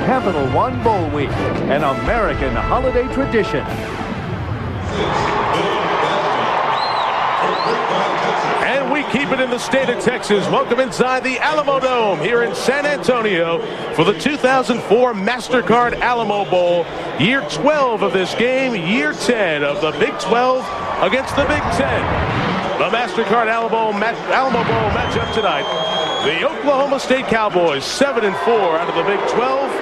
Capital One Bowl Week, an American holiday tradition. And we keep it in the state of Texas. Welcome inside the Alamo Dome here in San Antonio for the 2004 MasterCard Alamo Bowl. Year 12 of this game, year 10 of the Big 12 against the Big 10. The MasterCard Alamo Bowl matchup tonight. The Oklahoma State Cowboys 7-4 out of the Big 12.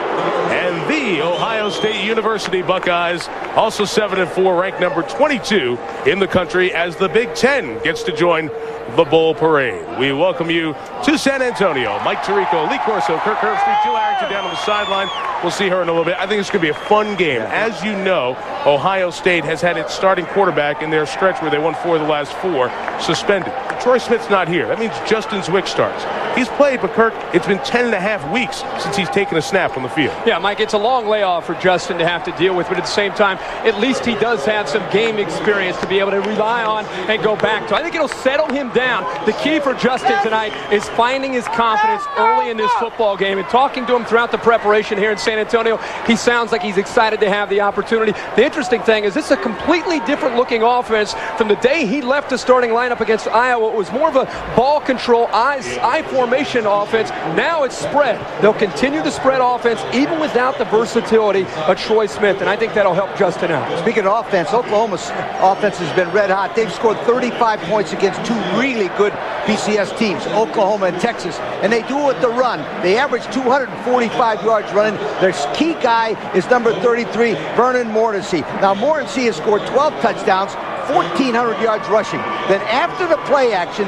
And the Ohio State University Buckeyes also 7-4, ranked number 22 in the country as the Big 10 gets to join the bowl parade. We welcome you to San Antonio. Mike Tirico, Lee Corso, Kirk Herbstreit, Jill Arrington down on the sideline. We'll see her in a little bit. I think it's going to be a fun game. As you know, Ohio State has had its starting quarterback in their stretch where they won 4 of the last 4 suspended. Troy Smith's not here. That means Justin Zwick starts. He's played, but Kirk, it's been 10.5 weeks since he's taken a snap on the field. Yeah, Mike, it's a long layoff for Justin to have to deal with, but at the same time, at least he does have some game experience to be able to rely on and go back to. I think it'll settle him down. The key for Justin tonight is finding his confidence early in this football game, and talking to him throughout the preparation here in San Antonio, he sounds like he's excited to have the opportunity. The interesting thing is this is a completely different looking offense from the day he left the starting lineup against Iowa. It was more of a ball control, I formation offense. Now it's spread. They'll continue the spread offense even without the versatility of Troy Smith, and I think that'll help Justin out. Speaking of offense, Oklahoma's offense has been red hot. They've scored 35 points against 2 really good BCS teams, Oklahoma and Texas, and they do it with the run. They average 245 yards running. Their key guy is number 33, Vernon Morrissey. Now, Morrissey has scored 12 touchdowns, 1,400 yards rushing. Then after the play action,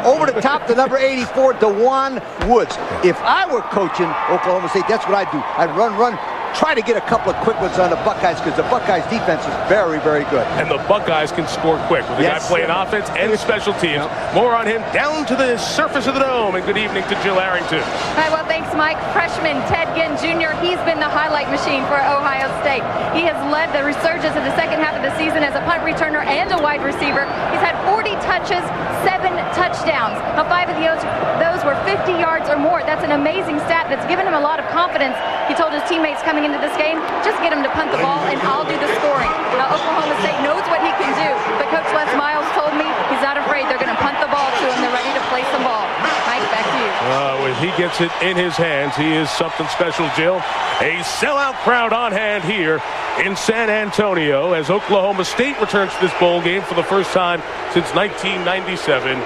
over the top to number 84, DeJuan Woods. If I were coaching Oklahoma State, that's what I'd do. I'd run, try to get a couple of quick ones on the Buckeyes, because the Buckeyes defense is very, very good. And the Buckeyes can score quick with a guy playing offense and special teams. More on him down to the surface of the dome. And good evening to Jill Arrington. Hi, well, thanks, Mike. Freshman Ted Ginn Jr., he's been the highlight machine for Ohio State. He has led the resurgence in the second half of the season as a punt returner and a wide receiver. He's had 40 touches, 7 touchdowns. Now, 5 of those were 50 yards or more. That's an amazing stat that's given him a lot of confidence. He told his teammates coming into this game, just get him to punt the ball and I'll do the scoring. Now, Oklahoma State knows what he can do, but Coach Les Miles told me he's not afraid. They're going to punt the ball to him. They're ready to play some ball. Mike, back to you. When he gets it in his hands, he is something special, Jill. A sellout crowd on hand here in San Antonio as Oklahoma State returns to this bowl game for the first time since 1997.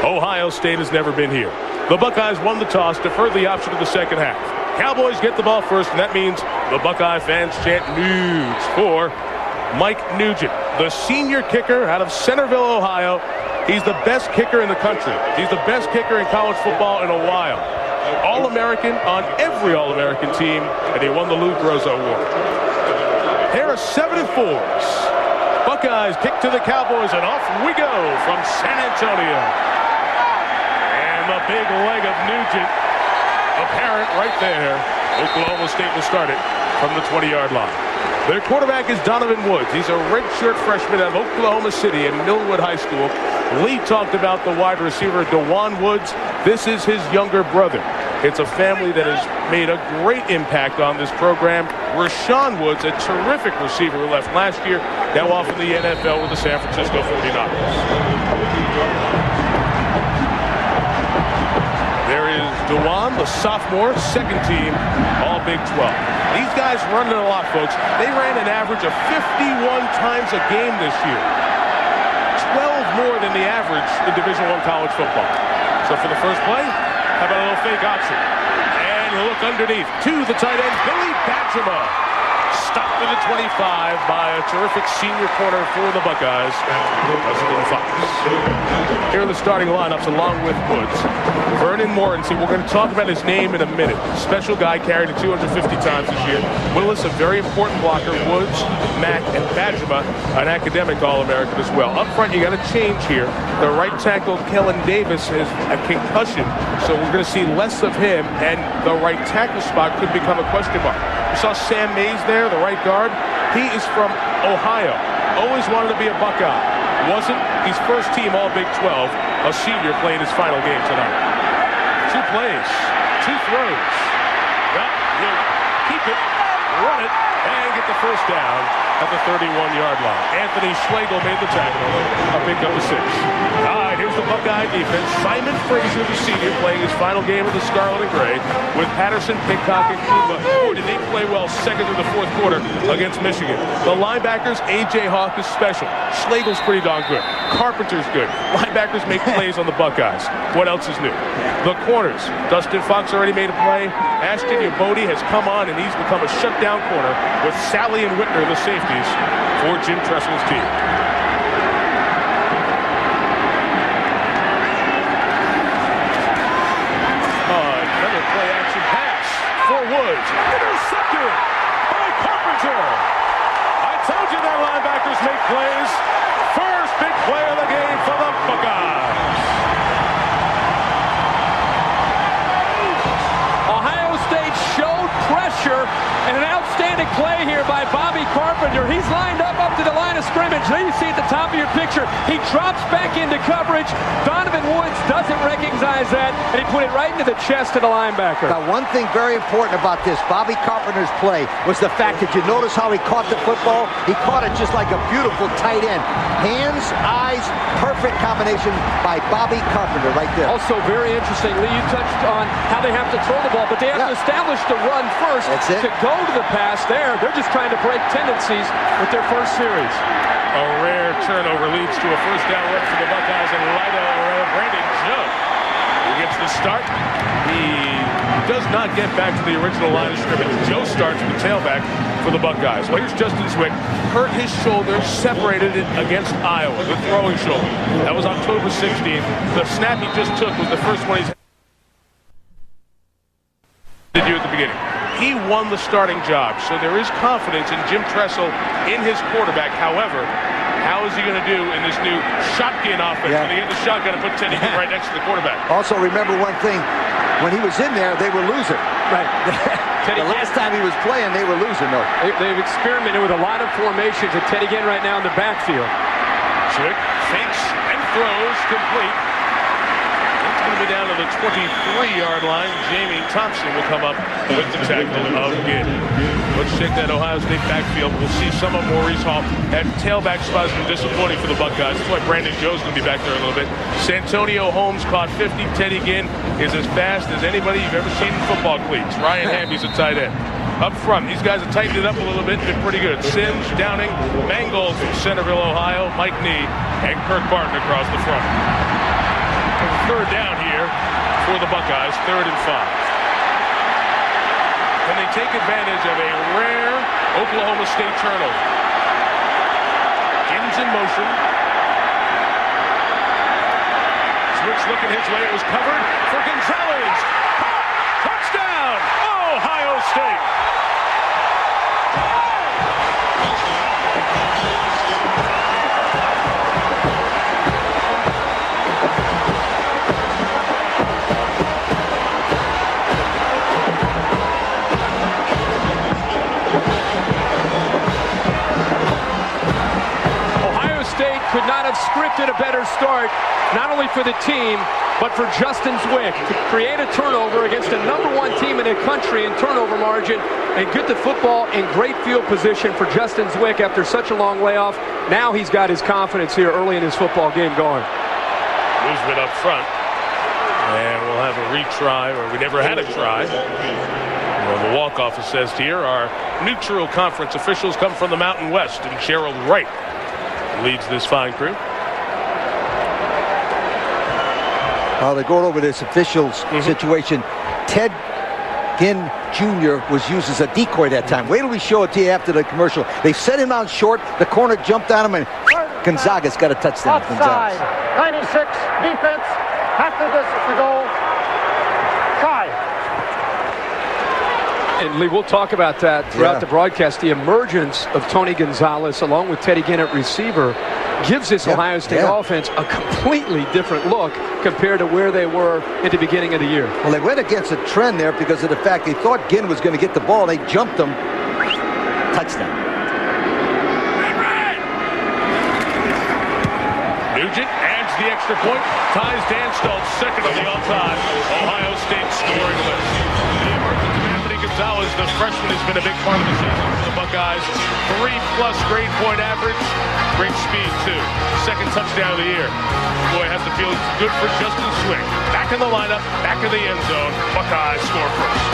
Ohio State has never been here. The Buckeyes won the toss, deferred the option to the second half. Cowboys get the ball first, and that means the Buckeye fans chant Nuge for Mike Nugent, the senior kicker out of Centerville, Ohio. He's the best kicker in the country. He's the best kicker in college football in a while. All-American on every All-American team, and he won the Lou Groza Award. Here are 7-4s. Buckeyes kick to the Cowboys, and off we go from San Antonio. And the big leg of Nugent, apparent right there. Oklahoma State will start it from the 20-yard line. Their quarterback is Donovan Woods. He's a redshirt freshman out of Oklahoma City and Millwood High School. Lee talked about the wide receiver, DeJuan Woods. This is his younger brother. It's a family that has made a great impact on this program. Shaun Woods, a terrific receiver who left last year, now off in the NFL with the San Francisco 49ers. There is DeJuan, the sophomore, second team, all Big 12. These guys running a lot, folks. They ran an average of 51 times a game this year. 12 more than the average in Division I college football. So for the first play, how about a little fake option? And a look underneath to the tight end, Billy Badgema. Stopped at the 25 by a terrific senior corner for the Buckeyes, Justin Fox. Here are the starting lineups along with Woods. Vernon Morrissey, we're going to talk about his name in a minute. Special guy, carried it 250 times this year. Willis, a very important blocker. Woods, Mack, and Badgema, an academic All-American as well. Up front, you got to change here. The right tackle, Kellen Davis, has a concussion, so we're going to see less of him, and the right tackle spot could become a question mark. We saw Sam Mays there, the right guard. He is from Ohio. Always wanted to be a Buckeye. Wasn't. He's first team all Big 12. A senior playing his final game tonight. 2 plays, 2 throws. Well, keep it, run it, and get the first down at the 31-yard line. Anthony Schlegel made the tackle, a pickup of 6. All right, here's the Buckeye defense. Simon Frazier, the senior, playing his final game of the Scarlet and Gray with Patterson, Pincock, and Kuba. Boy, did they play well second to the fourth quarter against Michigan. The linebackers, A.J. Hawk is special. Schlegel's pretty darn good. Carpenter's good. Linebackers make plays on the Buckeyes. What else is new? The corners. Dustin Fox already made a play. Ashton Yabodi has come on, and he's become a shutdown corner with Sally and Whitner, the safeties, for Jim Tressel's team. Another play-action pass for Woods. Intercepted by Carpenter. I told you their linebackers make plays. First big play of the game for the Buckeyes. Ohio State showed pressure, and an outstanding play here by Bobby Carpenter. He's lined up to the line of scrimmage. There you see at the top of your picture, he drops back into coverage. Donovan Woods doesn't recognize that, and he put it right into the chest of the linebacker. Now, one thing very important about this Bobby Carpenter's play was the fact that you notice how he caught the football. He caught it just like a beautiful tight end. Hands, eyes, perfect combination by Bobby Carpenter right there. Also very interesting, Lee, you touched on how they have to throw the ball, but they have to establish the run first. That's it. To go to the pass there. They're just trying to break tendencies with their first series. A rare turnover leads to a first down run for the Buckeyes, and Brandon Joe, who gets the start. He does not get back to the original line of scrimmage. Joe starts the tailback for the Buckeyes. Well, here's Justin Zwick. Hurt his shoulder, separated it against Iowa, the throwing shoulder. That was October 16th. The snap he just took was the first one he's did you at the beginning. He won the starting job, so there is confidence in Jim Tressel in his quarterback. However, how is he going to do in this new shotgun offense? When they get the shotgun and put Teddy Ginn right next to the quarterback. Also, remember one thing. When he was in there, they were losing. Right. The last time he was playing, they were losing, though. They've experimented with a lot of formations, and Teddy Ginn right now in the backfield. Zwick fakes and throws complete. It's going to be down to the 23-yard line. Jamie Thompson will come up with the tackle of Ginn. Let's check that Ohio State backfield. We'll see some of Maurice Hall. That tailback spot has been disappointing for the Buckeyes. That's why Brandon Joe's going to be back there a little bit. Santonio Holmes caught 50. Teddy Ginn is as fast as anybody you've ever seen in football cleats. Ryan Hamby's a tight end. Up front, these guys have tightened it up a little bit, been pretty good. Sims, Downing, Mangold from Centerville, Ohio, Mike Nee, and Kirk Barton across the front. Third down here for the Buckeyes, 3rd and 5. And they take advantage of a rare Oklahoma State turnover. Ginn's in motion. Switch looking his way. It was covered for Gonzalez. Touchdown, Ohio State. Could not have scripted a better start, not only for the team, but for Justin Zwick to create a turnover against a #1 team in the country in turnover margin and get the football in great field position for Justin Zwick after such a long layoff. Now he's got his confidence here early in his football game going. Movement up front, and we'll have a retry, or we never had a try. Well, the walk-off assist here. Our neutral conference officials come from the Mountain West, and Gerald Wright leads this fine crew. They're going over this officials situation. Ted Ginn Jr. was used as a decoy that time. Wait till we show it to you after the commercial. They set him out short. The corner jumped on him, and Gonzaga's got a touchdown. Offside. 96 defense. Half the distance to go. Try. And Lee, we'll talk about that throughout the broadcast. The emergence of Tony Gonzalez along with Teddy Ginn at receiver gives this Ohio State offense a completely different look compared to where they were at the beginning of the year. Well, they went against a trend there because of the fact they thought Ginn was going to get the ball. They jumped him. Touchdown. Nugent adds the extra point. Ties Dan Stoltz second on the all-time Ohio State scoring list. The emergence of Anthony Gonzalez as the freshman has been a big part of the season for the Buckeyes. 3+ grade point average. Great speed, too. Second touchdown of the year. Boy, has to feel good for Justin Zwick. Back in the lineup, back in the end zone. Buckeyes score first.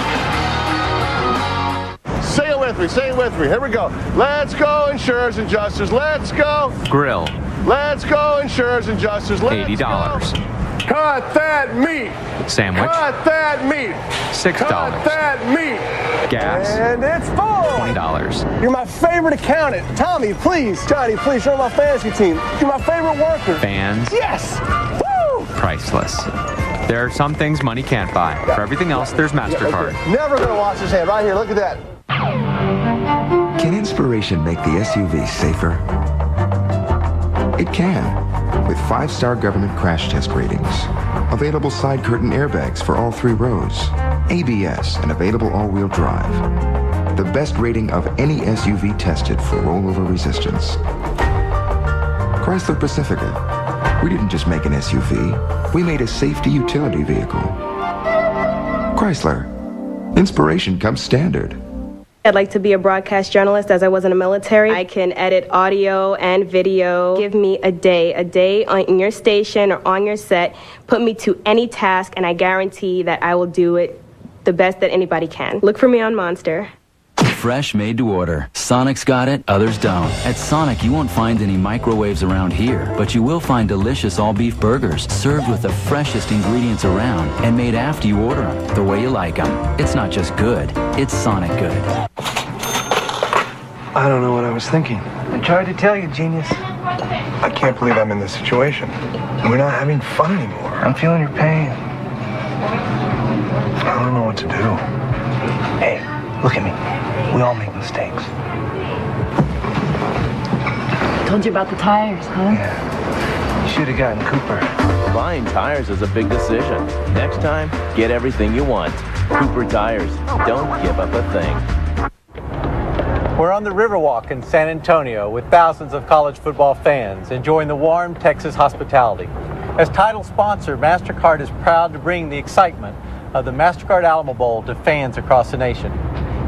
Say it with me, say it with me. Here we go. Let's go, insurers and adjusters. Let's go. Grill. Let's go, insurers and adjusters. Let's $80. go. Cut that meat. Sandwich. Cut that meat. $6. Cut that meat. Gas. And it's full. $20. You're my favorite accountant. Tommy, please. Johnny, please show my fantasy team. You're my favorite worker. Fans. Yes. Woo! Priceless. There are some things money can't buy. For everything else, there's MasterCard. Okay. Never gonna wash his hand. Right here, look at that. Can inspiration make the SUV safer? It can, with 5-star government crash test ratings, available side curtain airbags for all 3 rows, ABS, and available all-wheel drive. The best rating of any SUV tested for rollover resistance. Chrysler Pacifica. We didn't just make an SUV, we made a safety utility vehicle. Chrysler. Inspiration comes standard. I'd like to be a broadcast journalist as I was in the military. I can edit audio and video. Give me a day on your station or on your set. Put me to any task and I guarantee that I will do it the best that anybody can. Look for me on Monster. Fresh, made to order. Sonic's got it, others don't. At Sonic, you won't find any microwaves around here, but you will find delicious all-beef burgers served with the freshest ingredients around and made after you order them, the way you like them. It's not just good, it's Sonic good. I don't know what I was thinking. I tried to tell you, genius. I can't believe I'm in this situation. We're not having fun anymore. I'm feeling your pain. I don't know what to do. Hey, look at me. We all make mistakes. Told you about the tires, huh? Yeah. You should have gotten Cooper. Buying tires is a big decision. Next time, get everything you want. Cooper Tires. Don't give up a thing. We're on the Riverwalk in San Antonio with thousands of college football fans enjoying the warm Texas hospitality. As title sponsor, MasterCard is proud to bring the excitement of the MasterCard Alamo Bowl to fans across the nation.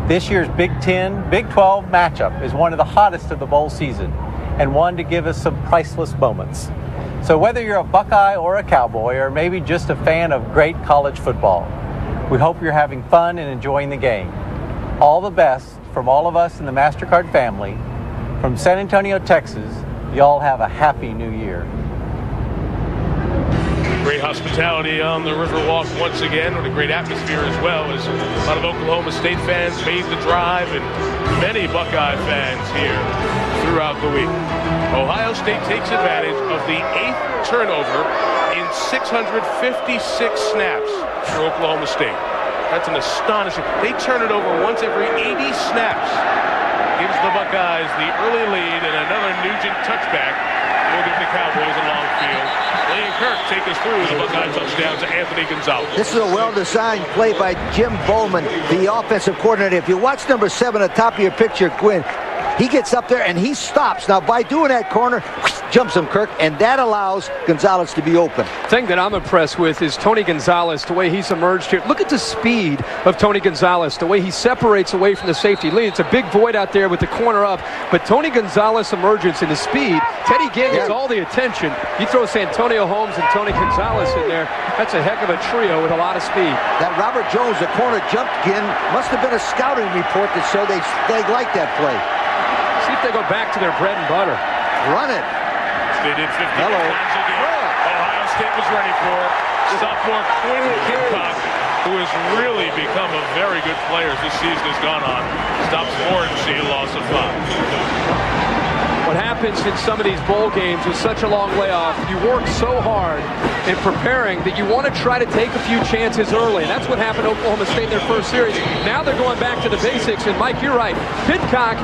This year's Big 10, Big 12 matchup is one of the hottest of the bowl season and one to give us some priceless moments. So whether you're a Buckeye or a Cowboy or maybe just a fan of great college football, we hope you're having fun and enjoying the game. All the best from all of us in the MasterCard family. From San Antonio, Texas, y'all have a happy new year. Great hospitality on the Riverwalk once again, with a great atmosphere as well, as a lot of Oklahoma State fans made the drive and many Buckeye fans here throughout the week. Ohio State takes advantage of the 8th turnover in 656 snaps for Oklahoma State. That's an astonishing. They turn it over once every 80 snaps. Gives the Buckeyes the early lead and another Nugent touchback. We'll give the Cowboys a long field. William Kirk take us through the Buckeye touchdown to Anthony Gonzalez. This is a well-designed play by Jim Bowman, the offensive coordinator. If you watch number 7 at the top of your picture, Ginn, he gets up there and he stops. Now, by doing that corner, jumps him, Kirk, and that allows Gonzalez to be open. The thing that I'm impressed with is Tony Gonzalez, the way he's emerged here. Look at the speed of Tony Gonzalez, the way he separates away from the safety lead. It's a big void out there with the corner up, but Tony Gonzalez emergence and his speed. Teddy Ginn gets all the attention. You throw Santonio Holmes and Tony Gonzalez in there, that's a heck of a trio with a lot of speed. That Robert Jones, the corner, jumped Ginn. Must have been a scouting report that showed they liked that play. See if they go back to their bread and butter. Run it. They did 50 times again. Ohio State was ready for it. Sophomore Quinn Kincock, who has really become a very good player as this season has gone on, stops Orange, a loss of 5. What happens in some of these bowl games with such a long layoff, you work so hard in preparing that you want to try to take a few chances early. And that's what happened to Oklahoma State in their first series. Now they're going back to the basics. And Mike, you're right. Pincock,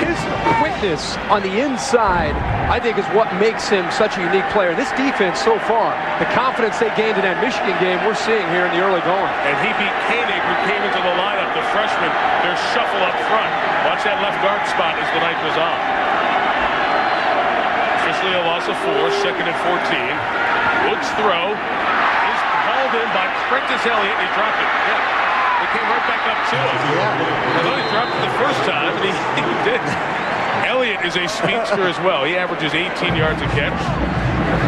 his quickness on the inside, I think is what makes him such a unique player. This defense so far, the confidence they gained in that Michigan game, we're seeing here in the early going. And he beat Koenig, who came into the lineup, the freshman, their shuffle up front. Watch that left guard spot as the night goes on. Officially a loss of 4, 2nd and 14. Woods' throw is hauled in by Prentice Elliott, and he dropped it. Yeah, they came right back up to him. Yeah, White is a speedster as well. He averages 18 yards a catch.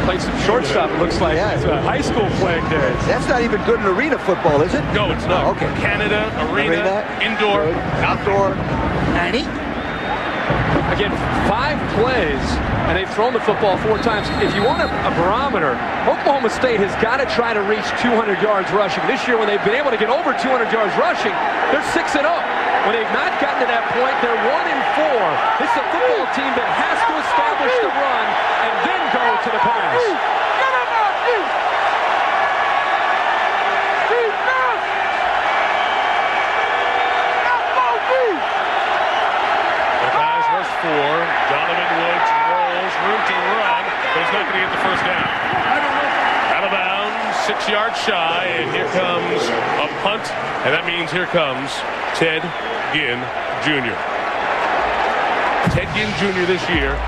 Played some shortstop, it looks like. Yeah. It's high school playing days. That's not even good in arena football, is it? No, it's not. Oh, okay. Canada, arena, indoor, outdoor. Again, 5 plays, and they've thrown the football 4 times. If you want a barometer, Oklahoma State has got to try to reach 200 yards rushing. This year, when they've been able to get over 200 yards rushing, they're 6-0. When they've not gotten to that point, they're 1-4. This is a football team that has to establish the run and then go to the pass. Donovan Woods rolls, room to run, but he's not going to get the first down. Out of bounds, 6 yards shy, and here comes a punt, and that means here comes Ted Ginn Jr. Ted Ginn Jr. this year,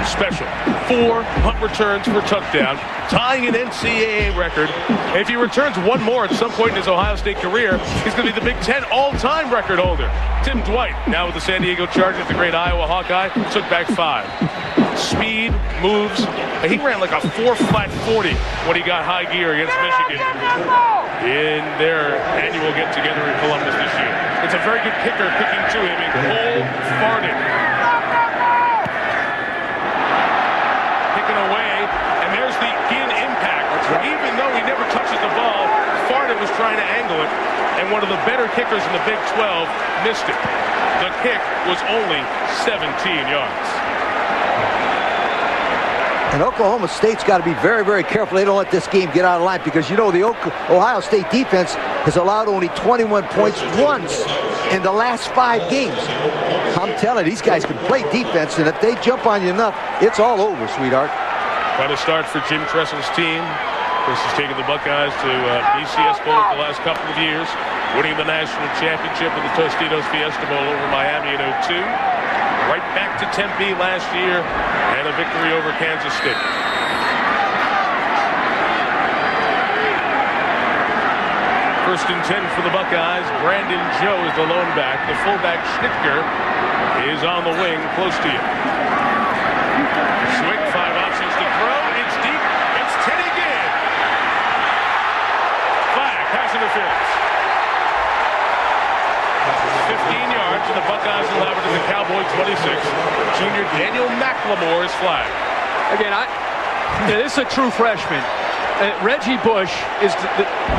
special. 4 punt returns for touchdown, tying an NCAA record. If he returns 1 more at some point in his Ohio State career, he's going to be the Big Ten all-time record holder. Tim Dwight, now with the San Diego Chargers, the great Iowa Hawkeye, took back 5. Speed, moves. He ran like a 4-flat 40 when he got high gear against Michigan in their annual get-together in Columbus this year. It's a very good kicker kicking to him in Cole Farden. Kicking away, and there's the Ginn impact. Even though he never touches the ball, Farden was trying to angle it, and one of the better kickers in the Big 12 missed it. The kick was only 17 yards. And Oklahoma State's got to be very, very careful they don't let this game get out of line, because you know the Ohio State defense has allowed only 21 points once in the last 5 games. I'm telling you, these guys can play defense, and if they jump on you enough, it's all over, sweetheart. Quite a start for Jim Tressel's team. Chris has taken the Buckeyes to BCS Bowl the last couple of years, winning the national championship with the Tostitos Fiesta Bowl over Miami in 02. Right back to Tempe last year, and a victory over Kansas State. First and 10 for the Buckeyes. Brandon Joe is the lone back. The fullback Schnitker is on the wing, close to you. Zwick, 5 options to throw. It's deep. It's Teddy Ginn. Flag, pass interference. 15 yards, and the Buckeyes will have it to the Cowboys 26. Junior Daniel McLemore is flagged. Again, this is a true freshman. Reggie Bush is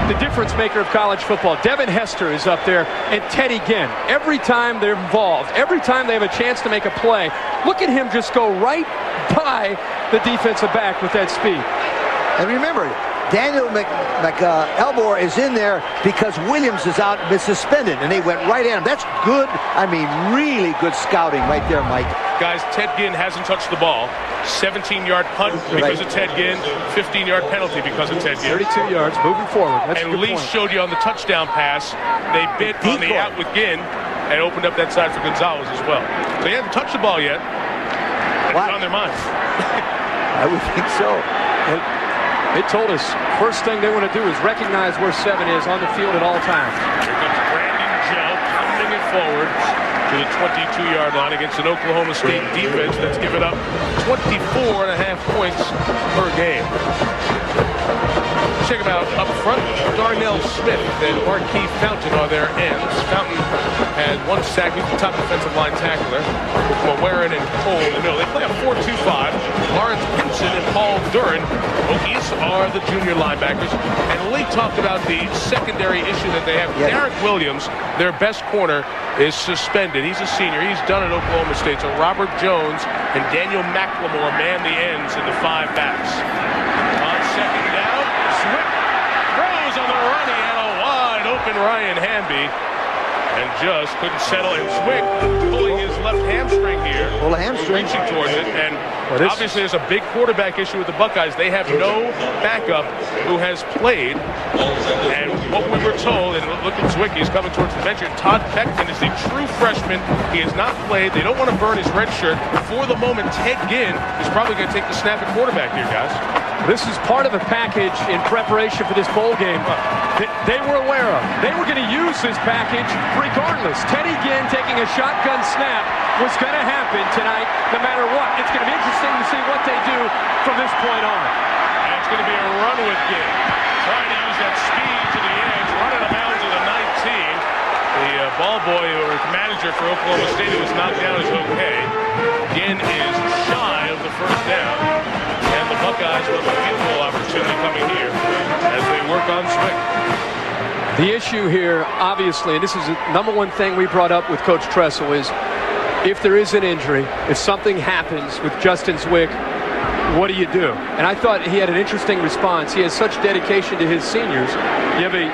the difference maker of college football. Devin Hester is up there, and Teddy Ginn. Every time they're involved, every time they have a chance to make a play, look at him just go right by the defensive back with that speed. And remember, Daniel Elmore is in there because Williams is out, been suspended, and they went right at him. That's good, I mean, really good scouting right there, Mike. Guys, Ted Ginn hasn't touched the ball. 17-yard punt because of Ted Ginn. 15-yard penalty because of Ted Ginn. 32 yards moving forward. That's and Lee showed you on the touchdown pass, they bit on the out with Ginn and opened up that side for Gonzalez as well. So they haven't touched the ball yet. It's on their minds. I would think so. They told us first thing they want to do is recognize where 7 is on the field at all times. Here comes Brandon Joe pounding it forward to the 22-yard line against an Oklahoma State defense that's given up 24.5 points per game. Check them out up front. Darnell Smith and Marquis Fountain are their ends. Fountain had 1 sack. He's the top defensive line tackler. Warren and Cole in the middle. They play a 4-2-5. Lawrence Pinson and Paul Duran, Hokies, are the junior linebackers. And Lee talked about the secondary issue that they have. Yeah. Derek Williams, their best corner, is suspended. He's a senior. He's done at Oklahoma State. So Robert Jones and Daniel McLemore man the ends in the 5 backs. On second down, Zwick throws on the run. He had a wide open Ryan Hamby and just couldn't settle. And Zwick pulling his left hamstring here. Pull a hamstring. Reaching towards it. And obviously there's a big quarterback issue with the Buckeyes. They have no backup who has played. And what we were told, and look at Zwick, he's coming towards the bench here. Todd Beckman is the true freshman. He has not played. They don't want to burn his red shirt. For the moment, Ted Ginn is probably going to take the snap at quarterback here, guys. This is part of a package in preparation for this bowl game they were aware of. They were going to use this package regardless. Teddy Ginn taking a shotgun snap was going to happen tonight no matter what. It's going to be interesting to see what they do from this point on. And it's going to be a run with Ginn. Trying to use that speed to the edge, running them out to the 19. The ball boy or manager for Oklahoma State who was knocked down is okay. Ginn is shy of the first down. And the Buckeyes will have a field goal opportunity coming here as they work on Zwick. The issue here, obviously, and this is the number one thing we brought up with Coach Tressel, is if there is an injury, if something happens with Justin Zwick, what do you do? And I thought he had an interesting response. He has such dedication to his seniors. You have a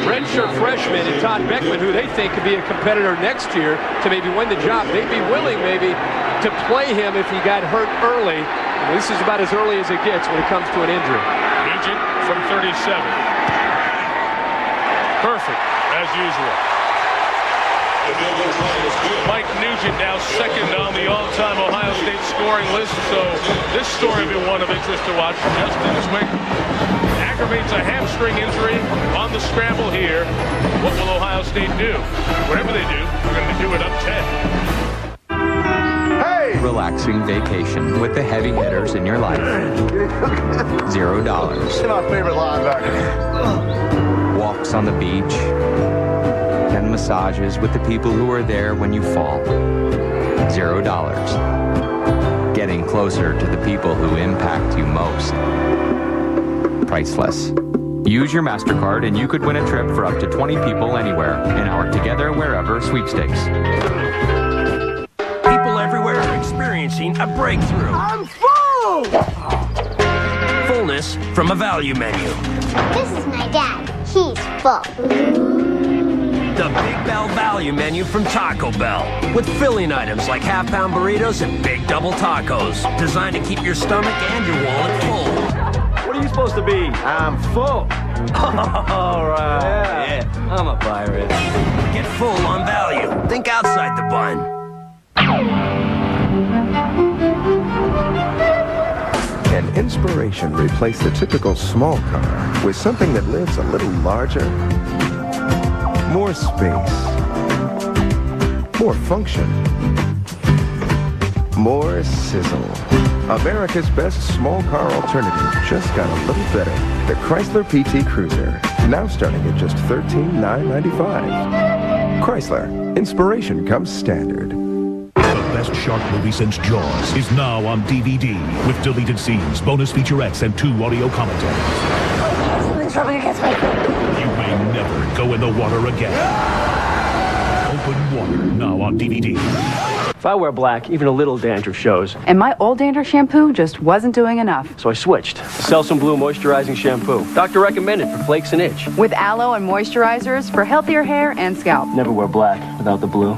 redshirt freshman in Todd Beckman who they think could be a competitor next year to maybe win the job. They'd be willing maybe to play him if he got hurt early. And this is about as early as it gets when it comes to an injury. Nugent from 37. Perfect, as usual. Mike Nugent now second on the all-time Ohio State scoring list, so this story will be one of interest to watch. Justin Zwick aggravates a hamstring injury on the scramble here. What will Ohio State do? Whatever they do, they're going to do it up 10. Hey! Relaxing vacation with the heavy hitters in your life. $0. My favorite linebacker. Walks on the beach. And massages with the people who are there when you fall. $0. Getting closer to the people who impact you most. Priceless. Use your MasterCard and you could win a trip for up to 20 people anywhere in our Together Wherever sweepstakes. People everywhere are experiencing a breakthrough. I'm full! Fullness from a value menu. This is my dad. He's full. The Big Bell Value Menu from Taco Bell. With filling items like half-pound burritos and big double tacos. Designed to keep your stomach and your wallet full. What are you supposed to be? I'm full. All right. Yeah, I'm a pirate. Get full on value. Think outside the bun. Can inspiration replace the typical small car with something that lives a little larger? More space, more function, more sizzle. America's best small car alternative just got a little better. The Chrysler PT Cruiser, now starting at just $13,995. Chrysler, inspiration comes standard. The best shark movie since Jaws is now on DVD with deleted scenes, bonus featurettes, and 2 audio commentaries. Something's rubbing against me. You may never go in the water again. Open Water, now on DVD. If I wear black, even a little dandruff shows. And my old dandruff shampoo just wasn't doing enough. So I switched to Selsun Blue Moisturizing Shampoo. Doctor recommended for flakes and itch. With aloe and moisturizers for healthier hair and scalp. Never wear black without the blue.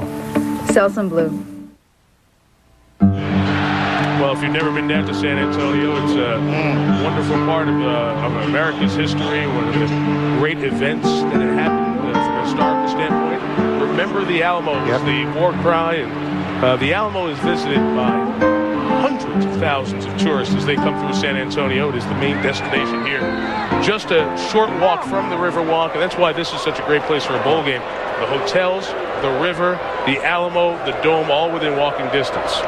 Selsun Blue. Well, if you've never been down to San Antonio, it's a wonderful part of America's history, one of the great events that had happened from a historical standpoint. Remember the Alamo was the war cry, and the Alamo is visited by hundreds of thousands of tourists as they come through San Antonio. It is the main destination here. Just a short walk from the Riverwalk, and that's why this is such a great place for a bowl game. The hotels, the river, the Alamo, the Dome, all within walking distance.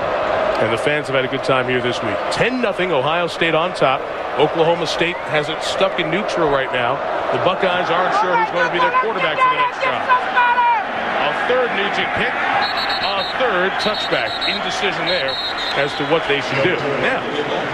And the fans have had a good time here this week. 10-0, Ohio State on top. Oklahoma State has it stuck in neutral right now. The Buckeyes aren't sure who's going to be their quarterback for the next drive. A third Nugent pick, a third touchback. Indecision there as to what they should do. Now,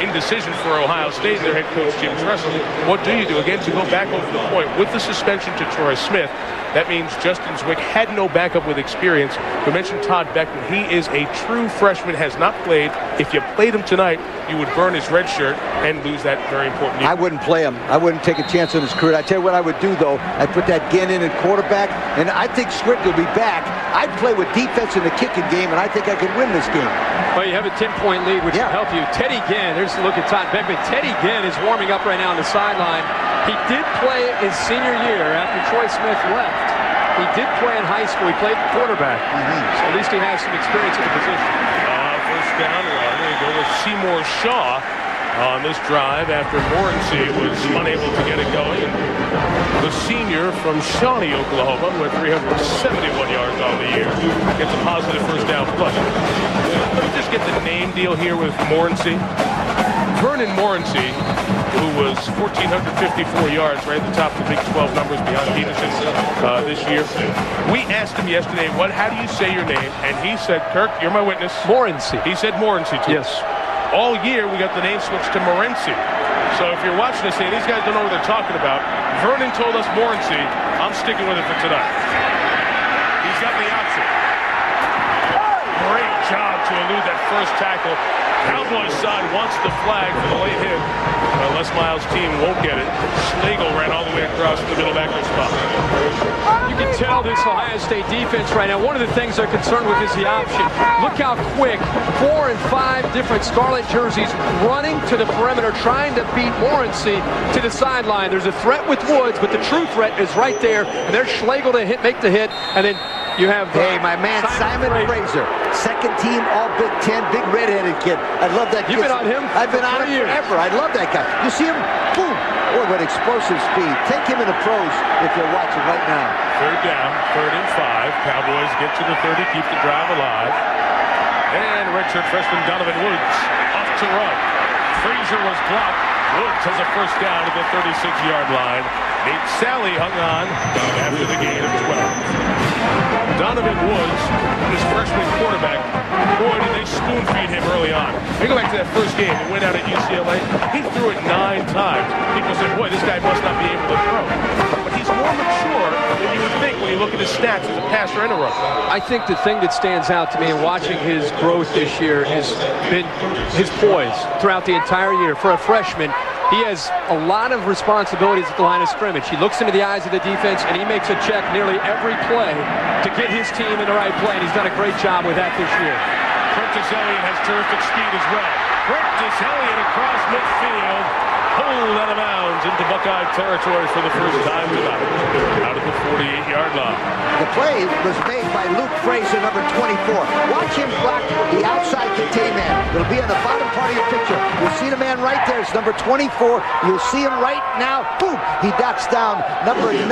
indecision for Ohio State and their head coach, Jim Tressel. What do you do? Again, to go back over the point, with the suspension to Troy Smith, that means Justin Zwick had no backup with experience. We mentioned Todd Beckman. He is a true freshman, has not played. If you played him tonight, you would burn his red shirt and lose that very important year. I wouldn't play him. I wouldn't take a chance on his career. I tell you what I would do, though. I'd put that Ginn in at quarterback, and I think Zwick will be back. I'd play with defense in the kicking game, and I think I could win this game. Well, you have a 10-point lead, which will help you. Teddy Ginn, there's a look at Todd Beckman. Teddy Ginn is warming up right now on the sideline. He did play his senior year after Troy Smith left. He did play in high school. He played quarterback. So at least he has some experience in the position. First down run. They go with Seymour Shaw on this drive after Morency was unable to get it going. The senior from Shawnee, Oklahoma, with 371 yards on the year, gets a positive first down plus. Let me just get the name deal here with Morency. Vernon Morency, who was 1,454 yards, right at the top of the Big 12 numbers behind Peterson this year. We asked him yesterday, how do you say your name? And he said, Kirk, you're my witness. Morency. He said Morency to us. All year, we got the name switched to Morency. So if you're watching this saying, these guys don't know what they're talking about, Vernon told us Morency. I'm sticking with it for tonight. He's got the option. Great job to elude that first tackle. Cowboys side wants the flag for the late hit. Les Miles' team won't get it. Schlegel ran all the way across the middle backer spot. You can tell this Ohio State defense right now, one of the things they're concerned with is the option. Look how quick 4 and 5 different scarlet jerseys running to the perimeter, trying to beat Morency to the sideline. There's a threat with Woods, but the true threat is right there. And there's Schlegel to make the hit, and then you have my man Simon Fraser, second team All Big Ten, big red-headed kid. I love that kid. You've been on him? I've been on him forever. I love that guy. You see him? Boom! Boy, what explosive speed. Take him in the pros if you're watching right now. Third down, 3rd and 5. Cowboys get to the 30, keep the drive alive. And redshirt freshman Donovan Woods off to run. Fraser was blocked. Woods has a first down at the 36-yard line. Nate Sally hung on after the gain of 12. Donovan Woods, this freshman quarterback, boy, did they spoon-feed him early on. They go back to that first game. He went out at UCLA. He threw it 9 times. People said, boy, this guy must not be able to throw. But he's more mature than you would think when you look at his stats as a passer and a runner. I think the thing that stands out to me in watching his growth this year has been his poise throughout the entire year. For a freshman, he has a lot of responsibilities at the line of scrimmage. He looks into the eyes of the defense, and he makes a check nearly every play to get his team in the right play, and he's done a great job with that this year. Prentice Elliott has terrific speed as well. Prentice Elliott across midfield, pulled out of bounds into Buckeye territory for the first time tonight, out at the 48-yard line. The play was made by Luke Fraser, number 24. Watch him block the outside contain man. It'll be on the bottom part of your picture. You'll see the man right there. It's number 24. You'll see him right now. Boom! He ducks down number 9.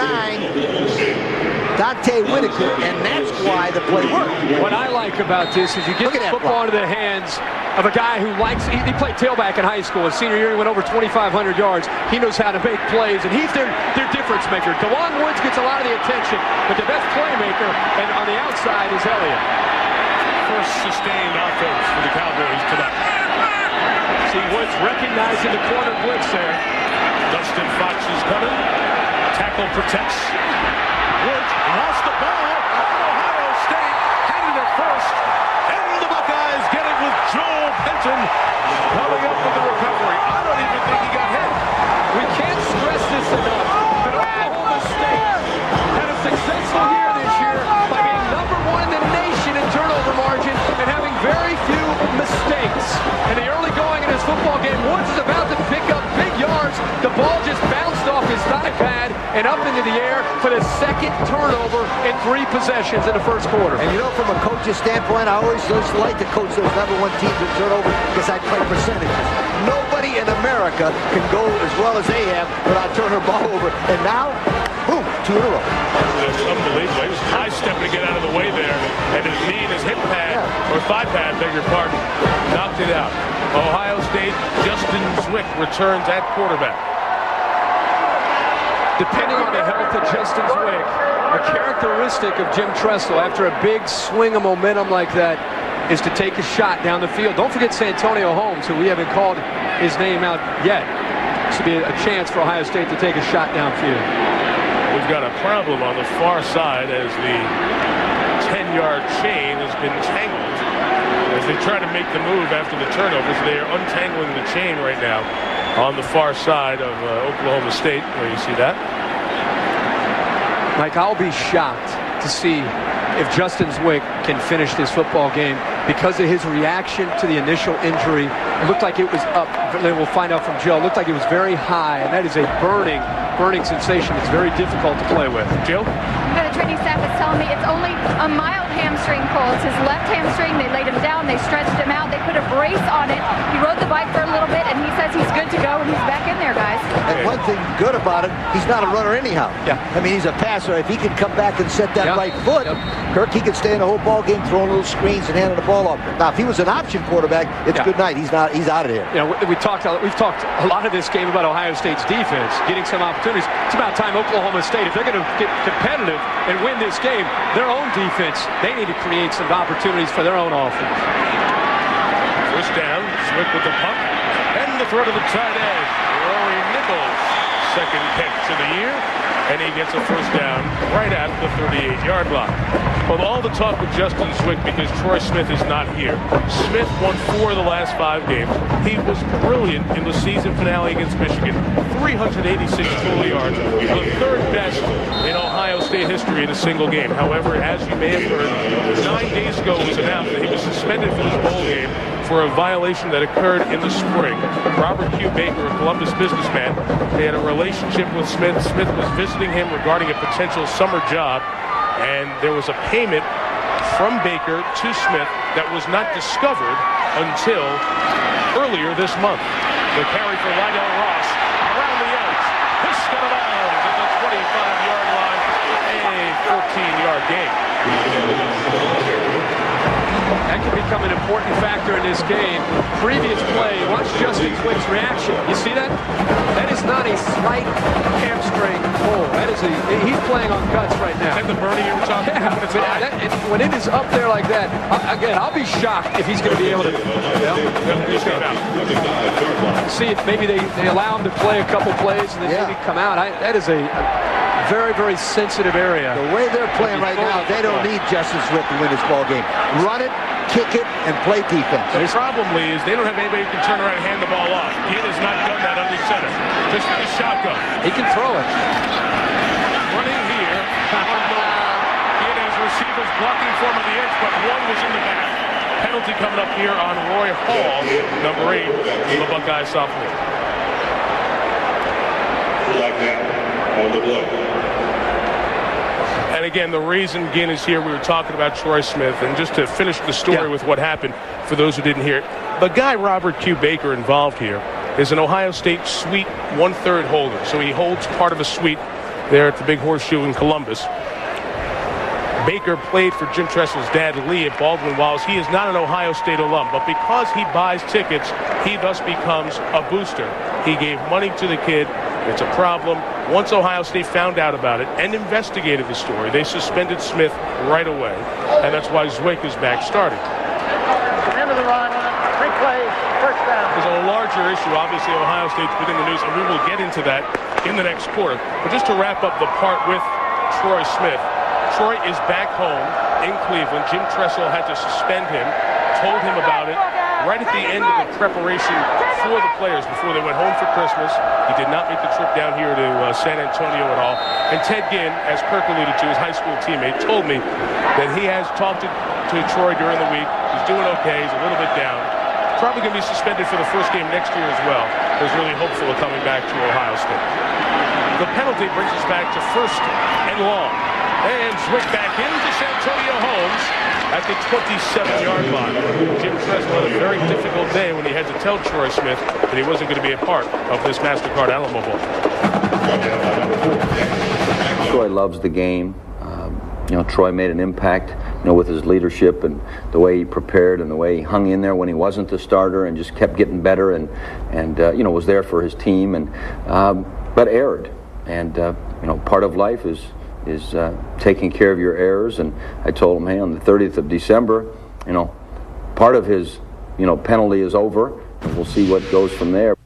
Dante Whitaker, and that's why the play worked. What I like about this is you get the football into the hands of a guy who likes, he played tailback in high school. His senior year, he went over 2,500 yards. He knows how to make plays, and he's their difference maker. DeJuan Woods gets a lot of the attention, but the best playmaker and on the outside is Elliott. First sustained offense for the Cowboys tonight. See Woods recognizing the corner blitz there. Dustin Fox is coming. Tackle protects. Woods lost the ball. Ohio State headed it first. And the Buckeyes get it with Joel Penton coming up with the recovery. I don't even think he got hit. We can't stress this enough, but Oklahoma State had a successful year this year by being number 1 in the nation in turnover margin and having very few mistakes. In the early going in his football game, Woods is about to pick up big yards. The ball just bounced off his thigh pad and up into the air for the second turnover in 3 possessions in the first quarter. And you know, from a coach's standpoint, I always like to coach those number 1 teams in turnover because I play percentages. Nobody in America can go as well as they have without turning the ball over. And now, boom, 2 in a row. It's unbelievable. He was high-stepping to get out of the way there, and his knee and his hip pad, or thigh pad, beg your pardon, knocked it out. Ohio State, Justin Zwick returns at quarterback. Depending on the health of Justin Zwick, a characteristic of Jim Tressel after a big swing of momentum like that is to take a shot down the field. Don't forget Santonio Holmes, who we haven't called his name out yet. This would be a chance for Ohio State to take a shot downfield. We've got a problem on the far side as the 10-yard chain has been tangled. As they try to make the move after the turnovers, they are untangling the chain right now on the far side of Oklahoma State, where you see that. Mike, I'll be shocked to see if Justin Zwick can finish this football game because of his reaction to the initial injury. It looked like it was up. We'll find out from Joe. It looked like it was very high, and that is a burning sensation. It's very difficult to play with. Jill? The training staff is telling me it's only a mild hamstring pull. It's his left hamstring. They laid him down. They stretched him out. They put a brace on it. He rode the bike for a little bit, and he says he's good to go, and he's back in there, guys. And one thing good about him, he's not a runner anyhow. Yeah. I mean, he's a passer. If he can come baback and set that right foot, Kirk, he can stay in the whole ball game, throwing little screens and handing the ball off. Now, if he was an option quarterback, it's good night. He's not. He's out of here. You know, we've talked a lot of this game about Ohio State's defense getting some opportunities. It's about time Oklahoma State, if they're going to get competitive and win this game, their own defense, they need to create some opportunities for their own offense. First down, Zwick with the punt, and the throw to the tight end, Rory Nichols, second catch of the year, and he gets a first down right at the 38-yard line. Well, all the talk with Justin Zwick because Troy Smith is not here. Smith won 4 of the last 5 games. He was brilliant in the season finale against Michigan. 386 total yards, the 3rd best in Ohio State history in a single game. However, as you may have heard, 9 days ago it was announced that he was suspended for this bowl game for a violation that occurred in the spring. Robert Q. Baker, a Columbus businessman, they had a relationship with Smith. Smith was visiting him regarding a potential summer job, and there was a payment from Baker to Smith that was not discovered until earlier this month. The carry for Lydell Ross around the edge. Pushed out of bounds at the 25-yard line. A 14-yard gain. That could become an important factor in this game. Previous play, watch Justin Zwick's reaction. You see that? That is not a slight hamstring pull. That is he's playing on guts right now. Is that the Bernie you were talking about? When it is up there like that, again, I'll be shocked if he's going to be able to see if maybe they allow him to play a couple plays and then maybe come out. That is a very, very sensitive area. The way they're playing right now, they don't need Justin Zwick to win this ball game. Run it, kick it, and play defense. The problem is they don't have anybody who can turn around and hand the ball off. Ginn has not done that under center. Just with the shotgun. He can throw it. Running here. Ginn has receivers blocking for him on the edge, but one was in the back. Penalty coming up here on Roy Hall, number 8, the Buckeye sophomore. Like that on the block. And again, the reason Ginn is here, we were talking about Troy Smith, and just to finish the story with what happened, for those who didn't hear it, the guy Robert Q. Baker involved here is an Ohio State suite 1/3 holder. So he holds part of a suite there at the Big Horseshoe in Columbus. Baker played for Jim Tressel's dad, Lee, at Baldwin-Wallace. He is not an Ohio State alum, but because he buys tickets, he thus becomes a booster. He gave money to the kid. It's a problem. Once Ohio State found out about it and investigated the story, they suspended Smith right away. And that's why Zwick is back starting. End of the run, 3 plays, first down. There's a larger issue. Obviously, Ohio State's within the news, and we will get into that in the next quarter. But just to wrap up the part with Troy Smith, Troy is back home in Cleveland. Jim Tressel had to suspend him, told him about it right at the end of the preparation for the players before they went home for Christmas. He did not make the trip down here to San Antonio at all. And Ted Ginn, as Kirk alluded to, his high school teammate, told me that he has talked to Troy during the week. He's doing okay. He's a little bit down. Probably going to be suspended for the first game next year as well. He's really hopeful of coming back to Ohio State. The penalty brings us back to 1st and long. And Zwick back into Santonio Holmes at the 27-yard line. Jim Tressel had a very difficult day when he had to tell Troy Smith that he wasn't going to be a part of this MasterCard Alamo Bowl. Troy loves the game. Troy made an impact, with his leadership and the way he prepared and the way he hung in there when he wasn't the starter and just kept getting better and was there for his team but erred. And part of life is taking care of your errors. And I told him, hey, on the 30th of December, part of his, penalty is over, and we'll see what goes from there.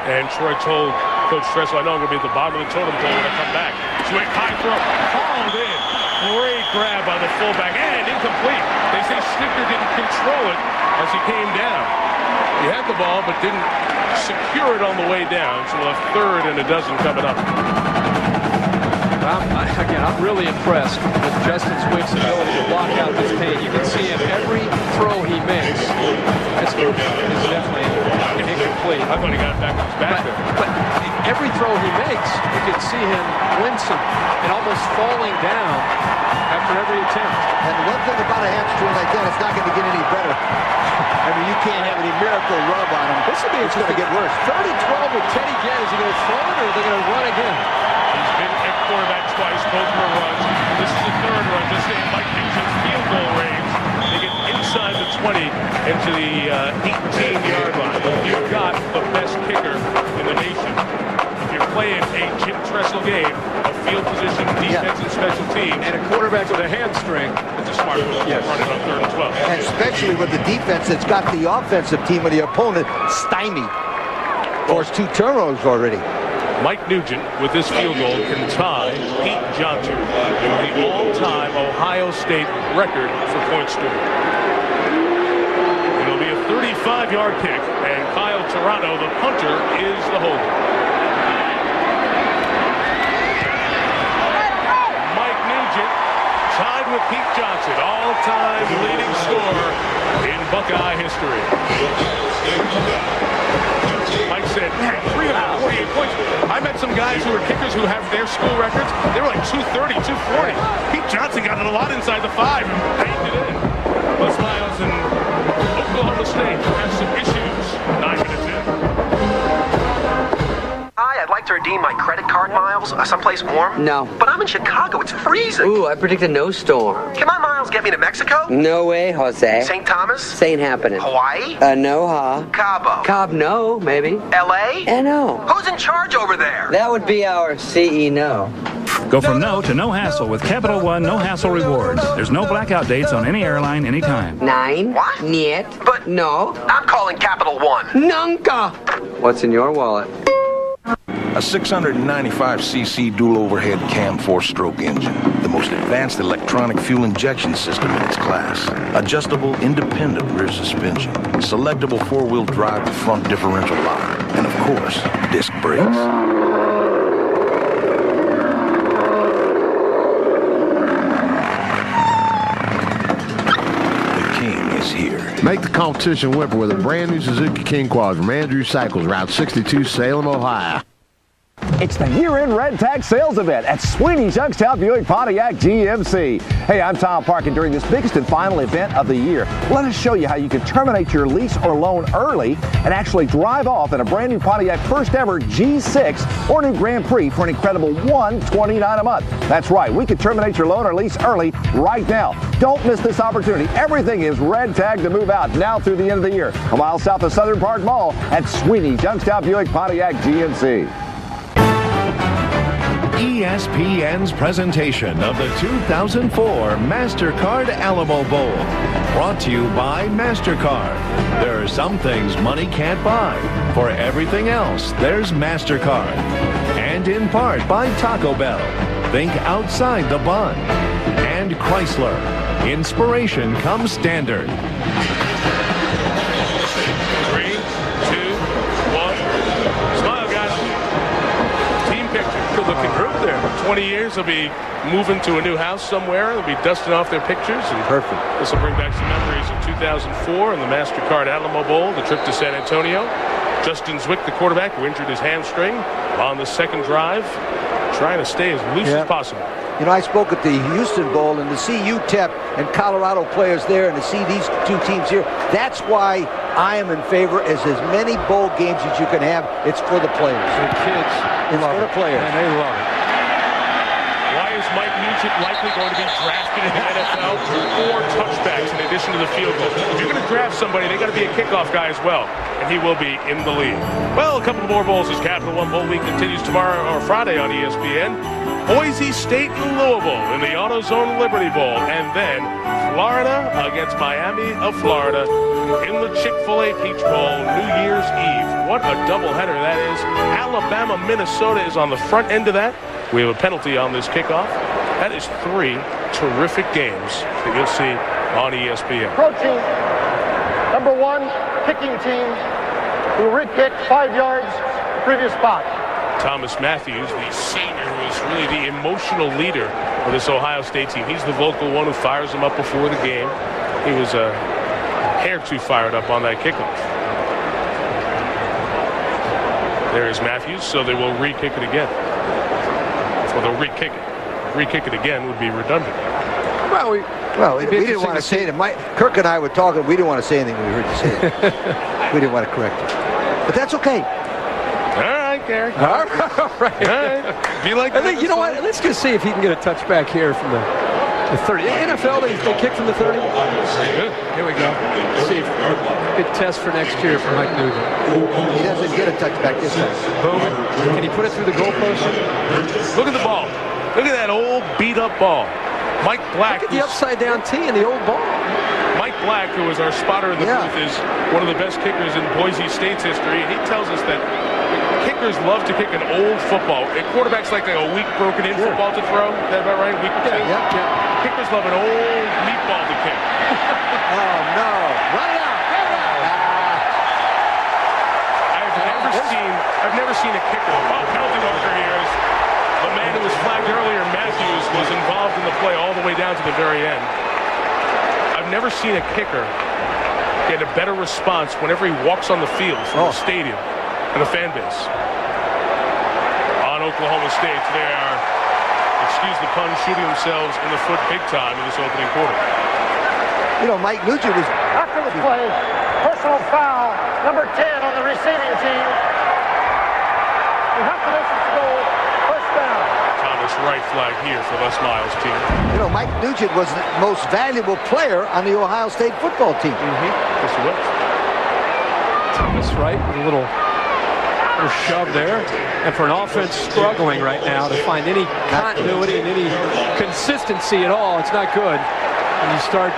And Troy told Coach Tressel, I know I'm going to be at the bottom of the totem pole when I come back. Zwick, high throw, hauled in. Great grab by the fullback, and incomplete. They say Snicker didn't control it as he came down. He had the ball, but didn't secure it on the way down, so we'll have 3rd and a dozen coming up. I'm really impressed with Justin Zwick's ability to block out this paint. You can see him every throw he makes. This is definitely incomplete. I thought he got it back on his back there. But every throw he makes, you can see him wincing and almost falling down after every attempt. And one thing about a hamstring like that, it's not going to get any better. I mean, you can't have any miracle rub on him. This will be going to get worse. 30-12 with Teddy Ginn. Is he going to throw it, or are they going to run again? He's been at quarterback twice, both were runs. This is the third run, just in Mike Nugent's field goal range. They get inside the 20 into the 18-yard line. You've got the best kicker in the nation. If you're playing a Jim Tressel game of field position, defense, and special teams, and a quarterback with a hamstring, it's a smart move. Run it on 3rd and 12. And especially with the defense that's got the offensive team of the opponent stymied. Forced 2 turnovers already. Mike Nugent, with this field goal, can tie Pete Johnson for the all-time Ohio State record for point scoring. It'll be a 35-yard kick, and Kyle Toronto, the punter, is the holder. Mike Nugent tied with Pete Johnson, all-time leading scorer in Buckeye history. Mike said, 348 points. I met some guys who were kickers who have their school records. They were like 230, 240. Pete Johnson got it a lot inside the 5 and banged it in. Les Miles and Oklahoma State have some issues. 9 minutes in. Hi, I'd like to redeem my credit card miles someplace warm. No. But I'm in Chicago. It's freezing. Ooh, I predict a no storm. Can my miles get me to Mexico? No way, Jose. St. Thomas? Ain't happening. Hawaii? No, huh? Cabo? Cobb, no, maybe. L.A.? No. Who's in charge over there? That would be our CEO. Go from no to no hassle with Capital One no hassle rewards. There's no blackout dates on any airline anytime. 9. What? Niet. But no. I'm calling Capital One. Nunca. What's in your wallet? A 695cc dual overhead cam 4-stroke engine. The most advanced electronic fuel injection system in its class. Adjustable independent rear suspension. Selectable 4-wheel drive with front differential lock. And of course, disc brakes. Here. Make the competition whimper with a brand new Suzuki King Quad from Andrew Cycles, Route 62, Salem, Ohio. It's the year-end Red Tag sales event at Sweeney's Youngstown Buick Pontiac GMC. Hey, I'm Tom Park, and during this biggest and final event of the year, let us show you how you can terminate your lease or loan early and actually drive off in a brand new Pontiac first ever G6 or new Grand Prix for an incredible $129 a month. That's right, we can terminate your loan or lease early right now. Don't miss this opportunity. Everything is Red Tag to move out now through the end of the year. A mile south of Southern Park Mall at Sweeney's Youngstown Buick Pontiac GMC. ESPN's presentation of the 2004 MasterCard Alamo Bowl. Brought to you by MasterCard. There are some things money can't buy. For everything else, there's MasterCard. And in part by Taco Bell. Think outside the bun. And Chrysler. Inspiration comes standard. 3, 2, 1. Smile, guys. Team picture. Good looking group there. 20 years, they'll be moving to a new house somewhere. They'll be dusting off their pictures. And perfect. This will bring back some memories of 2004 and the MasterCard Alamo Bowl, the trip to San Antonio. Justin Zwick, the quarterback, who injured his hamstring on the second drive, trying to stay as loose as possible. You know, I spoke at the Houston Bowl, and to see UTEP and Colorado players there and to see these two teams here, that's why I am in favor as many bowl games as you can have. It's for the players. The kids love it. Players. And they love it. Why is Mike Nugent likely going to be drafted in the NFL? 4 touchbacks in addition to the field goal. If you're going to draft somebody, they got to be a kickoff guy as well, and he will be in the league. Well, a couple more bowls as Capital One Bowl Week continues tomorrow or Friday on ESPN. Boise State and Louisville in the AutoZone Liberty Bowl, and then Florida against Miami of Florida in the Chick-fil-A Peach Bowl, New Year's Eve. What a doubleheader that is. Alabama, Minnesota is on the front end of that. We have a penalty on this kickoff. That is 3 terrific games that you'll see on ESPN. Approaching number 1 kicking team who re-kicked 5 yards previous spot. Thomas Matthews, the senior, who is really the emotional leader of this Ohio State team. He's the vocal one who fires them up before the game. He was a hair too fired up on that kickoff. There is Matthews, so they will re-kick it again. Well, they'll re-kick it. Re-kick it again would be redundant. Well, Well, we didn't want to say it. Kirk and I were talking. We didn't want to say anything when we heard you say it. We didn't want to correct you. But that's okay. All right, Gary. All right. I think, you know what? Let's just see if he can get a touchback here from the 30. NFL, they kick from the 30. Here we go. Let's see if good test for next year for Mike Nugent. He doesn't get a touchback this time. Boom. Can he put it through the goalpost? Look at the ball. Look at that old beat-up ball. Mike Black. Look at the upside-down T in the old ball. Mike Black, who is our spotter in the booth, is one of the best kickers in Boise State's history. He tells us that kickers love to kick an old football. Quarterbacks like a weak, broken-in football to throw. Is that about right? Weak Yeah. Kickers love an old meatball to kick. Oh, no. Run it out. I've never seen a kicker. Oh, penalty marker here. The man who was flagged earlier, Matthews, was involved in the play all the way down to the very end. I've never seen a kicker get a better response whenever he walks on the field from the stadium and the fan base. On Oklahoma State, they are, excuse the pun, shooting themselves in the foot big time in this opening quarter. You know, Mike Nugent was... After the play, personal foul, number 10 on the receiving team. You have to listen to goal, first down. Thomas right flag here for Les Miles' team. You know, Mike Nugent was the most valuable player on the Ohio State football team. Yes, he was. Thomas Wright with a little shove there. And for an offense struggling right now to find any continuity and any consistency at all, it's not good. And you start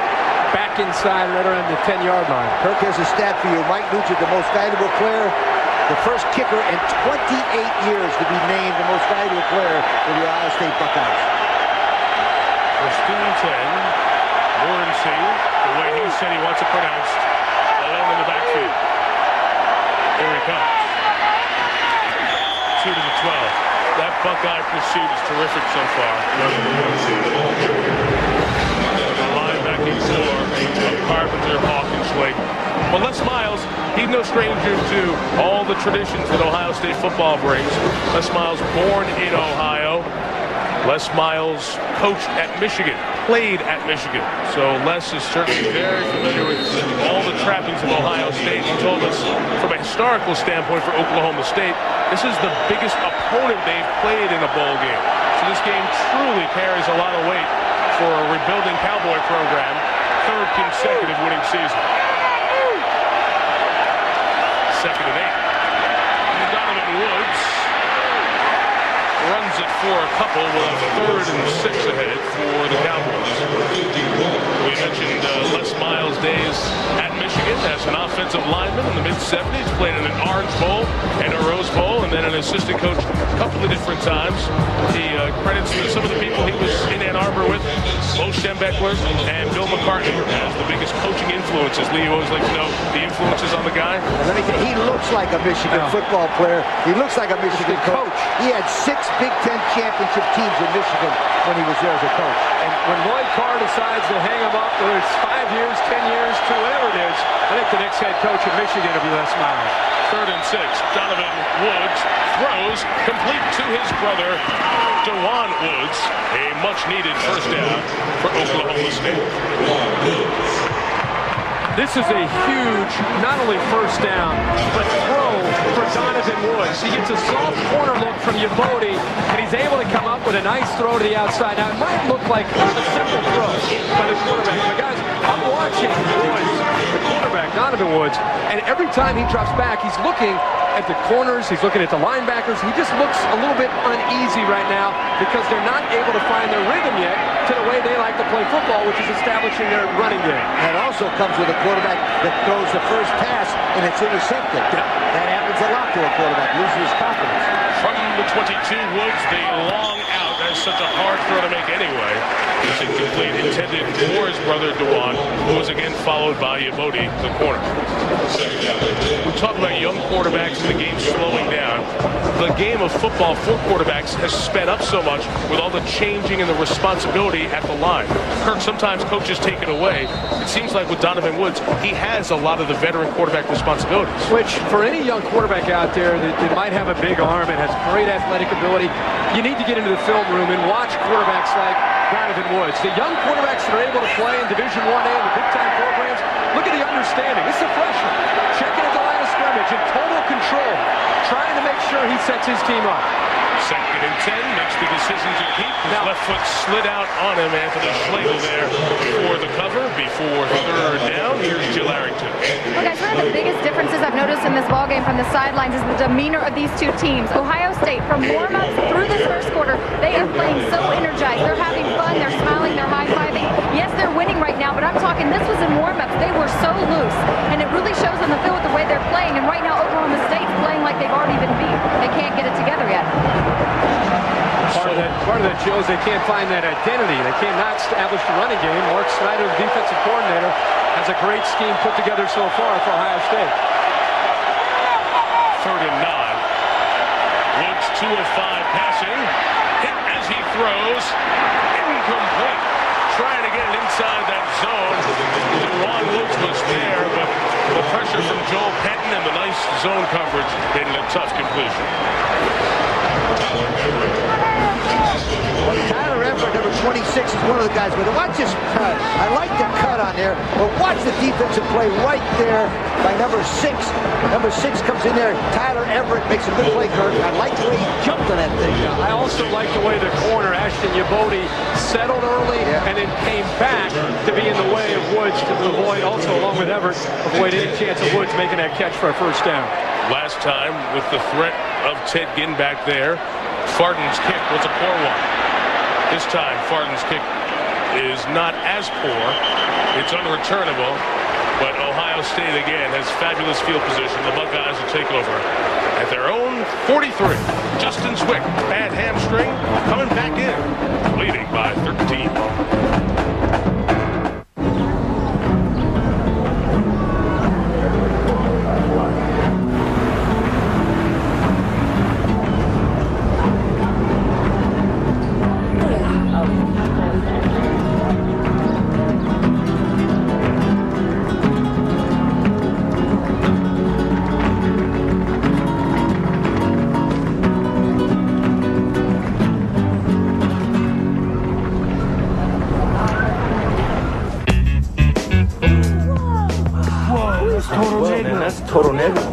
back inside right around the 10-yard line. Kirk has a stat for you. Mike Nugent, the most valuable player, the first kicker in 28 years to be named the most valuable player for the Ohio State Buckeyes. First and 10. Morency, the way he said he wants it pronounced, alone in the backfield. Here he comes. 2 to the 12. That Buckeye pursuit is terrific so far. The linebacking core of Carpenter, Hawkins, Lake. Well, Les Miles, he's no stranger to all the traditions that Ohio State football brings. Les Miles born in Ohio. Les Miles coached at Michigan, played at Michigan. So Les is certainly very familiar with all the trappings of Ohio State. He told us from a historical standpoint for Oklahoma State, this is the biggest opponent they've played in a bowl game. So this game truly carries a lot of weight for a rebuilding Cowboy program. Third consecutive winning season. Second and 8. Donovan Woods runs it for a couple with a 3rd and 6 ahead for the Cowboys. We mentioned Les Miles' days at Michigan as an offensive lineman in the mid-70s, played in an Orange Bowl and a Rose Bowl, and then an assistant coach a couple of different times. He credits some of the people he was in Ann Arbor with, Bo Schembechler and Bill McCartney, as the biggest coaching influences. Lee, you always like to know the influences on the guy. Let me tell you, he looks like a Michigan football player. He looks like a Michigan coach. He had 6 Big Ten championship teams in Michigan when he was there as a coach. And when Lloyd Carr decides to hang him up, whether it's 5 years, 10 years, 2, whatever it is, I think the next head coach of Michigan will be Les Miles. 3rd and 6. Donovan Woods throws complete to his brother, DeJuan Woods. A much-needed first down for Oklahoma State. This is a huge, not only first down, but throw for Donovan Woods. He gets a soft corner look from Yabodi, and he's able to come up with a nice throw to the outside. Now, it might look like a simple throw by the quarterback, but guys, I'm watching Woods, the quarterback, Donovan Woods, and every time he drops back, he's looking at the corners, he's looking at the linebackers. He just looks a little bit uneasy right now because they're not able to find their rhythm yet to the way they like to play football, which is establishing their running game. That also comes with a quarterback that throws the first pass and it's intercepted. That happens a lot to a quarterback, losing his confidence. From the 22, Woods, the long out. That's such a hard throw to make anyway. It's incomplete, intended for his brother DeJuan, who was again followed by Yabodi, the corner. We talk about young quarterbacks and the game slowing down. The game of football for quarterbacks has sped up so much with all the changing and the responsibility at the line. Kirk, sometimes coaches take it away. It seems like with Donovan Woods, he has a lot of the veteran quarterback responsibilities. Which, for any young quarterback out there that might have a big arm and has great athletic ability, you need to get into the film room and watch quarterbacks like Donovan Woods. The young quarterbacks that are able to play in Division 1A and the big-time programs, look at the understanding. This is a freshman checking at the line of scrimmage in total control, trying to make sure he sets his team up. 2nd and 10, makes the decision to keep. His left foot slid out on him. Anthony Schlegel there for the cover before 3rd down. Here's Jill Arrington. Well, guys, one of the biggest differences I've noticed in this ballgame from the sidelines is the demeanor of these two teams. Ohio State, from warm-ups through this first quarter, they are playing so energized. They're having fun. They're smiling. They're high-fiving. Yes, they're winning right now, but I'm talking this was in warm-ups. They were so loose, and it really shows on the field with the way they're playing. And right now, Oklahoma State's playing like they've already been beat. They can't get it together yet. Part of that shows they can't find that identity. They cannot establish the running game. Mark Snyder, the defensive coordinator, has a great scheme put together so far for Ohio State. 3rd and 9. Woods 2 of 5 passing. Hit as he throws. Incomplete. Trying to get it inside that zone. Dewan Woods was there, but the pressure from Joel Penton and the nice zone coverage made it a tough completion. Tyler Everett, number 26, is one of the guys. But watch this cut. I like the cut on there, but watch the defensive play right there by number 6. Number 6 comes in there. Tyler Everett makes a good play, Kirk. I like the way he jumped on that thing. I also like the way the corner, Ashton Yabodi, settled early and then came back to be in the way of Woods to avoid, also along with Everett, avoid any chance of Woods making that catch for a 1st down. Last time, with the threat of Ted Ginn back there, Farden's kick was a poor one. This time, Farden's kick is not as poor. It's unreturnable, but Ohio State again has fabulous field position. The Buckeyes will take over at their own 43. Justin Zwick, bad hamstring, coming back in, leading by 13. That's total negative.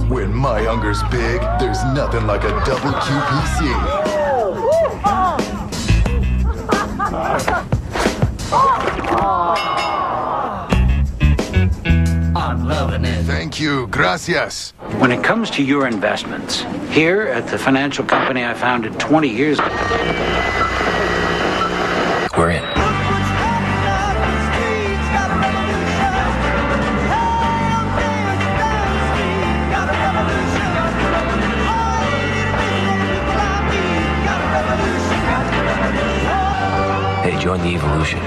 When my hunger's big, there's nothing like a double QPC. I'm loving it. Thank you. Gracias. When it comes to your investments, here at the financial company I founded 20 years ago, we're in. Hey, join the evolution.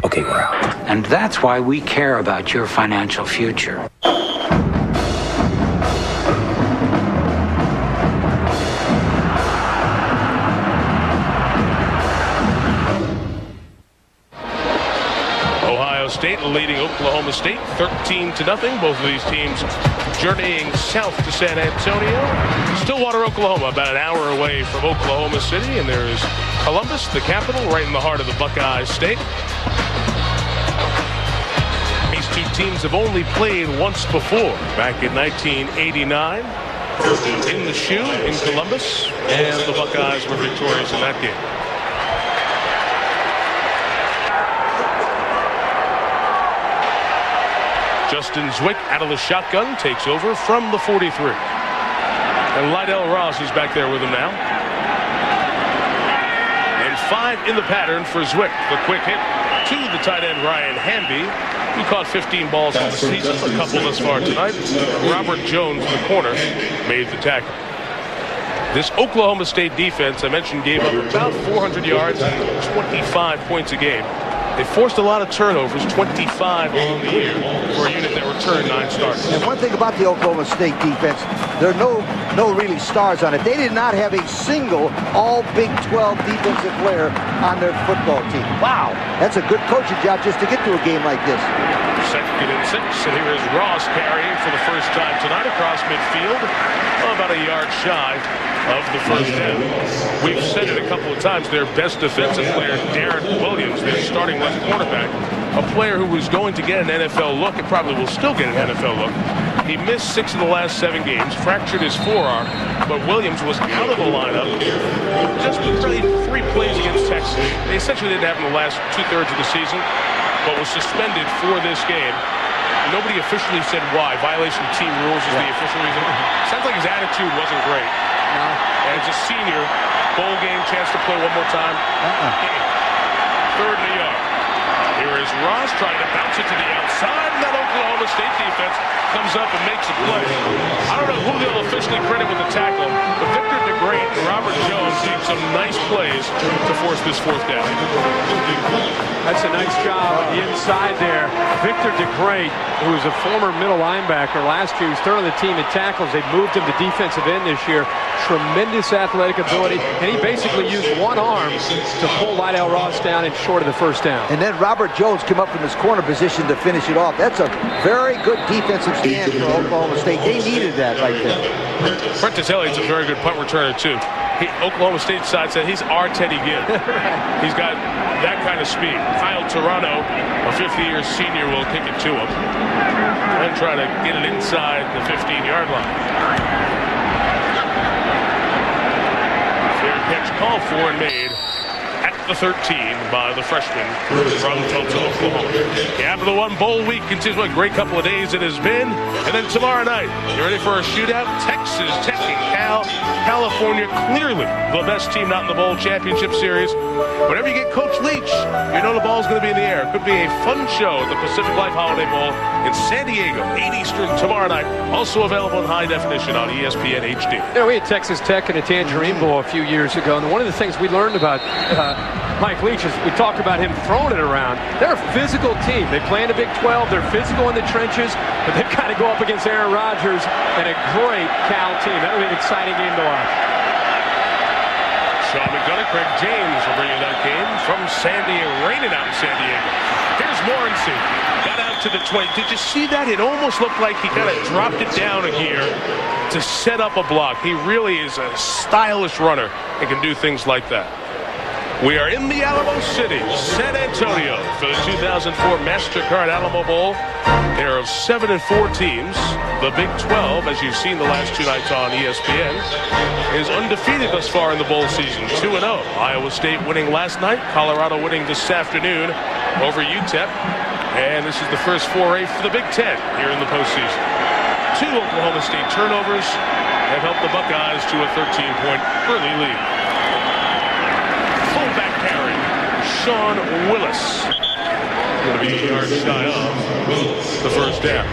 Okay, we're out. And that's why we care about your financial future. Ohio State leading Oklahoma State 13-0. Both of these teams journeying south to San Antonio. Stillwater, Oklahoma, about an hour away from Oklahoma City. And there's Columbus, the capital, right in the heart of the Buckeye State. These two teams have only played once before, back in 1989, in the shoe in Columbus, and the Buckeyes were victorious in that game. Justin Zwick out of the shotgun takes over from the 43. And Lydell Ross is back there with him now. And 5 in the pattern for Zwick. The quick hit to the tight end Ryan Hamby. He caught 15 balls in the season, a couple thus far tonight. Robert Jones, the corner, made the tackle. This Oklahoma State defense, I mentioned, gave up about 400 yards and 25 points a game. They forced a lot of turnovers, 25 on the year for a unit that returned 9 starters. And one thing about the Oklahoma State defense, there are no really stars on it. They did not have a single all Big 12 defensive player on their football team. Wow, that's a good coaching job just to get to a game like this. Second and 6, and here is Ross carrying for the first time tonight across midfield, about a yard shy of the first down. We've said it a couple of times, their best defensive player, Darren Williams, their starting left quarterback, a player who was going to get an NFL look and probably will still get an NFL look. He missed 6 of the last 7 games, fractured his forearm, but Williams was out of the lineup. Just played 3 plays against Texas. They essentially didn't have him the last 2/3 of the season, but was suspended for this game. Nobody officially said why. Violation of team rules is the official reason. Sounds like his attitude wasn't great. No. And as a senior, bowl game, chance to play one more time. Third and a yard. Here is Ross trying to bounce it to the outside, and that Oklahoma State defense comes up and makes a play. I don't know who they'll officially credit with the tackle, but Victor DeGreat and Robert Jones made some nice plays to force this 4th down. That's a nice job on the inside there. Victor DeGreat, who was a former middle linebacker last year, was third on the team in tackles. They moved him to defensive end this year. Tremendous athletic ability, and he basically used one arm to pull Lydell Ross down and short of the first down. And then Robert Jones came up from his corner position to finish it off. That's a very good defensive stand for Oklahoma State. They needed that right there. Prentice Elliott's a very good punt returner, too. Oklahoma State side said he's our Teddy Ginn. He's got that kind of speed. Kyle Toronto, a 50-year senior, will kick it to him and try to get it inside the 15-yard line. Fair catch called for and made at the 13 by the freshman from Tulsa, Oklahoma. Capital One Bowl week continues. What a great couple of days it has been. And then tomorrow night, you ready for a shootout? Texas Tech and California, clearly the best team not in the bowl championship series. Whenever you get Coach Leach, you know the ball's going to be in the air. It could be a fun show at the Pacific Life Holiday Bowl in San Diego, 8 Eastern tomorrow night. Also available in high definition on ESPN HD. You know, we had Texas Tech in a Tangerine Bowl a few years ago, and one of the things we learned about Mike Leach is we talked about him throwing it around. They're a physical team. They play in the Big 12. They're physical in the trenches, but they've got to go up against Aaron Rodgers and a great Cal team. That'll be an exciting game to watch. Sean McDonough, Craig James will bring you that game from San Diego, raining out in San Diego. Here's Morency, got out to the 20. Did you see that? It almost looked like he kind of dropped it down a gear to set up a block. He really is a stylish runner and can do things like that. We are in the Alamo City, San Antonio, for the 2004 MasterCard Alamo Bowl. There are 7 and 4 teams. The Big 12, as you've seen the last 2 nights on ESPN, is undefeated thus far in the bowl season, 2-0. Iowa State winning last night, Colorado winning this afternoon over UTEP. And this is the first foray for the Big 10 here in the postseason. 2 Oklahoma State turnovers have helped the Buckeyes to a 13-point early lead. Fullback carry, Shaun Willis. Going to be a yard shy of the first down.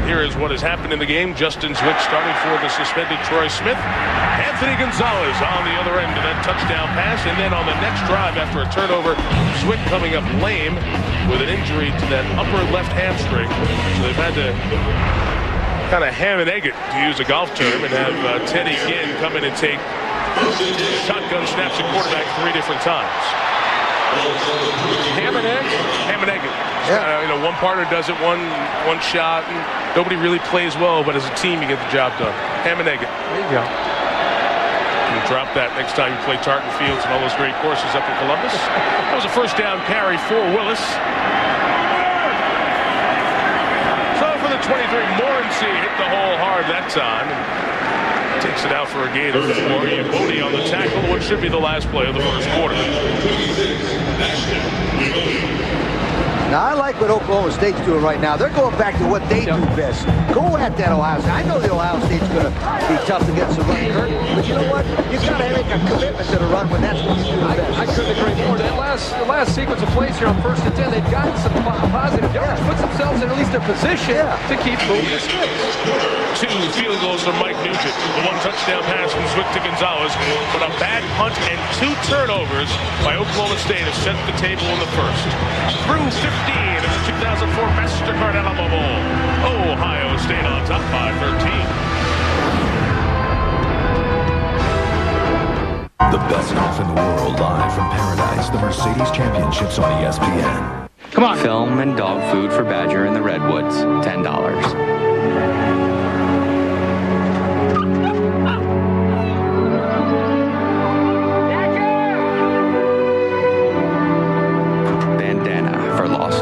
Here is what has happened in the game. Justin Zwick starting for the suspended Troy Smith. Anthony Gonzalez on the other end of that touchdown pass. And then on the next drive after a turnover, Zwick coming up lame with an injury to that upper left hamstring. So they've had to kind of ham and egg it, to use a golf term, and have Teddy Ginn come in and take shotgun snaps at quarterback 3 different times. Ham and egg? Ham and egg it. Yeah. One partner does it one shot, and nobody really plays well, but as a team, you get the job done. Ham and egg it. There you go. You drop that next time you play Tartan Fields and all those great courses up in Columbus. That was a first down carry for Willis. So for the 23, Morency hit the hole hard that time. Takes it out for a gain of 4. Bodie on the tackle, what should be the last play of the first quarter. Now, I like what Oklahoma State's doing right now. They're going back to what they do best. Go at that Ohio State. I know the Ohio State's going to be tough against the run, Kurt, but you know what? You've got to make a commitment to the run when that's what you do best. I couldn't agree more. The last sequence of plays here on 1st and 10, they've gotten some positive yards, put themselves in at least a position to keep moving the sticks. 2 field goals from Mike Nugent. The 1 touchdown pass from Zwick to Gonzalez, but a bad punt and 2 turnovers by Oklahoma State have set the table in the first. Through 15 of the 2004 MasterCard Alamo Bowl. Ohio State on top by 13. The best golf in the world live from Paradise, the Mercedes Championships on ESPN. Come on. Film and dog food for Badger in the Redwoods, $10.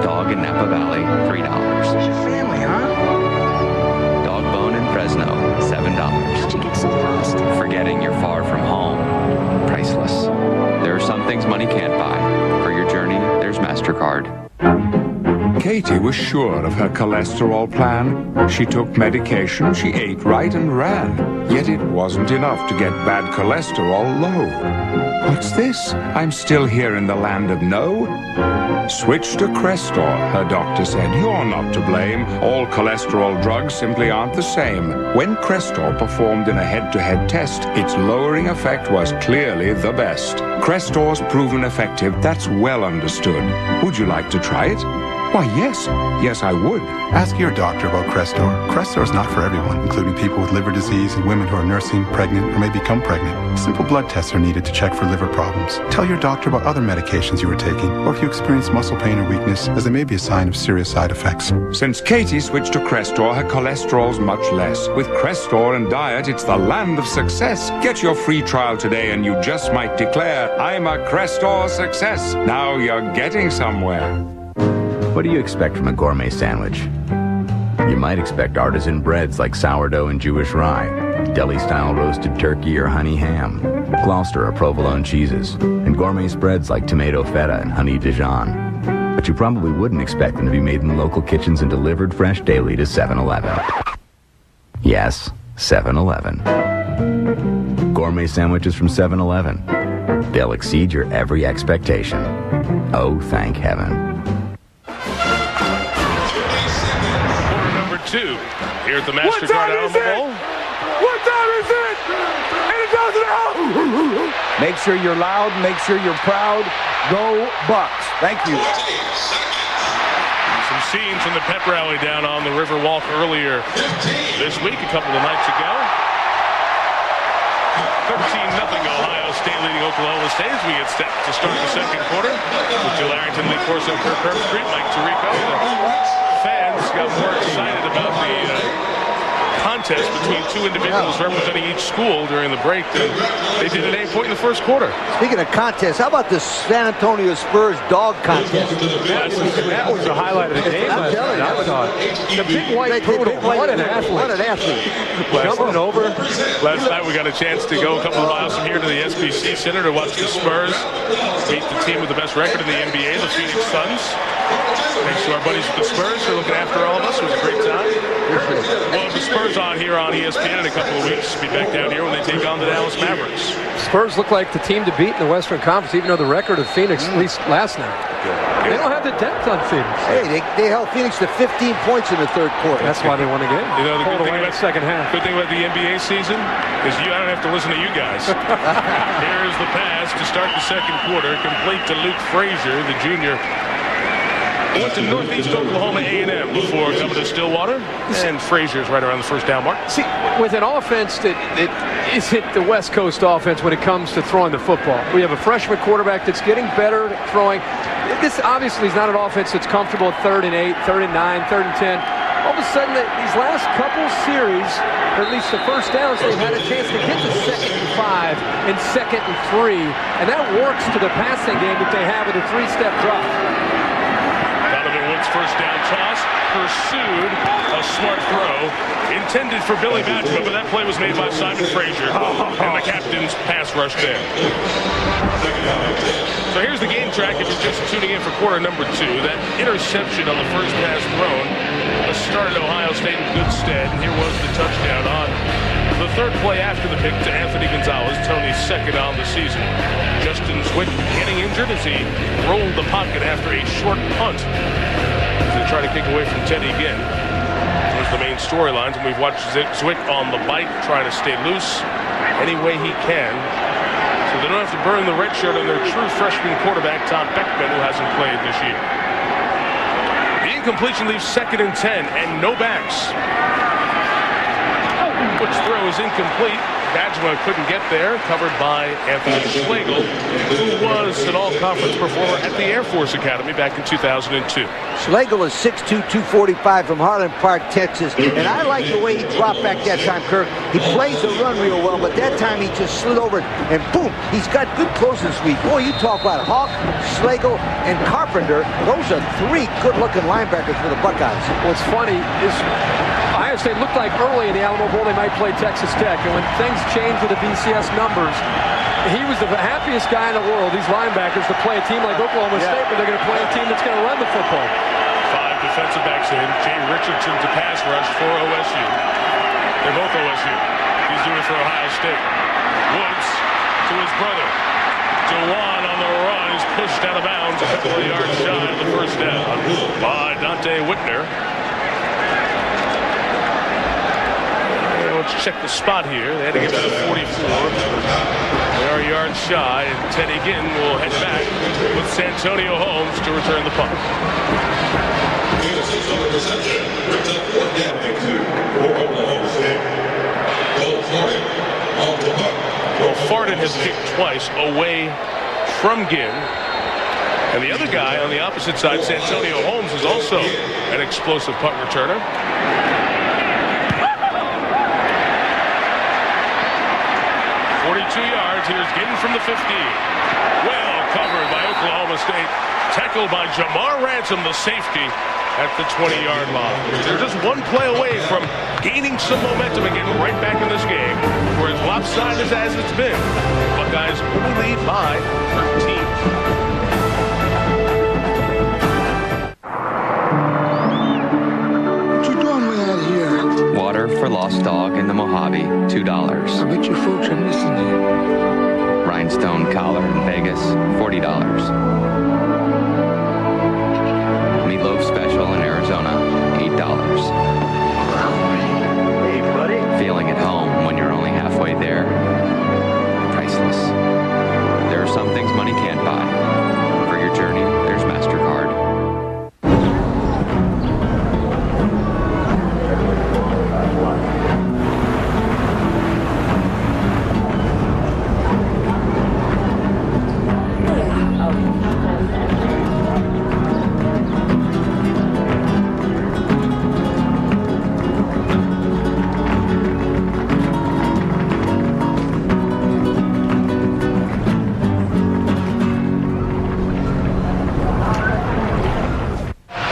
Dog in Napa Valley, $3. Family, huh? Dog bone in Fresno, $7. How'd you get so lost? Forgetting you're far from home, priceless. There are some things money can't buy. For your journey, there's MasterCard. Katie was sure of her cholesterol plan. She took medication, she ate right and ran. Yet it wasn't enough to get bad cholesterol low. What's this? I'm still here in the land of no. Switch to Crestor, her doctor said. You're not to blame. All cholesterol drugs simply aren't the same. When Crestor performed in a head-to-head test, its lowering effect was clearly the best. Crestor's proven effective, that's well understood. Would you like to try it? Why, yes. Yes, I would. Ask your doctor about Crestor. Crestor is not for everyone, including people with liver disease and women who are nursing, pregnant, or may become pregnant. Simple blood tests are needed to check for liver problems. Tell your doctor about other medications you are taking, or if you experience muscle pain or weakness, as they may be a sign of serious side effects. Since Katie switched to Crestor, her cholesterol's much less. With Crestor and diet, it's the land of success. Get your free trial today and you just might declare, I'm a Crestor success. Now you're getting somewhere. What do you expect from a gourmet sandwich? You might expect artisan breads like sourdough and Jewish rye, deli-style roasted turkey or honey ham, Gloucester or provolone cheeses, and gourmet spreads like tomato feta and honey Dijon. But you probably wouldn't expect them to be made in local kitchens and delivered fresh daily to 7-Eleven. Yes, 7-Eleven. Gourmet sandwiches from 7-Eleven. They'll exceed your every expectation. Oh, thank heaven. 2 here at the MasterCard Alamo Bowl. What time is it? And it goes out. Make sure you're loud. Make sure you're proud. Go Bucks. Thank you. Some scenes from the pep rally down on the River Walk earlier this week, a couple of nights ago. 13-0 Ohio State leading Oklahoma State as we get set to start the second quarter. With Jill Arrington, Lee Corso, Kirk Herbstreit, Mike Tirico. Fans got more excited about the contest between 2 individuals representing each school during the break than they did at any point in the first quarter. Speaking of contests, how about the San Antonio Spurs dog contest? That was the highlight of the game last night. I thought. The big white poodle. What an athlete. What an athlete. Jumping over. Last night we got a chance to go a couple of miles from here to the SBC Center to watch the Spurs beat the team with the best record in the NBA, the Phoenix Suns. Thanks to our buddies with the Spurs for looking after all of us. It was a great time. We'll have the Spurs on here on ESPN in a couple of weeks. Be back down here when they take on the Dallas Mavericks. Spurs look like the team to beat in the Western Conference, even though the record of Phoenix, at least last night. They don't have the depth on Phoenix. Hey, they held Phoenix to 15 points in the third quarter. That's why they won the game. You know, the good thing about the second half. Good thing about the NBA season is I don't have to listen to you guys. Here's the pass to start the second quarter, complete to Luke Frazier, the junior. Went to Northeast Oklahoma A&M before coming to Stillwater, and Frazier's right around the first down mark. See, with an offense that isn't the West Coast offense when it comes to throwing the football. We have a freshman quarterback that's getting better at throwing. This obviously is not an offense that's comfortable at 3rd and 8, 3rd and 9, 3rd and 10. All of a sudden, these last couple series, or at least the first downs, they've had a chance to get to 2nd and 5 and 2nd and 3, and that works to the passing game that they have with a 3-step drop. first down toss, pursued, a smart throw, intended for Billy Badgman, but that play was made by Simon Frazier, and the captain's pass rush there. So here's the game track if you're just tuning in for quarter number 2. That interception on the first pass thrown started Ohio State in good stead, and here was the touchdown on the third play after the pick to Anthony Gonzalez, Tony's second on the season. Justin Zwick getting injured as he rolled the pocket after a short punt as they try to kick away from Teddy Ginn. Those are the main storylines, and we've watched Zwick on the bite, trying to stay loose any way he can, so they don't have to burn the red shirt on their true freshman quarterback, Tom Beckman, who hasn't played this year. The incompletion leaves 2nd and 10, and no backs. Which throw is incomplete. Badgman couldn't get there, covered by Anthony Schlegel, who was an all-conference performer at the Air Force Academy back in 2002. Schlegel is 6'2", 245 from Harlan Park, Texas. And I like the way he dropped back that time, Kirk. He plays the run real well, but that time he just slid over and boom, he's got good closing speed. Boy, you talk about Hawk, Schlegel, and Carpenter. Those are 3 good-looking linebackers for the Buckeyes. What's funny is Ohio State looked like early in the Alamo Bowl they might play Texas Tech, and when things changed with the BCS numbers, he was the happiest guy in the world, these linebackers, to play a team like Oklahoma State, but they're going to play a team that's going to run the football. 5 defensive backs in. Jay Richardson to pass rush for OSU. They're both OSU. He's doing it for Ohio State. Woods to his brother. Dewan on the run is pushed out of bounds a couple of yards shy of the first down by Dante Whitner. Let's check the spot here. They had to get to the 44. They are yards shy, and Teddy Ginn will head back with Santonio Holmes to return the punt. Well, Farden has kicked twice away from Ginn. And the other guy on the opposite side, Santonio Holmes, is also an explosive punt returner. 42 yards. Here's Ginn from the 15. Well covered by Oklahoma State. Tackled by Jamar Ransom, the safety, at the 20-yard line. They're just one play away from gaining some momentum and getting right back in this game, where as lopsided as it's been. Buckeyes only lead by 13. Water for Lost Dog in the Mojave, $2. I bet you folks are missing you. Rhinestone collar in Vegas, $40. Meatloaf special in Arizona, $8. Hey, buddy. Feeling at home when you're only halfway there, priceless. There are some things money can't buy. For your journey, there's MasterCard.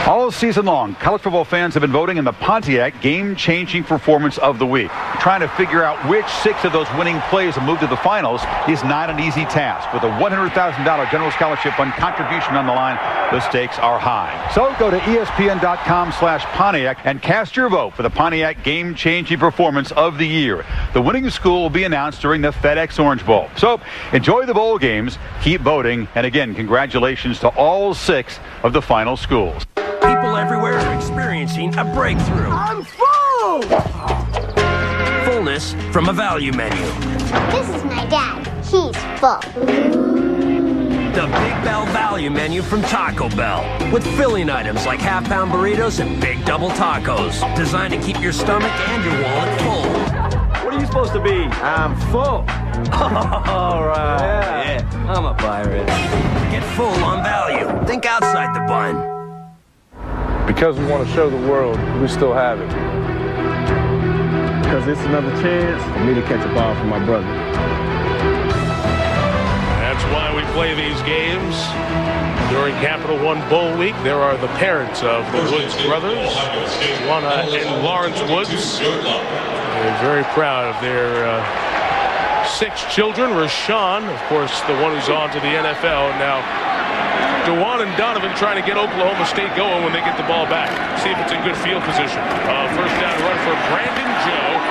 All season long, college football fans have been voting in the Pontiac game-changing performance of the week. Trying to figure out which 6 of those winning plays will move to the finals is not an easy task. With a $100,000 general scholarship fund contribution on the line, the stakes are high. So go to ESPN.com/Pontiac and cast your vote for the Pontiac game-changing performance of the year. The winning school will be announced during the FedEx Orange Bowl. So enjoy the bowl games, keep voting, and again, congratulations to all 6 of the final schools. People everywhere are experiencing a breakthrough. I'm full! Fullness from a value menu. This is my dad. He's full. The Big Bell Value Menu from Taco Bell. With filling items like half-pound burritos and big double tacos. Designed to keep your stomach and your wallet full. What are you supposed to be? I'm full. All right. Yeah, I'm a pirate. Get full on value. Think outside the bun. Because we want to show the world we still have it. Because it's another chance for me to catch a ball from my brother. That's why we play these games. During Capital One Bowl Week, there are the parents of the Woods brothers, Juana and Lawrence Woods. They're very proud of their 6 children. Rashawn, of course, the one who's on to the NFL. And now DeJuan and Donovan trying to get Oklahoma State going when they get the ball back. See if it's in good field position. First down run for Brandon Joe.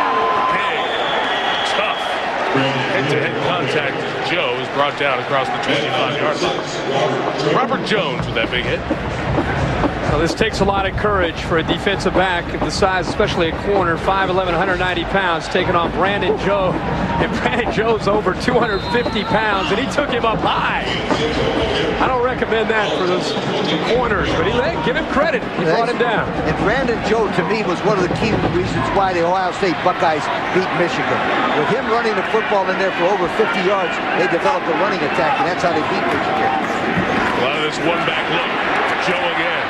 Big, tough, head-to-head contact. Joe is brought down across the 25-yard line. Robert Jones with that big hit. Well, this takes a lot of courage for a defensive back of the size, especially a corner, 5'11", 190 pounds, taking on Brandon Joe. And Brandon Joe's over 250 pounds, and he took him up high. I don't recommend that for those corners, but give him credit. He brought him down. And Brandon Joe, to me, was one of the key reasons why the Ohio State Buckeyes beat Michigan. With him running the football in there for over 50 yards, they developed a running attack, and that's how they beat Michigan. A lot of this one-back look. Joe again.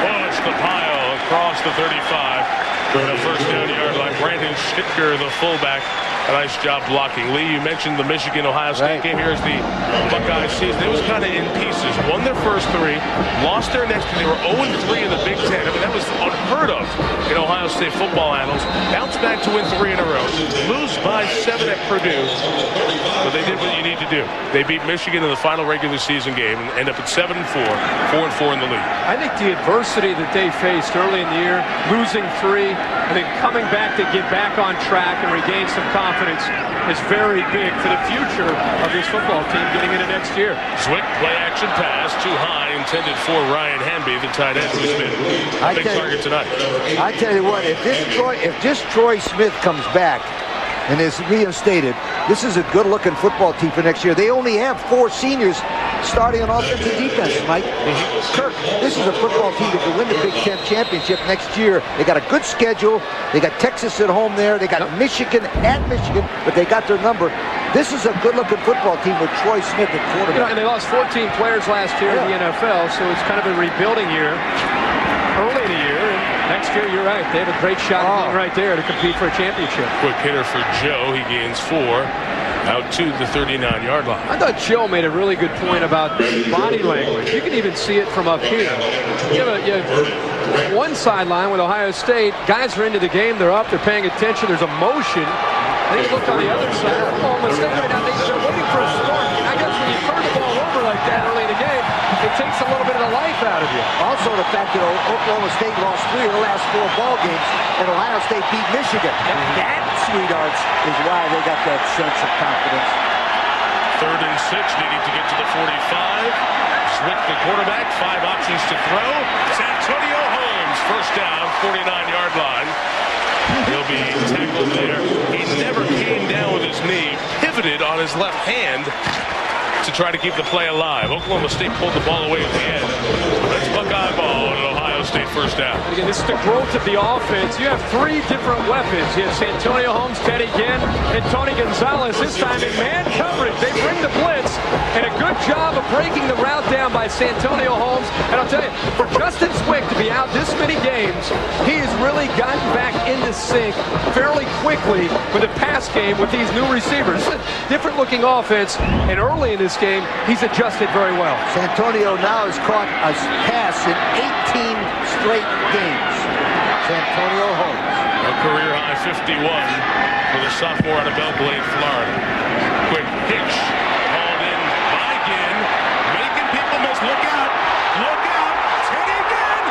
Push the pile across the 35. For the first down yard line. Brandon Schnittger, the fullback. A nice job blocking. Lee, you mentioned the Michigan-Ohio State game. Here's the Buckeyes season. It was kind of in pieces. Won their first 3, lost their next 2. They were 0-3 in the Big Ten. I mean, that was unheard of in Ohio State football annals. Bounce back to win 3 in a row. Lose by 7 at Purdue. But they did what you need to do. They beat Michigan in the final regular season game and end up at 7-4, 4-4 in the league. I think the adversity that they faced early in the year, losing 3, and then coming back to get back on track and regain some confidence is very big for the future of this football team getting into next year. Zwick, play action pass, too high, intended for Ryan Hanby, the tight end, who's been a big target tonight. I tell you what, if this Troy Smith comes back and is reinstated, this is a good-looking football team for next year. They only have 4 seniors starting on offense and defense, Mike. Kirk, this is a football team that can win the Big Ten championship next year. They got a good schedule. They got Texas at home there. They got Michigan at Michigan, but they got their number. This is a good-looking football team with Troy Smith at quarterback. And they lost 14 players last year in the NFL, so it's kind of a rebuilding year early in the year. And next year, you're right. They have a great shot at being right there to compete for a championship. Quick hitter for Joe. He gains 4. Out to the 39-yard line. I thought Joe made a really good point about body language. You can even see it from up here. You have one sideline with Ohio State. Guys are into the game. They're up. They're paying attention. There's a motion. They look on the other side. Oklahoma State right now, they're waiting for a spark. I guess when you turn the ball over like that early in the game, it takes a little bit of the life out of you. Also, the fact that Oklahoma State lost 3 of the last 4 ball games, and Ohio State beat Michigan. That, sweethearts, is why they got that sense of confidence. 3rd and 6, needing to get to the 45. Zwick, the quarterback, 5 options to throw. Santonio Holmes, first down, 49-yard line. He'll be tackled there. He never came down with his knee, pivoted on his left hand to try to keep the play alive. Oklahoma State pulled the ball away at the end. That's Buckeye ball and Ohio State first down. Again, this is the growth of the offense. You have 3 different weapons. You have Santonio Holmes, Teddy Ginn, and Tony Gonzalez. This time in man coverage. They bring the blitz, and a good job of breaking the route down by Santonio Holmes. And I'll tell you, for Justin Zwick to be out this many games, he has really gotten back into sync fairly quickly with the pass game with these new receivers. Different looking offense, and early in this game, he's adjusted very well. Santonio now has caught a pass in 18 straight games. Santonio Holmes. A career high 51 for the sophomore out of Belgrade, Florida. Quick pitch, hauled in by Ginn, making people miss. Look out! Look out! Teddy Ginn!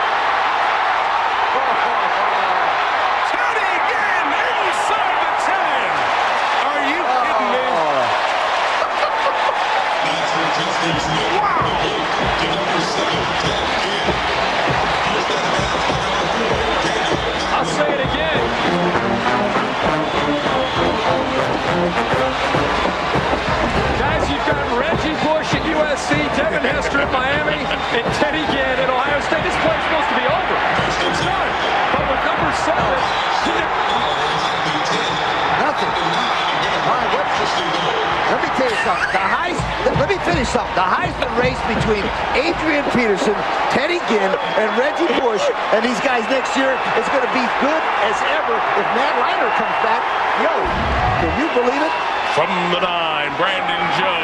Teddy Ginn inside the 10! Are you kidding me? I'll say it again. Guys, you've got Reggie Bush at USC, Devin Hester at Miami, and Teddy Ginn at Ohio State. This play's supposed to be over. It's not. But with number 7, nothing. All right, let me tell you something. Let me finish up. The Heisman race between Adrian Peterson, Teddy Ginn, and Reggie Bush, and these guys next year is going to be good as ever if Matt Leinart comes back. Yo, can you believe it? From the 9, Brandon Joe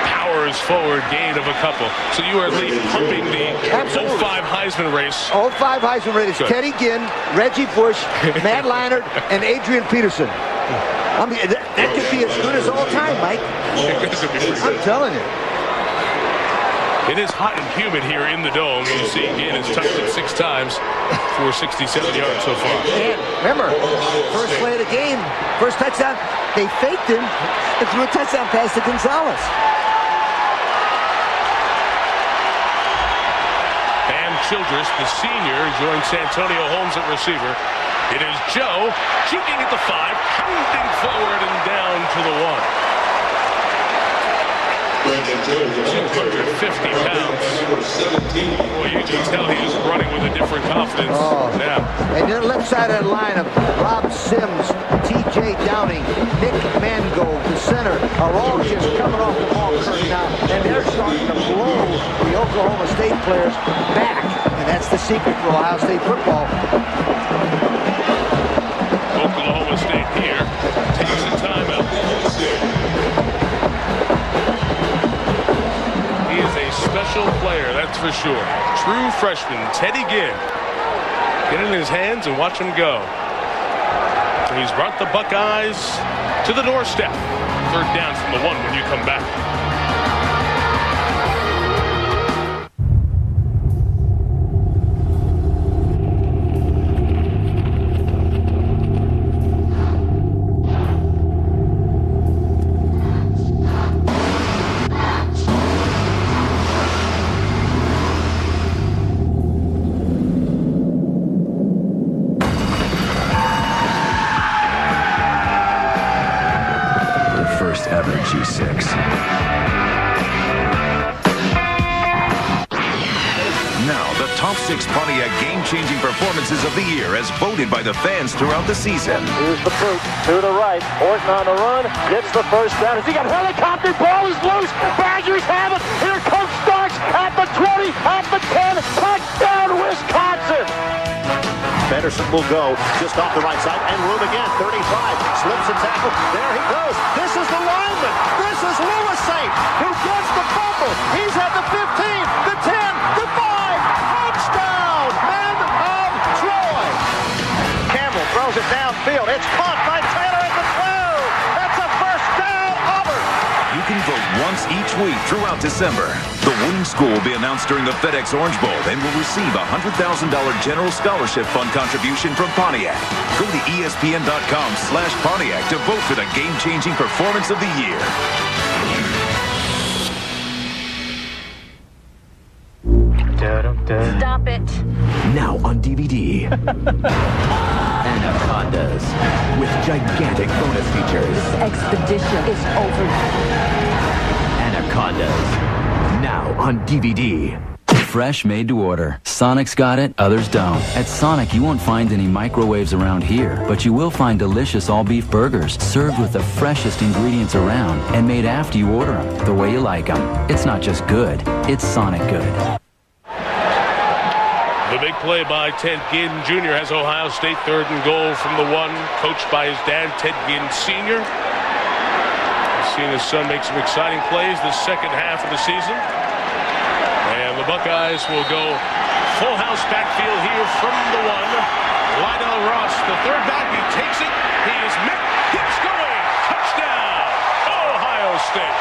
powers forward, gain of a couple. So you are pumping the 05 Heisman race. 05 Heisman race. Good. Teddy Ginn, Reggie Bush, Matt Leinart, and Adrian Peterson. I mean, that could be as good as all time, Mike. I'm telling you. It is hot and humid here in the Dome. You see Ginn has touched it 6 times for 67 yards so far. And remember, first play of the game, first touchdown, they faked him and threw a touchdown pass to Gonzalez. And Childress, the senior, joins Santonio Holmes at receiver. It is Joe shooting at the 5, pounding forward and down to the 1. 250 pounds. Well, you can tell he's running with a different confidence now. And the left side of the line of Rob Sims, T.J. Downing, Nick Mango, the center, are all just coming off the ball curve now. And they're starting to blow the Oklahoma State players back. And that's the secret for Ohio State football. Oklahoma State here takes a timeout. He is a special player, that's for sure. True freshman, Teddy Ginn. Get it in his hands and watch him go. He's brought the Buckeyes to the doorstep. 3rd down from the 1 when you come back. G6. Now, the top 6 Pontiac game-changing performances of the year as voted by the fans throughout the season. Here's the fruit to the right. Orton on the run, gets the first down. Has he got helicopter? Ball is loose. Badgers have it. Here comes Starks at the 20, at the 10. Touchdown, Wisconsin. Pedersen will go just off the right side and room again. 35 slips a tackle. There he goes. This is the lineman. This is Lewisate who gets the fumble. He's at the 15, the 10, the 5. Touchdown, men of Troy. Campbell throws it downfield. It's caught by Taylor at the 12. That's a first down, Auburn. You can vote once each week throughout December. The winning school will be announced during the FedEx Orange Bowl and will receive a $100,000 General Scholarship Fund contribution from Pontiac. Go to ESPN.com/Pontiac to vote for the game-changing performance of the year. Stop it. Now on DVD. Anacondas with gigantic bonus features. This expedition is over. Anacondas. Now on DVD. Fresh, made to order. Sonic's got it, others don't. At Sonic, you won't find any microwaves around here, but you will find delicious all-beef burgers served with the freshest ingredients around and made after you order them, the way you like them. It's not just good, it's Sonic good. The big play by Ted Ginn Jr. has Ohio State 3rd and goal from the 1, coached by his dad, Ted Ginn Sr. He's seen his son make some exciting plays the second half of the season. And the Buckeyes will go full house backfield here from the 1. Lydell Ross, the 3rd back, he takes it. He is met, keeps going. Touchdown, Ohio State.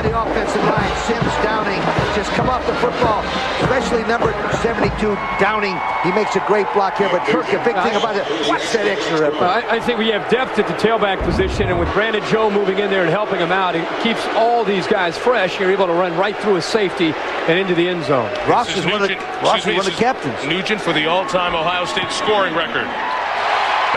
Offensive line, Sims, Downing, just come off the football, especially number 72, Downing. He makes a great block here, but Kirk, a big thing about it, what's that extra effort? I think we have depth at the tailback position, and with Brandon Joe moving in there and helping him out, it keeps all these guys fresh. You're able to run right through a safety and into the end zone. Ross is one of the captains. Nugent for the all-time Ohio State scoring record.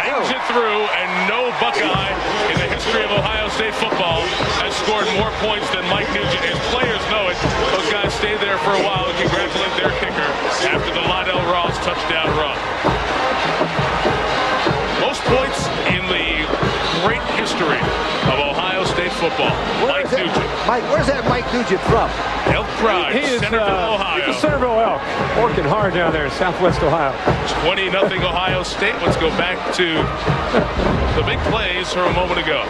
Bangs it through, and no Buckeye in the history of Ohio State football has scored more points than Mike Nugent. His players know it. Those guys stay there for a while and congratulate their kicker after the Lydell Ross touchdown run. Most points in the great history of Ohio State football. Mike Nugent. Mike, where's that Mike Nugent from? Elk Pride, He is Centerville, Ohio. He's a Centerville Elk, working hard down there in Southwest Ohio. 20-0 Ohio State. Let's go back to the big plays from a moment ago.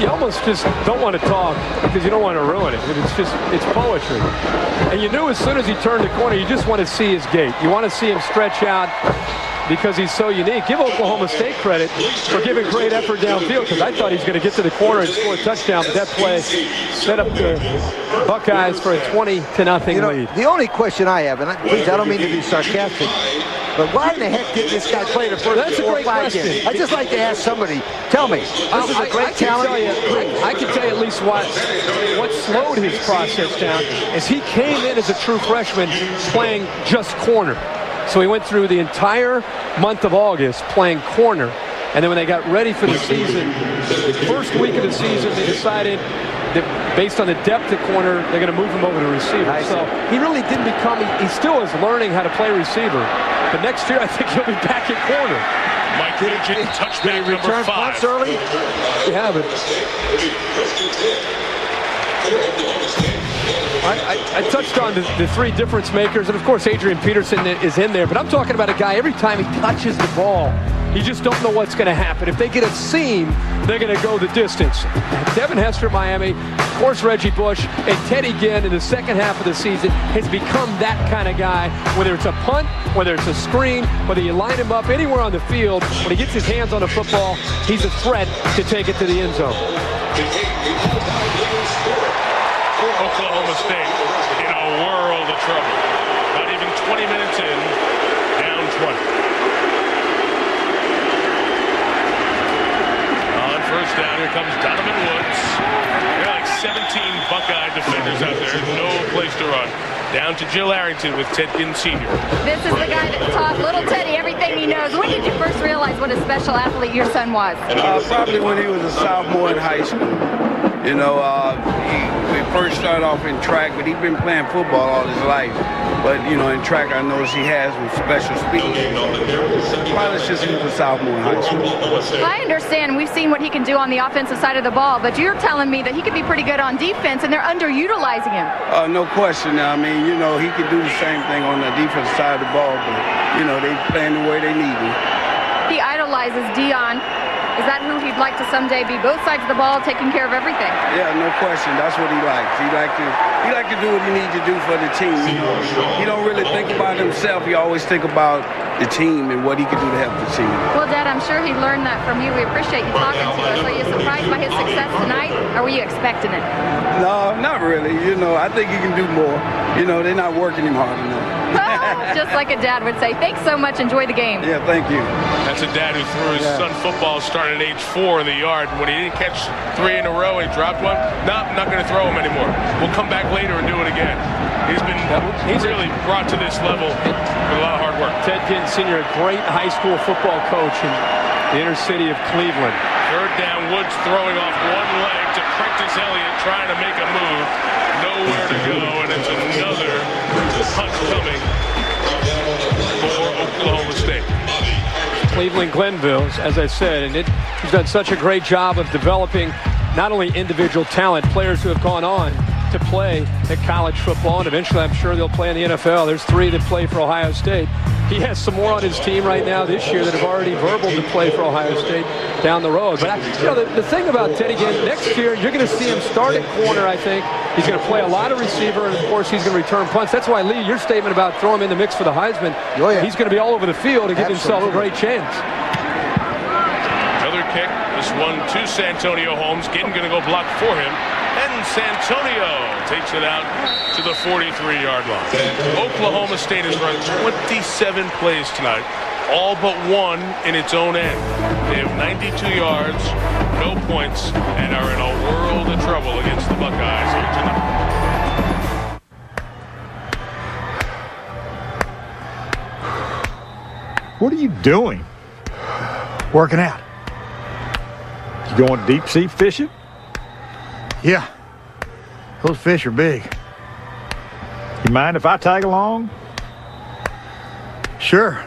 You almost just don't want to talk because you don't want to ruin it. It's poetry. And you knew as soon as he turned the corner, you just want to see his gait. You want to see him stretch out because he's so unique. Give Oklahoma State credit for giving great effort downfield, because I thought he was going to get to the corner and score a touchdown, but that play set up the Buckeyes for a 20-0 lead. The only question I have, and please, I don't mean to be sarcastic, but why in the heck did this guy play the first That's a 4 or great 5 question. games? I'd just like to ask somebody, tell me, this is a great talent? I can tell you at least what slowed his process down is he came in as a true freshman playing just corner. So he went through the entire month of August playing corner. And then when they got ready for the season, the first week of the season, they decided that based on the depth at corner, they're going to move him over to receiver. So he really didn't become, he still is learning how to play receiver. But next year, I think he'll be back at corner. Mike Nugent, touchback number 5. Punts early? Yeah, but I touched on the 3 difference makers, and of course Adrian Peterson is in there, but I'm talking about a guy, every time he touches the ball, you just don't know what's going to happen. If they get a seam, they're going to go the distance. Devin Hester at Miami, of course Reggie Bush, and Teddy Ginn in the second half of the season has become that kind of guy, whether it's a punt, whether it's a screen, whether you line him up anywhere on the field, when he gets his hands on the football, he's a threat to take it to the end zone. Oklahoma State in a world of trouble. Not even 20 minutes in, down 20. On first down, here comes Donovan Woods. There are like 17 Buckeye defenders out there. No place to run. Down to Jill Arrington with Ted Ginn Sr. This is the guy that taught little Teddy everything he knows. When did you first realize what a special athlete your son was? Probably when he was a sophomore in high school. You know, we first started off in track, but he's been playing football all his life. But, you know, in track, I noticed he has some special speed. Probably just he was a sophomore in high school. I understand. We've seen what he can do on the offensive side of the ball, but you're telling me that he could be pretty good on defense, and they're underutilizing him. No question. I mean, you know, he could do the same thing on the defensive side of the ball, but, you know, they playing the way they need him. He idolizes Dion. Is that who he'd like to someday be? Both sides of the ball, taking care of everything. Yeah, no question. That's what he likes. He like to do what he needs to do for the team. You know, he don't really think about himself. He always think about the team and what he can do to help the team. Well, Dad, I'm sure he learned that from you. We appreciate you talking to us. Are you surprised by his success tonight, or were you expecting it? No, not really. You know, I think he can do more. You know, they're not working him hard enough. Just like a dad would say. Thanks so much. Enjoy the game. Yeah, thank you. That's a dad who threw his son football starting at age 4 in the yard. When he didn't catch 3 in a row, he dropped one. No, I'm not going to throw him anymore. We'll come back later and do it again. He's really brought to this level with a lot of hard work. Ted Ginn Sr., a great high school football coach in the inner city of Cleveland. Third down, Woods throwing off one leg to Prentice Elliott, trying to make a move. Nowhere to go, and it's another punt coming for Oklahoma State. Cleveland Glenville, as I said, and he's done such a great job of developing not only individual talent, players who have gone on to play at college football, and eventually I'm sure they'll play in the NFL. There's 3 that play for Ohio State. He has some more on his team right now this year that have already verbal to play for Ohio State down the road. But you know, the thing about Teddy Ginn, next year you're going to see him start at corner, I think. He's going to play a lot of receiver, and of course he's going to return punts. That's why, Lee, your statement about throwing him in the mix for the Heisman, he's going to be all over the field and give himself a great chance. Another kick, this one to Santonio Holmes. Ginn going to go block for him. And Santonio takes it out to the 43-yard line. Oklahoma State has run 27 plays tonight, all but one in its own end. They have 92 yards, no points, and are in a world of trouble against the Buckeyes here tonight. What are you doing? Working out. You going deep sea fishing? Yeah. Those fish are big. You mind if I tag along? Sure.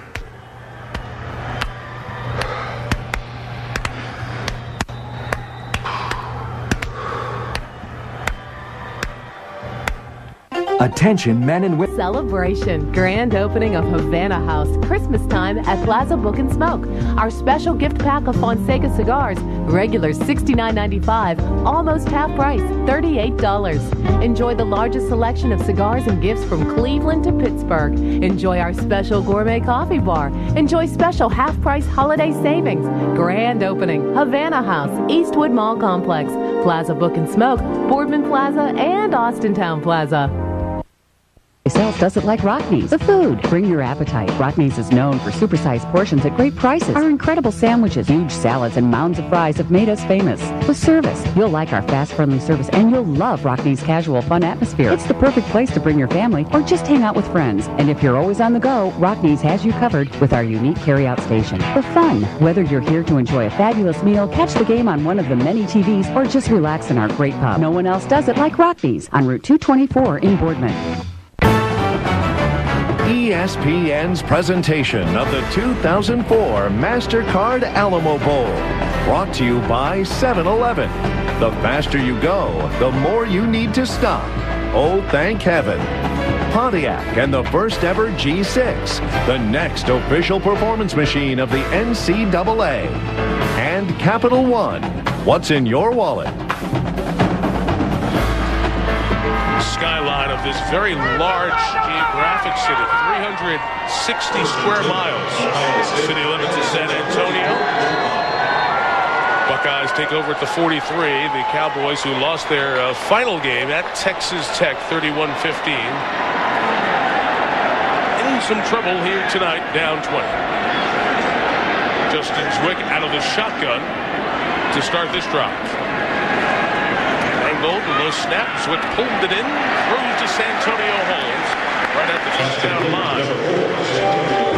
Attention men and women. Celebration. Grand opening of Havana House. Christmas time at Plaza Book and Smoke. Our special gift pack of Fonseca cigars. Regular $69.95. Almost half price. $38. Enjoy the largest selection of cigars and gifts from Cleveland to Pittsburgh. Enjoy our special gourmet coffee bar. Enjoy special half price holiday savings. Grand opening. Havana House. Eastwood Mall Complex. Plaza Book and Smoke. Boardman Plaza and Austintown Plaza. Myself doesn't like Rockneys. The food. Bring your appetite. Rockneys is known for supersized portions at great prices. Our incredible sandwiches, huge salads, and mounds of fries have made us famous. With service, you'll like our fast, friendly service, and you'll love Rockneys' casual, fun atmosphere. It's the perfect place to bring your family or just hang out with friends. And if you're always on the go, Rockneys has you covered with our unique carry-out station. For fun, whether you're here to enjoy a fabulous meal, catch the game on one of the many TVs, or just relax in our great pub. No one else does it like Rockneys on Route 224 in Boardman. ESPN's presentation of the 2004 MasterCard Alamo Bowl. Brought to you by 7-Eleven. The faster you go, the more you need to stop. Oh, thank heaven. Pontiac and the first ever G6, the next official performance machine of the NCAA. And Capital One. What's in your wallet? Skyline of this very large geographic city, 360 square miles. The city limits of San Antonio. Buckeyes take over at the 43. The Cowboys, who lost their final game at Texas Tech, 31-15. In some trouble here tonight, down 20. Justin Zwick out of the shotgun to start this drive. Gold, a low snap. Zwick pulled it in, throws to Santonio Holmes right at the touchdown line.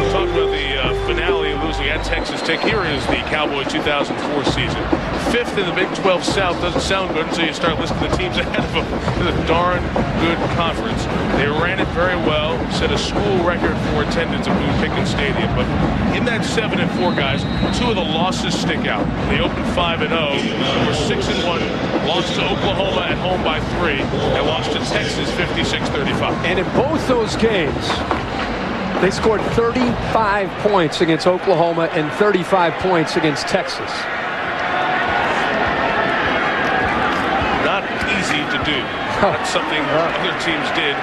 We'll talk about the finale losing at Texas Tech. Here is the Cowboys 2004 season. 5th in the Big 12 South. Doesn't sound good until you start listing the teams ahead of them. It's a darn good conference. They ran it very well, set a school record for attendance at Boone Pickens Stadium. But in that 7-4, guys, 2 of the losses stick out. They opened 5-0, were 6-1, lost to Oklahoma at home by 3, and lost to Texas 56-35. And in both those games, they scored 35 points against Oklahoma and 35 points against Texas. Not easy to do. That's something other teams did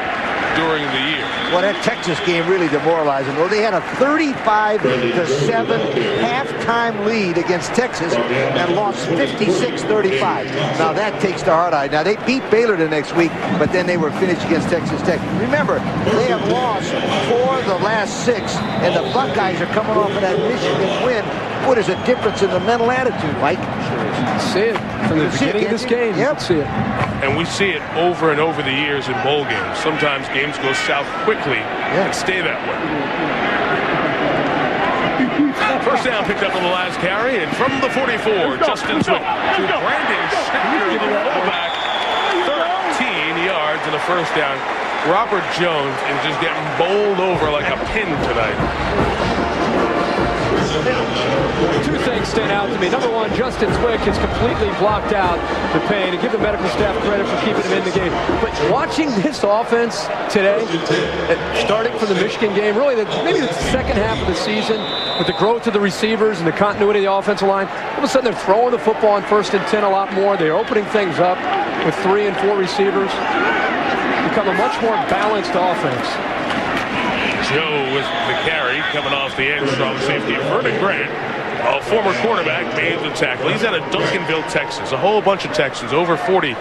during the year. Well, that Texas game really demoralized them. Well, they had a 35-7 halftime lead against Texas and lost 56-35. Now that takes the heart out. Now they beat Baylor the next week, but then they were finished against Texas Tech. Remember, they have lost 4 of the last 6, and the Buckeyes are coming off of that Michigan win. What is a difference in the mental attitude, Mike? See it from the beginning of this game. Yep. See it. And we see it over and over the years in bowl games. Sometimes games go south quickly and stay that way. First down picked up on the last carry, and from the 44, Justin Zwick to Brandon Schechter, the fullback, 13 yards in the first down. Robert Jones is just getting bowled over like a pin tonight. 2 things stand out to me. Number 1, Justin Zwick has completely blocked out the pain, and give the medical staff credit for keeping him in the game. But watching this offense today, starting from the Michigan game, really maybe the second half of the season, with the growth of the receivers and the continuity of the offensive line, all of a sudden they're throwing the football on 1st and 10 a lot more. They're opening things up with 3 and 4 receivers. Become a much more balanced offense. Joe with the carry coming off the edge, strong safety. Vernon Grant, a former quarterback, made the tackle. He's out of Duncanville, Texas. A whole bunch of Texans, over 40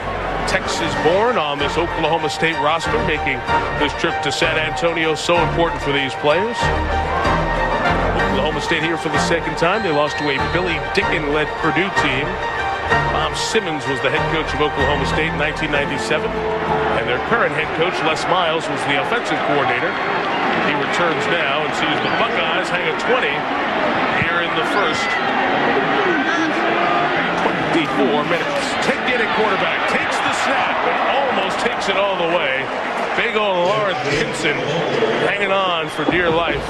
Texas born on this Oklahoma State roster, making this trip to San Antonio so important for these players. Oklahoma State here for the second time. They lost to a Billy Dicken-led Purdue team. Bob Simmons was the head coach of Oklahoma State in 1997, and their current head coach, Les Miles, was the offensive coordinator. He returns now and sees the Buckeyes hang a 20 here in in the first 24 minutes. Ted Ginn at quarterback takes the snap and almost takes it all the way. Big old Lawrence Pinson hanging on for dear life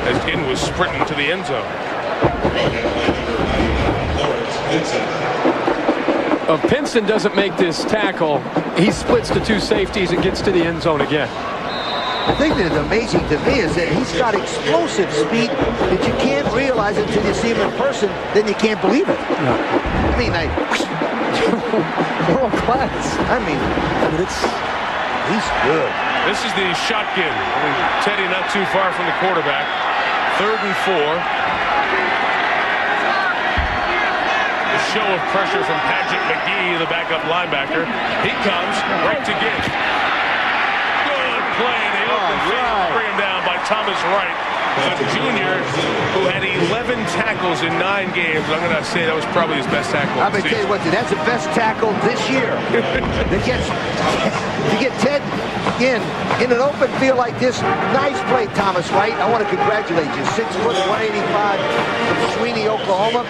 as Ginn was sprinting to the end zone. If Pinson doesn't make this tackle, he splits the two safeties and gets to the end zone again. The thing that is amazing to me is that he's got explosive speed that you can't realize until you see him in person, then you can't believe it. No. I mean, world class. I mean, he's good. This is the shotgun. Teddy not too far from the quarterback. 3rd and 4. The show of pressure from Patrick McGee, the backup linebacker. He comes right to Ginn. Good play. They open field, bring him down by Thomas Wright, the junior, who had 11 tackles in 9 games. I'm going to say that was probably his best tackle. I'm going to tell you what, that's the best tackle this year. To get Ted Ginn in an open field like this, nice play, Thomas Wright. I want to congratulate you. 6 foot 185 from Sweeney, Oklahoma.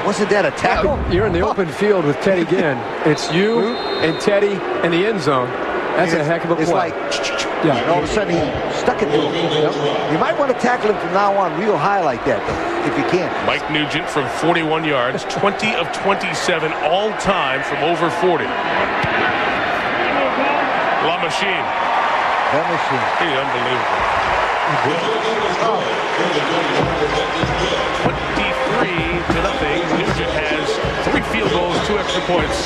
Wasn't that a tackle? You're in the open field with Teddy Ginn. It's you and Teddy in the end zone. That's a heck of a play. It's like, and all of a sudden he stuck it to him. You might want to tackle him from now on real high like that, if you can. Mike Nugent from 41 yards, 20 of 27 all time from over 40. La Machine. That machine. He's unbelievable. 23-0. Nugent has 3 field goals, 2 extra points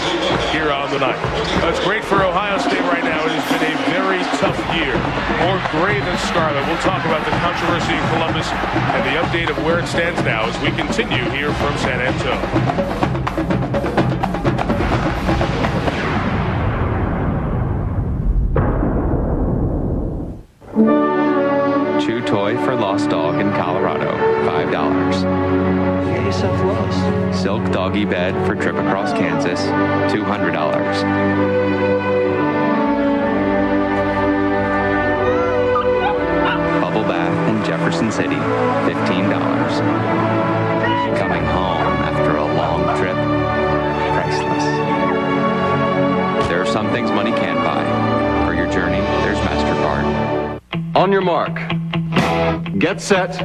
here on the night. That's great for Ohio State right now. It has been a very tough year. More gray than scarlet. We'll talk about the controversy in Columbus and the update of where it stands now as we continue here from San Antonio. Chew toy for lost dog in Colorado, $5. Get yourself lost. Silk doggy bed for trip across Kansas, $200. Bubble bath in Jefferson City, $15. Coming home after a long trip, priceless. There are some things money can't buy. For your journey, there's MasterCard. On your mark. Get set.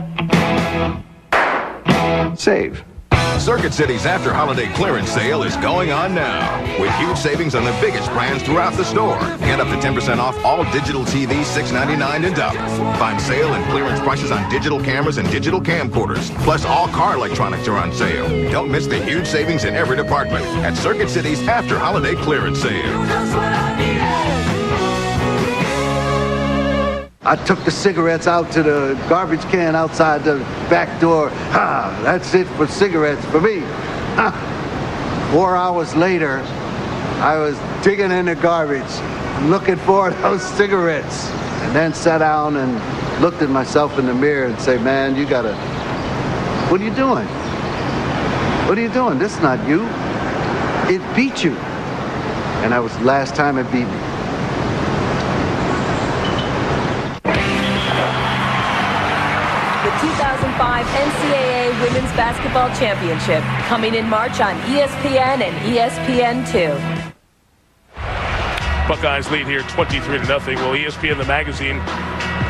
Save. Circuit City's after holiday clearance sale is going on now with huge savings on the biggest brands throughout the store and up to 10% off all digital TVs, $6.99 and up. Find sale and clearance prices on digital cameras and digital camcorders. Plus all car electronics are on sale. Don't miss the huge savings in every department at Circuit City's after holiday clearance sale. I took the cigarettes out to the garbage can outside the back door. That's it for cigarettes for me. 4 hours later, I was digging in the garbage, looking for those cigarettes, and then sat down and looked at myself in the mirror and say, man, you gotta, what are you doing? What are you doing? This is not you. It beat you. And that was the last time it beat me. The 2005 NCAA Women's Basketball Championship coming in March on ESPN and ESPN2. Buckeyes lead here 23-0. Well, ESPN, the magazine,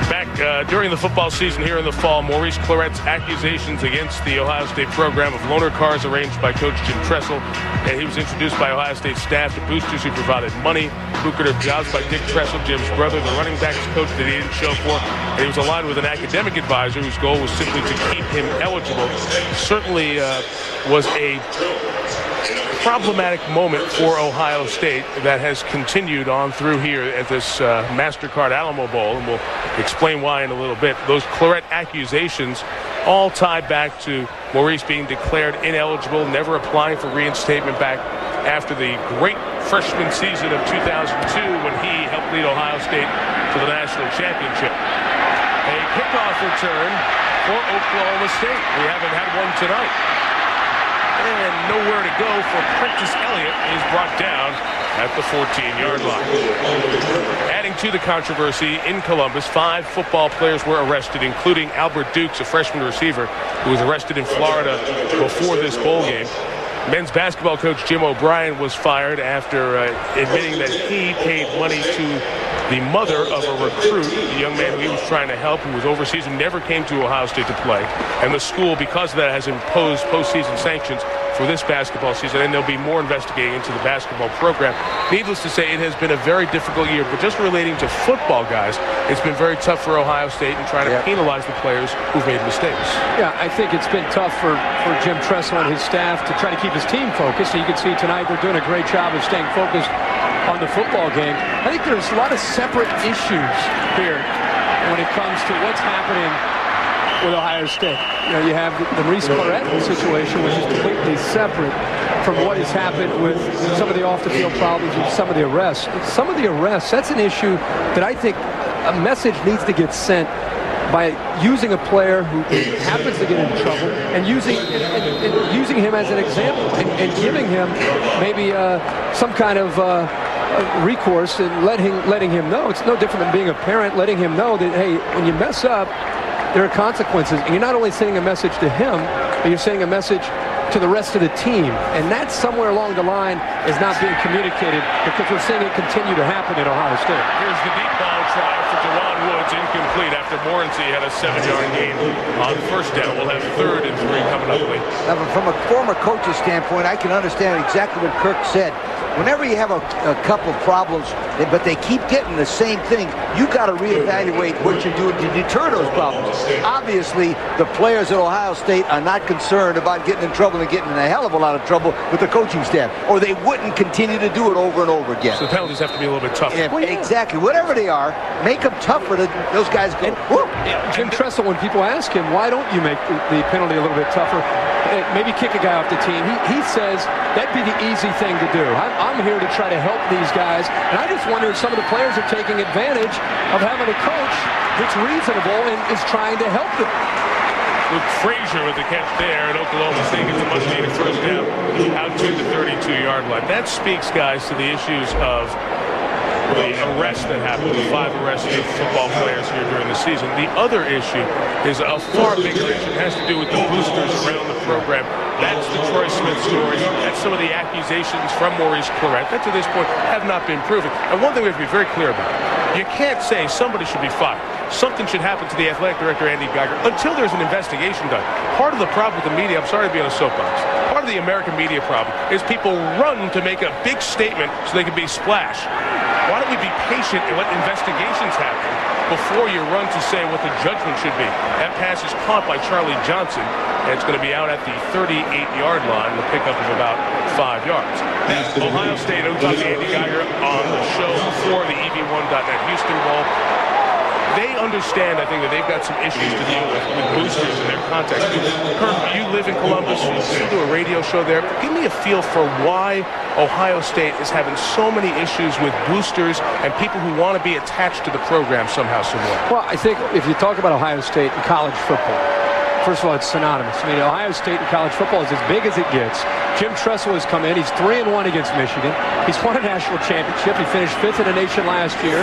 back during the football season here in the fall, Maurice Claret's accusations against the Ohio State program of loaner cars arranged by Coach Jim Tressel. And he was introduced by Ohio State staff to boosters who provided money, lucrative jobs by Dick Tressel, Jim's brother, the running backs coach that he didn't show for. And he was aligned with an academic advisor whose goal was simply to keep him eligible. Certainly was a problematic moment for Ohio State that has continued on through here at this MasterCard Alamo Bowl, and we'll explain why in a little bit. Those Claret accusations all tie back to Maurice being declared ineligible, never applying for reinstatement back after the great freshman season of 2002 when he helped lead Ohio State to the national championship. A kickoff return for Oklahoma State. We haven't had one tonight. And nowhere to go for Prentice Elliott is brought down at the 14-yard line. Adding to the controversy in Columbus, 5 football players were arrested, including Albert Dukes, a freshman receiver who was arrested in Florida before this bowl game. Men's basketball coach Jim O'Brien was fired after admitting that he paid money to the mother of a recruit, a young man who he was trying to help, who was overseas and never came to Ohio State to play. And the school, because of that, has imposed postseason sanctions for this basketball season, and there'll be more investigating into the basketball program. Needless to say, it has been a very difficult year, but just relating to football, guys, it's been very tough for Ohio State in trying to penalize the players who've made mistakes. Yeah, I think it's been tough for Jim Tressel and his staff to try to keep his team focused. And you can see tonight they're doing a great job of staying focused on the football game. I think there's a lot of separate issues here when it comes to what's happening with Ohio State. You know, you have the Maurice Clarett situation, which is completely separate from what has happened with some of the off-the-field problems and some of the arrests. Some of the arrests, that's an issue that I think a message needs to get sent by using a player who happens to get in trouble and using him as an example and giving him maybe some kind of recourse and letting him know. It's no different than being a parent, letting him know that, hey, when you mess up, there are consequences. And you're not only sending a message to him, but you're sending a message to the rest of the team. And that somewhere along the line is not being communicated because we're seeing it continue to happen at Ohio State. Here's the deep ball try for Jawan Woods, incomplete after Morency had a 7-yard gain on first down. We'll have 3rd and 3 coming up late. Now, from a former coach's standpoint, I can understand exactly what Kirk said. Whenever you have a couple problems, but they keep getting the same thing, you got to reevaluate what you're doing to deter those problems. Obviously, the players at Ohio State are not concerned about getting in trouble and getting in a hell of a lot of trouble with the coaching staff, or they wouldn't continue to do it over and over again. So the penalties have to be a little bit tougher. Yeah, exactly. Whatever they are, make them tougher. Those guys go, whoop. Jim Tressel, when people ask him, why don't you make the penalty a little bit tougher, maybe kick a guy off the team, he says that'd be the easy thing to do. I'm here to try to help these guys, and I just wonder if some of the players are taking advantage of having a coach that's reasonable and is trying to help them. Luke Frazier with the catch there, and Oklahoma State gets a much-needed first down out to the 32-yard line. That speaks, guys, to the issues of the arrest that happened, the 5 arrests of football players here during the season. The other issue is a far bigger issue. It has to do with the boosters around the program. That's the Troy Smith story. That's some of the accusations from Maurice Clarett that to this point have not been proven. And one thing we have to be very clear about, you can't say somebody should be fired. Something should happen to the athletic director, Andy Geiger, until there's an investigation done. Part of the problem with the media, I'm sorry to be on a soapbox, part of the American media problem is people run to make a big statement so they can be splashed. Why don't we be patient and let investigations happen before you run to say what the judgment should be? That pass is caught by Charlie Johnson, and it's going to be out at the 38-yard line, the pickup of about 5 yards. Ohio State, Andy Geiger on the show before the EV1.net Houston Bowl. They understand, I think, that they've got some issues to deal with boosters in their context. Kirk, you live in Columbus. You do a radio show there. Give me a feel for why Ohio State is having so many issues with boosters and people who want to be attached to the program somehow, somewhere. Well, I think if you talk about Ohio State and college football, first of all, it's synonymous. I mean, Ohio State and college football is as big as it gets. Jim Tressel has come in. He's 3-1 against Michigan. He's won a national championship. He finished 5th in the nation last year.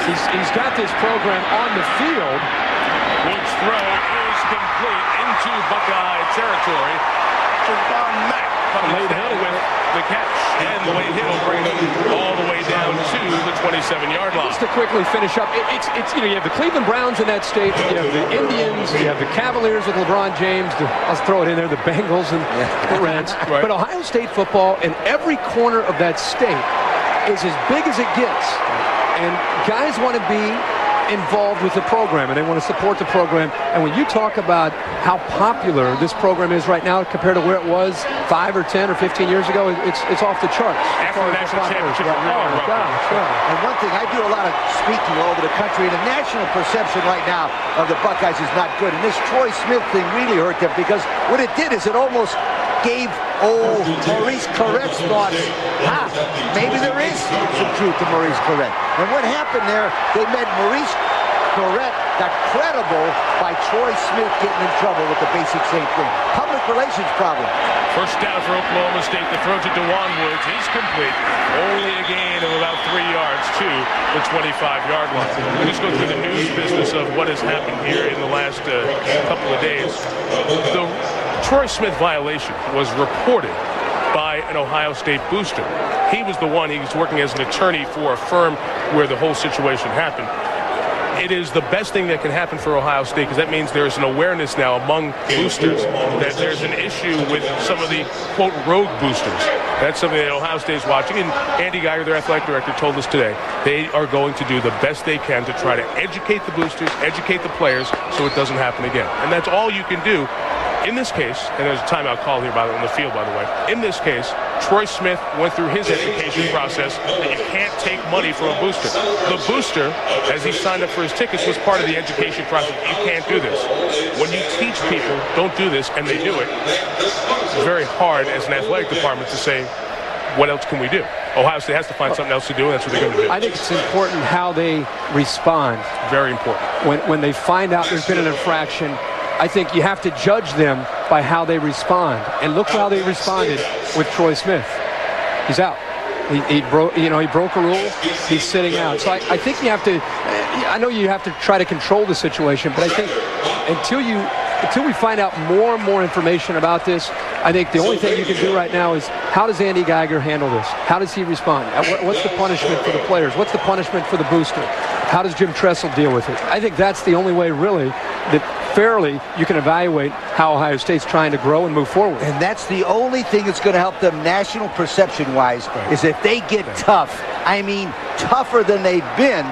He's got this program on the field. Woods' throw is complete into Buckeye territory. Javon Mack coming down with the catch. And the late hit will bring him all the way down to the 27-yard line. Just to quickly finish up, it's you know, you have the Cleveland Browns in that state, you have the Indians, you have the Cavaliers with LeBron James, I'll throw it in there, the Bengals and the Reds. Right. But Ohio State football in every corner of that state is as big as it gets. And guys want to be involved with the program, and they want to support the program. And when you talk about how popular this program is right now compared to where it was 5 or 10 or 15 years ago, it's off the charts. After the national championship, and one thing, I do a lot of speaking all over the country, and the national perception right now of the Buckeyes is not good. And this Troy Smith thing really hurt them, because what it did is it almost gave Maurice Clarett's thoughts, maybe there is some truth to Maurice Clarett. And what happened there, they met Maurice Clarett, got credible by Troy Smith getting in trouble with the basic same thing. Public relations problem. First down for Oklahoma State. The throw to DeJuan Woods. He's complete. Only a gain of about 3 yards to the 25-yard line. We'll just go through the news business of what has happened here in the last couple of days. The Troy Smith violation was reported by an Ohio State booster. He was the one, he was working as an attorney for a firm where the whole situation happened. It is the best thing that can happen for Ohio State because that means there's an awareness now among boosters that there's an issue with some of the, quote, rogue boosters. That's something that Ohio State is watching, and Andy Geiger, their athletic director, told us today they are going to do the best they can to try to educate the boosters, educate the players so it doesn't happen again. And that's all you can do. In this case, and there's a timeout call here on the field, by the way. In this case, Troy Smith went through his education process that you can't take money from a booster. The booster, as he signed up for his tickets, was part of the education process. You can't do this. When you teach people, don't do this, and they do it, it's very hard as an athletic department to say, what else can we do? Ohio State has to find something else to do, and that's what they're going to do. I think it's important how they respond. Very important. When they find out there's been an infraction, I think you have to judge them by how they respond. And look how they responded with Troy Smith. He's out. He broke a rule. He's sitting out. So I think you have to. I know you have to try to control the situation, but I think until we find out more and more information about this, I think the only thing you can do right now is how does Andy Geiger handle this? How does he respond? What's the punishment for the players? What's the punishment for the booster? How does Jim Tressel deal with it? I think that's the only way, really, that fairly you can evaluate how Ohio State's trying to grow and move forward. And that's the only thing that's going to help them national perception-wise is if they get tough, I mean tougher than they've been,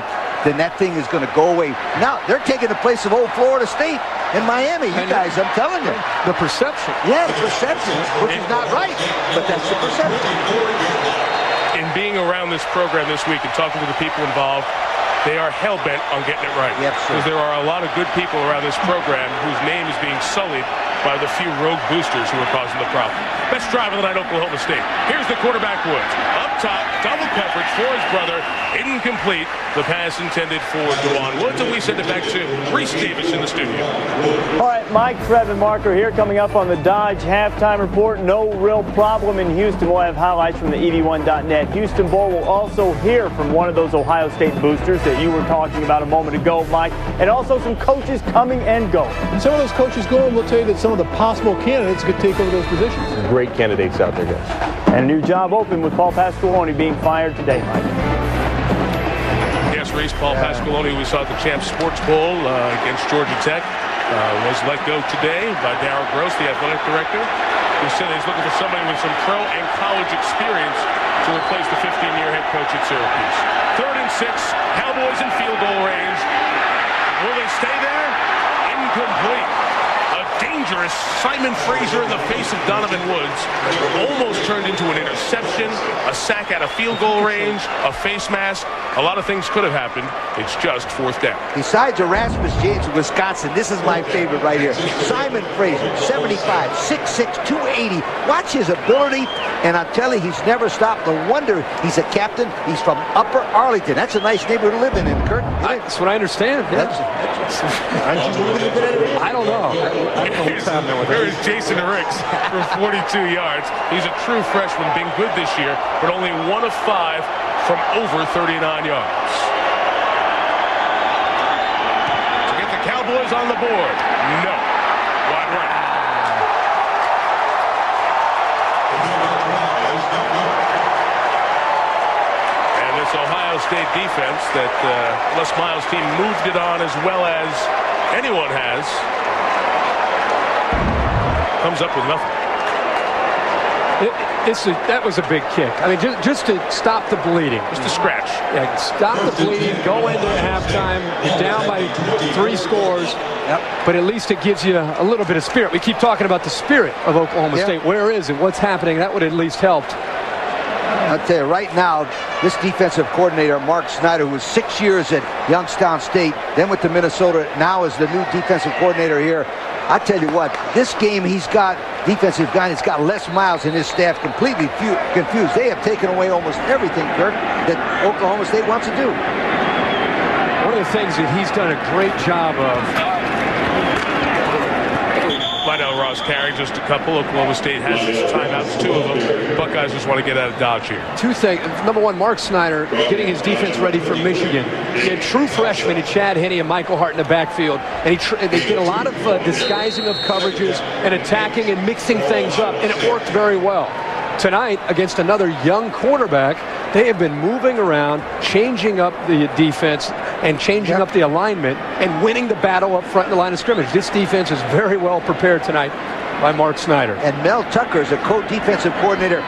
then that thing is going to go away. Now, they're taking the place of old Florida State and Miami. You guys, I'm telling you. The perception. Yeah, the perception, which is not right, but that's the perception. In being around this program this week and talking to the people involved, they are hell-bent on getting it right. Yep, because there are a lot of good people around this program whose name is being sullied by the few rogue boosters who are causing the problem. Best drive of the night, Oklahoma State. Here's the quarterback, Woods. Up top, double coverage for his brother. Incomplete. The pass intended for DeJuan Woods, and we send it back to Reese Davis in the studio. All right, Mike, Trev, and Marker here coming up on the Dodge halftime report. No real problem in Houston. We'll have highlights from the EV1.net. Houston Bowl will also hear from one of those Ohio State boosters that you were talking about a moment ago, Mike, and also some coaches coming and going. Some of those coaches going will tell you that some of the possible candidates could take over those positions. Great candidates out there, guys. And a new job open with Paul Pasqualoni being fired today, Mike. Yes, Reese, Paul Pasqualoni, we saw at the Champs Sports Bowl against Georgia Tech, was let go today by Darryl Gross, the athletic director, who said he's looking for somebody with some pro and college experience to replace the 15-year head coach at Syracuse. 3rd and 6, Cowboys in field goal range. Will they stay there? Incomplete. A dangerous Simon Fraser in the face of Donovan Woods. Almost turned into an interception, a sack out of field goal range, a face mask. A lot of things could have happened. It's just 4th down. Besides Erasmus James of Wisconsin, this is my favorite right here. Simon Fraser, 75, 6'6", 280. Watch his ability, and I'll tell you, he's never stopped. No wonder he's a captain. He's from Upper Arlington. That's a nice neighborhood to live in, Kurt. That's what I understand. Yeah. I don't know. Here's Jason Ricks for 42 yards. He's a true freshman, being good this year, but only 1 of 5 from over 39 yards. To get the Cowboys on the board. No. Wide right. And this Ohio State defense that Les Miles' team moved it on as well as anyone has, comes up with nothing. That was a big kick. I mean, just to stop the bleeding. Just to scratch. Yeah, stop the bleeding, go into halftime. You're down by 3 scores. Yep. But at least it gives you a little bit of spirit. We keep talking about the spirit of Oklahoma State. Where is it? What's happening? That would at least help. I'll tell you, right now, this defensive coordinator, Mark Snyder, who was 6 years at Youngstown State, then went to Minnesota, now is the new defensive coordinator here. I tell you what, this game he's got defensive guy, he's got Les Miles and his staff completely confused. They have taken away almost everything, Kirk, that Oklahoma State wants to do. One of the things that he's done a great job of. Lydell Ross carrying just a couple. Oklahoma State has its timeouts, 2 of them. Buckeyes just want to get out of Dodge here. 2 things. Number one, Mark Snyder getting his defense ready for Michigan. He had true freshmen in Chad Henne and Michael Hart in the backfield. And they did a lot of disguising of coverages and attacking and mixing things up, and it worked very well. Tonight, against another young quarterback, they have been moving around, changing up the defense and changing up the alignment and winning the battle up front in the line of scrimmage. This defense is very well prepared tonight by Mark Snyder. And Mel Tucker is a co-defensive coordinator.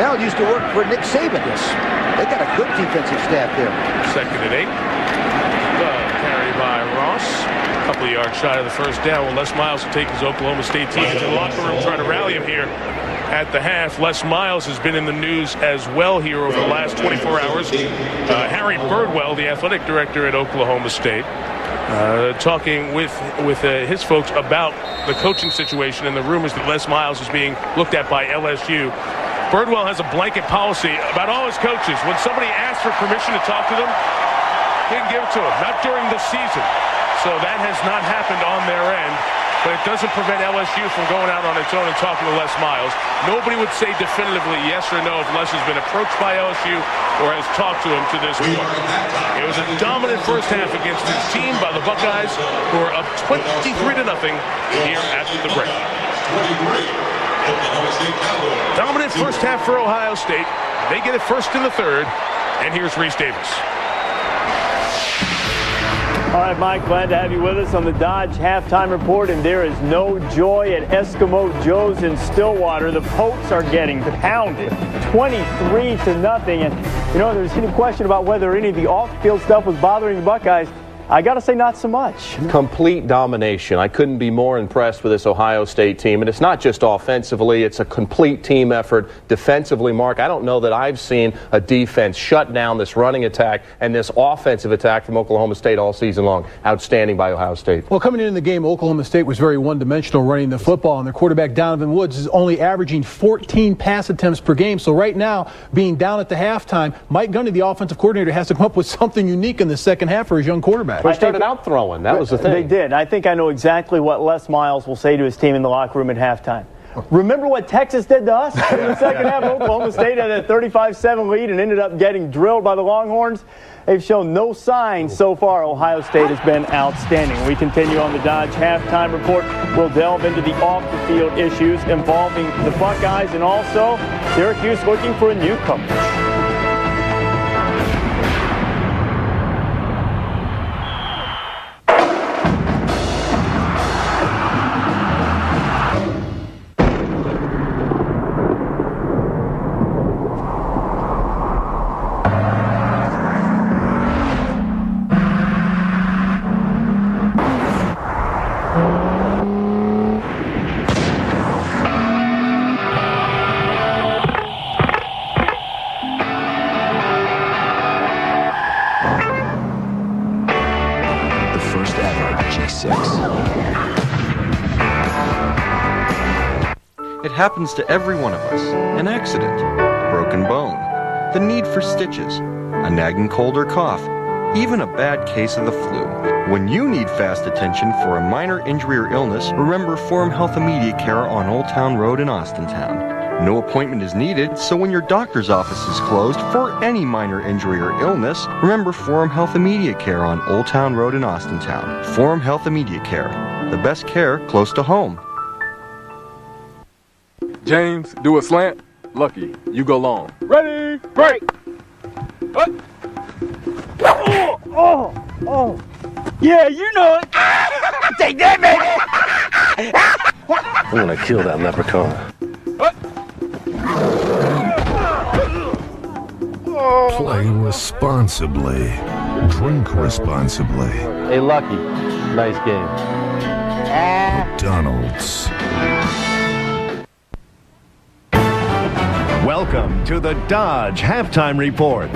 Mel used to work for Nick Saban. Yes. They got a good defensive staff there. 2nd and 8. Carry by Ross. A couple of yards shy of the first down. Well, Les Miles will take his Oklahoma State team into the locker room, trying to rally him here at the half. Les Miles has been in the news as well here over the last 24 hours. Harry Birdwell, the athletic director at Oklahoma State, talking with his folks about the coaching situation and the rumors that Les Miles is being looked at by LSU. Birdwell has a blanket policy about all his coaches. When somebody asks for permission to talk to them, he can give it to them, not during the season. So that has not happened on their end. But it doesn't prevent LSU from going out on its own and talking to Les Miles. Nobody would say definitively yes or no if Les has been approached by LSU or has talked to him to this point. It was a dominant first half against his team by the Buckeyes, who are up 23-0 here after the break. Dominant first half for Ohio State. They get it first in the 3rd, and here's Reese Davis. All right, Mike, glad to have you with us on the Dodge Halftime Report, and there is no joy at Eskimo Joe's in Stillwater. The Pokes are getting pounded, 23-0, and, you know, there's any question about whether any of the off-field stuff was bothering the Buckeyes. I got to say, not so much. Complete domination. I couldn't be more impressed with this Ohio State team. And it's not just offensively, it's a complete team effort. Defensively, Mark, I don't know that I've seen a defense shut down this running attack and this offensive attack from Oklahoma State all season long. Outstanding by Ohio State. Well, coming into the game, Oklahoma State was very one-dimensional running the football, and their quarterback, Donovan Woods, is only averaging 14 pass attempts per game. So right now, being down at the halftime, Mike Gundy, the offensive coordinator, has to come up with something unique in the second half for his young quarterback. They started out throwing. That was the thing. They did. I think I know exactly what Les Miles will say to his team in the locker room at halftime. Remember what Texas did to us in the second half? Oklahoma State had a 35-7 lead and ended up getting drilled by the Longhorns. They've shown no signs so far. Ohio State has been outstanding. We continue on the Dodge Halftime Report. We'll delve into the off-the-field issues involving the Buckeyes and also Syracuse looking for a new coach. It happens to every one of us. An accident, a broken bone, the need for stitches, a nagging cold or cough, even a bad case of the flu. When you need fast attention for a minor injury or illness, remember Forum Health Immediate Care on Old Town Road in Austintown. No appointment is needed, so when your doctor's office is closed for any minor injury or illness, remember Forum Health Immediate Care on Old Town Road in Austintown. Forum Health Immediate Care, the best care close to home. James, do a slant. Lucky, you go long. Ready, break. What? Oh. Yeah, you know it. Take that, baby. I'm gonna kill that leprechaun. What? Play responsibly. Drink responsibly. Hey, Lucky. Nice game. McDonald's. Welcome to the Dodge Halftime Report.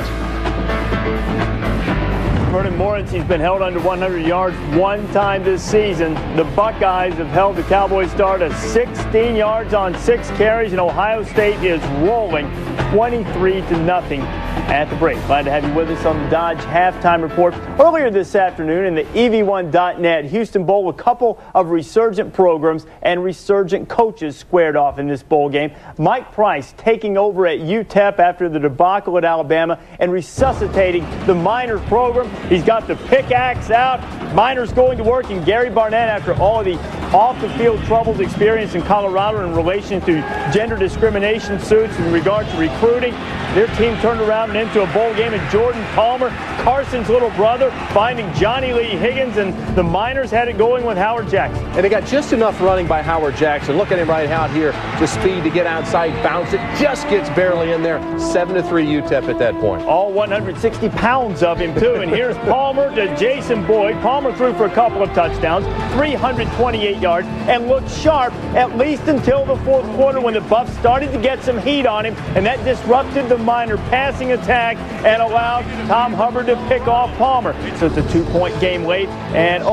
Vernon Morency's been held under 100 yards one time this season. The Buckeyes have held the Cowboys star to 16 yards on 6 carries, and Ohio State is rolling 23-0 at the break. Glad to have you with us on the Dodge Halftime Report. Earlier this afternoon in the EV1.net Houston Bowl, a couple of resurgent programs and resurgent coaches squared off in this bowl game. Mike Price taking over at UTEP after the debacle at Alabama and resuscitating the Miners program. He's got the pickaxe out. Miners going to work, and Gary Barnett, after all of the off-the-field troubles experienced in Colorado in relation to gender discrimination suits in regard to recruiting, their team turned around and into a bowl game, and Jordan Palmer, Carson's little brother, finding Johnny Lee Higgins, and the Miners had it going with Howard Jackson. And they got just enough running by Howard Jackson. Look at him right out here. The speed to get outside, bounce it, just gets barely in there. 7-3 UTEP at that point. All 160 pounds of him, too. And here's Palmer to Jason Boyd. Palmer threw for a couple of touchdowns, 328 yards, and looked sharp at least until the fourth quarter when the Buffs started to get some heat on him, and that disrupted the Miner passing attack and allowed Tom Hubbard to pick off Palmer. So it's a 2-point game late, and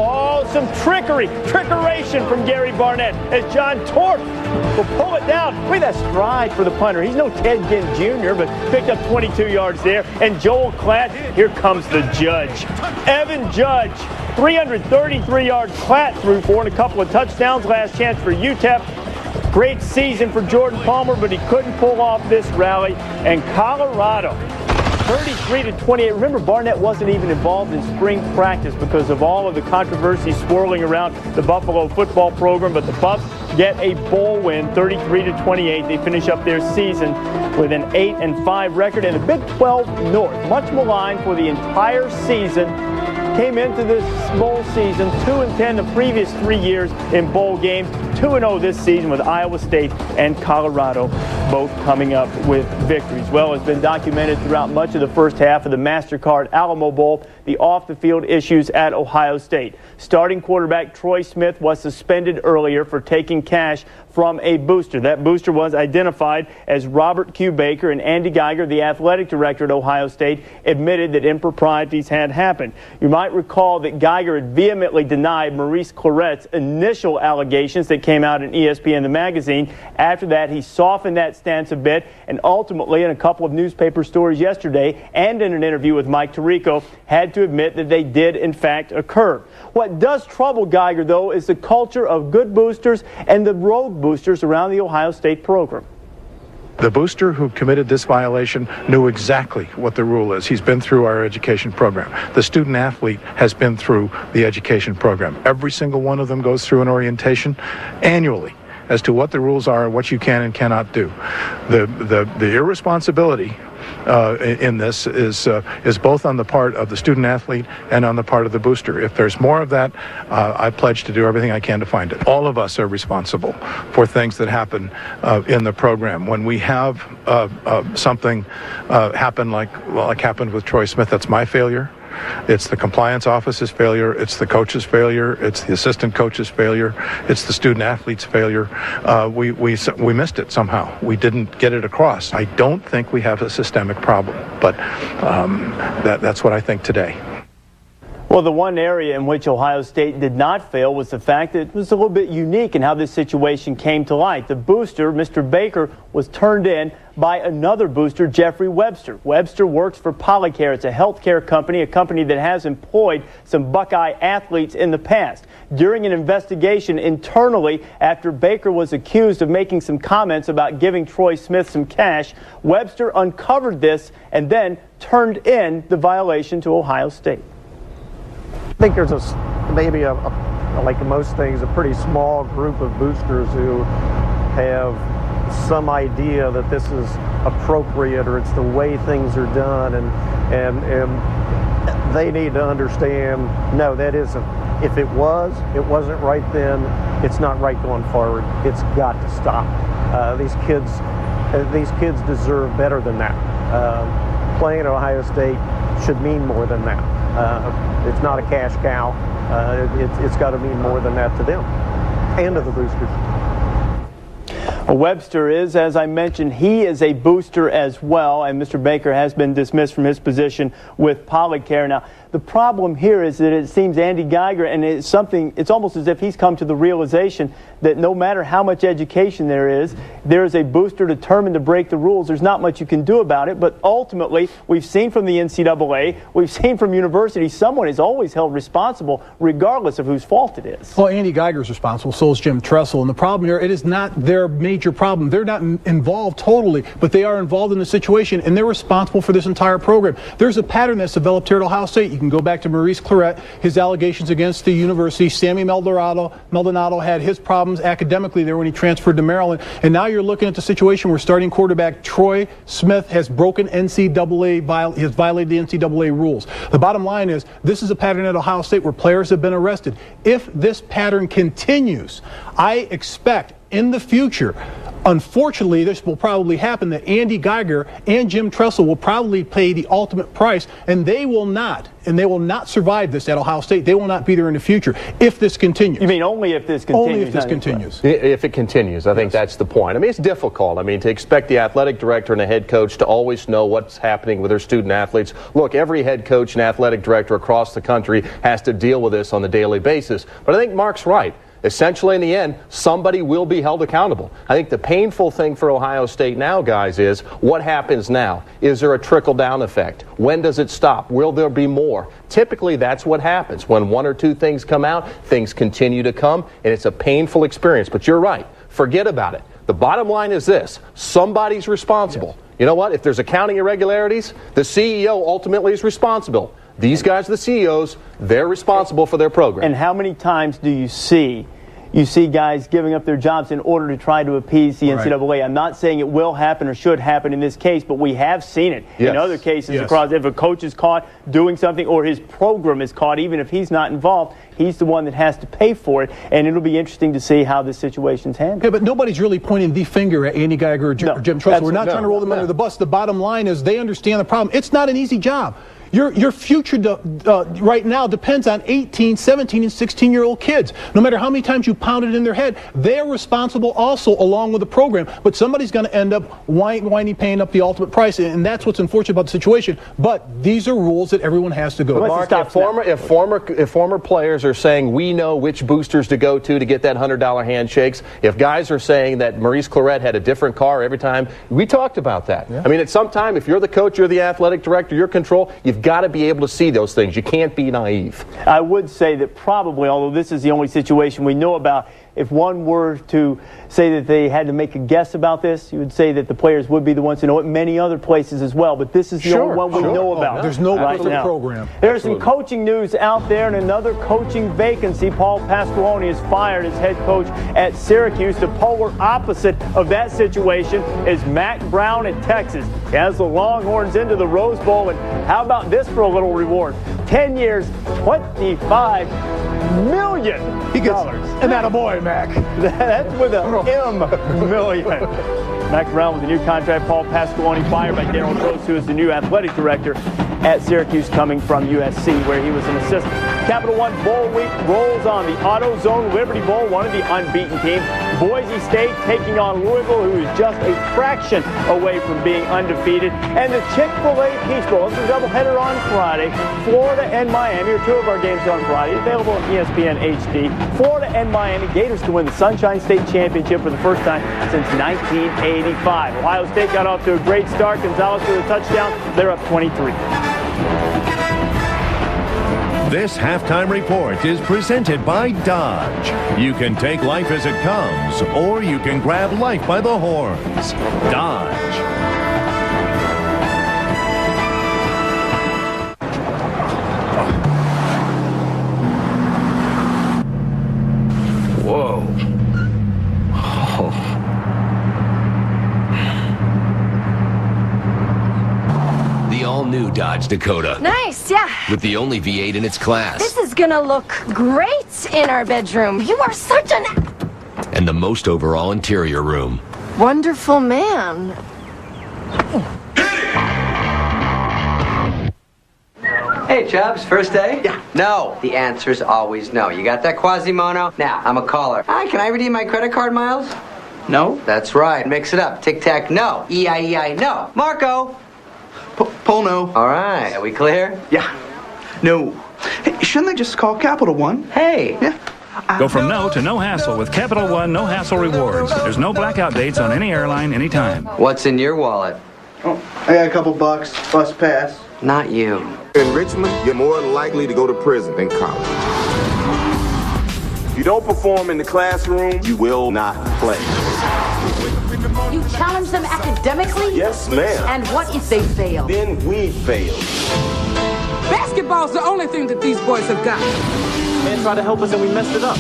some trickeration from Gary Barnett as John Torp will pull it down. Look at that stride for the punter. He's no Ted Ginn Jr., but picked up 22 yards there. And Joel Klatt, here comes the judge. Evan Judge, 333 yards. Klatt threw for and a couple of touchdowns. Last chance for UTEP. Great season for Jordan Palmer, but he couldn't pull off this rally. And Colorado, 33-28. Remember, Barnett wasn't even involved in spring practice because of all of the controversy swirling around the Buffalo football program, but the Buffs get a bowl win, 33-28. They finish up their season with an 8-5 record, and the Big 12 North, much maligned for the entire season, came into this bowl season 2-10 the previous 3 years in bowl games, 2-0 this season with Iowa State and Colorado both coming up with victories. Well, it's been documented throughout much of the first half of the MasterCard Alamo Bowl, the off-the-field issues at Ohio State. Starting quarterback Troy Smith was suspended earlier for taking cash from a booster. That booster was identified as Robert Q. Baker, and Andy Geiger, the athletic director at Ohio State, admitted that improprieties had happened. You might recall that Geiger had vehemently denied Maurice Claret's initial allegations that came out in ESPN the magazine. After that, he softened that stance a bit, and ultimately, in a couple of newspaper stories yesterday and in an interview with Mike Tirico, had to admit that they did in fact occur. What does trouble Geiger, though, is the culture of good boosters and the rogue boosters around the Ohio State program. The booster who committed this violation knew exactly what the rule is. He's been through our education program. The student athlete has been through the education program. Every single one of them goes through an orientation annually as to what the rules are and what you can and cannot do. The irresponsibility in this is both on the part of the student athlete and on the part of the booster. If there's more of that, I pledge to do everything I can to find it. All of us are responsible for things that happen in the program. When we have something happen like happened with Troy Smith, that's my failure. It's the compliance office's failure. It's the coach's failure. It's the assistant coach's failure. It's the student athlete's failure. We missed it somehow. We didn't get it across. I don't think we have a systemic problem, but that's what I think today. Well, the one area in which Ohio State did not fail was the fact that it was a little bit unique in how this situation came to light. The booster, Mr. Baker, was turned in by another booster, Jeffrey Webster. Webster works for Polycare. It's a healthcare company, a company that has employed some Buckeye athletes in the past. During an investigation internally, after Baker was accused of making some comments about giving Troy Smith some cash, Webster uncovered this and then turned in the violation to Ohio State. I think there's maybe like most things, a pretty small group of boosters who have some idea that this is appropriate or it's the way things are done, and they need to understand, no, that isn't. If it wasn't right then, it's not right going forward. It's got to stop. These kids deserve better than that. Playing at Ohio State should mean more than that. It's not a cash cow. It's got to mean more than that to them and to the boosters. Webster is, as I mentioned, he is a booster as well, and Mr. Baker has been dismissed from his position with Polycare. Now, the problem here is that it seems Andy Geiger, and it's almost as if he's come to the realization that no matter how much education there is a booster determined to break the rules. There's not much you can do about it, but ultimately, we've seen from the NCAA, we've seen from universities, someone is always held responsible regardless of whose fault it is. Well, Andy Geiger's responsible, so is Jim Tressel, and the problem here, it is not their major problem. They're not involved totally, but they are involved in the situation, and they're responsible for this entire program. There's a pattern that's developed here at Ohio State. You can go back to Maurice Clarett, his allegations against the university. Sammy Maldonado had his problems academically there when he transferred to Maryland, and now you're looking at the situation where starting quarterback Troy Smith has broken has violated the NCAA rules. The bottom line is this is a pattern at Ohio State where players have been arrested. If this pattern continues, I expect in the future, unfortunately, this will probably happen, that Andy Geiger and Jim Tressel will probably pay the ultimate price, and they will not survive this at Ohio State. They will not be there in the future if this continues. You mean only if this continues? Only if this continues. If it continues, I think that's the point. I mean, it's difficult. I mean, to expect the athletic director and a head coach to always know what's happening with their student athletes. Look, every head coach and athletic director across the country has to deal with this on a daily basis. But I think Mark's right. Essentially, in the end, somebody will be held accountable. I think the painful thing for Ohio State now, guys, is what happens now? Is there a trickle-down effect? When does it stop? Will there be more? Typically, that's what happens. When one or two things come out, things continue to come, and it's a painful experience. But you're right. Forget about it. The bottom line is this. Somebody's responsible. Yes. You know what? If there's accounting irregularities, the CEO ultimately is responsible. These guys are the CEOs. They're responsible for their program. And how many times do you see guys giving up their jobs in order to try to appease the NCAA? I'm not saying it will happen or should happen in this case, but we have seen it in other cases across. If a coach is caught doing something or his program is caught, even if he's not involved, he's the one that has to pay for it, and it'll be interesting to see how this situation's handled. Okay, but nobody's really pointing the finger at Andy Geiger or Jim Tressel. We're not trying to roll them under the bus. The bottom line is they understand the problem. It's not an easy job. Your future right now depends on 18, 17, and 16-year-old kids. No matter how many times you pound it in their head, they're responsible also along with the program. But somebody's going to end up whiny paying up the ultimate price, and that's what's unfortunate about the situation. But these are rules that everyone has to go. Mark, if former players are saying we know which boosters to go to get that $100 handshakes, if guys are saying that Maurice Clarett had a different car every time, we talked about that. Yeah. I mean, at some time, if you're the coach, you're the athletic director, you're control, you've got to be able to see those things. You can't be naive. I would say that probably, although this is the only situation we know about, if one were to say that they had to make a guess about this, you would say that the players would be the ones to know it. Many other places as well, but this is the only one we know about. There's no right now. Program. There's some coaching news out there, and another coaching vacancy. Paul Pasqualoni is fired as head coach at Syracuse. The polar opposite of that situation is Mack Brown at Texas. He has the Longhorns into the Rose Bowl, and how about this for a little reward? 10 years, $25 million. He gets, and that a boy, Mac. That's with a M million. Mack Brown with a new contract. Paul Pasqualoni fired by Darryl Gross, who is the new athletic director at Syracuse, coming from USC, where he was an assistant. Capital One Bowl week rolls on. The AutoZone Liberty Bowl, one of the unbeaten teams. Boise State taking on Louisville, who is just a fraction away from being undefeated. And the Chick-fil-A Peach Bowl. This is a doubleheader on Friday. Florida and Miami are two of our games on Friday, available on ESPN HD. Florida and Miami. Gators to win the Sunshine State Championship for the first time since 1985. Ohio State got off to a great start. Gonzalez with a touchdown. They're up 23. This halftime report is presented by Dodge. You can take life as it comes, or you can grab life by the horns. Dodge. Whoa. The all-new Dodge Dakota. Nice, yeah. With the only V8 in its class. This is gonna look great in our bedroom. You are such an... And the most overall interior room. Wonderful man. Hey, Chubbs, first day? Yeah. No. The answer's always no. You got that Quasimodo? Now, I'm a caller. Hi, can I redeem my credit card miles? No? That's right. Mix it up. Tic-tac, no. E-I-E-I, no. Marco! Pole no. All right. Are we clear? Yeah. No. Hey, shouldn't they just call Capital One? Hey. Yeah. Go from no to no hassle with Capital One no hassle rewards. There's no blackout dates on any airline anytime. What's in your wallet? Oh, I got a couple bucks. Bus pass. Not you. In Richmond, you're more likely to go to prison than college. If you don't perform in the classroom, you will not play. You challenge them academically? Yes, ma'am. And what if they fail? Then we fail. Basketball's the only thing that these boys have got. Man tried to help us and we messed it up.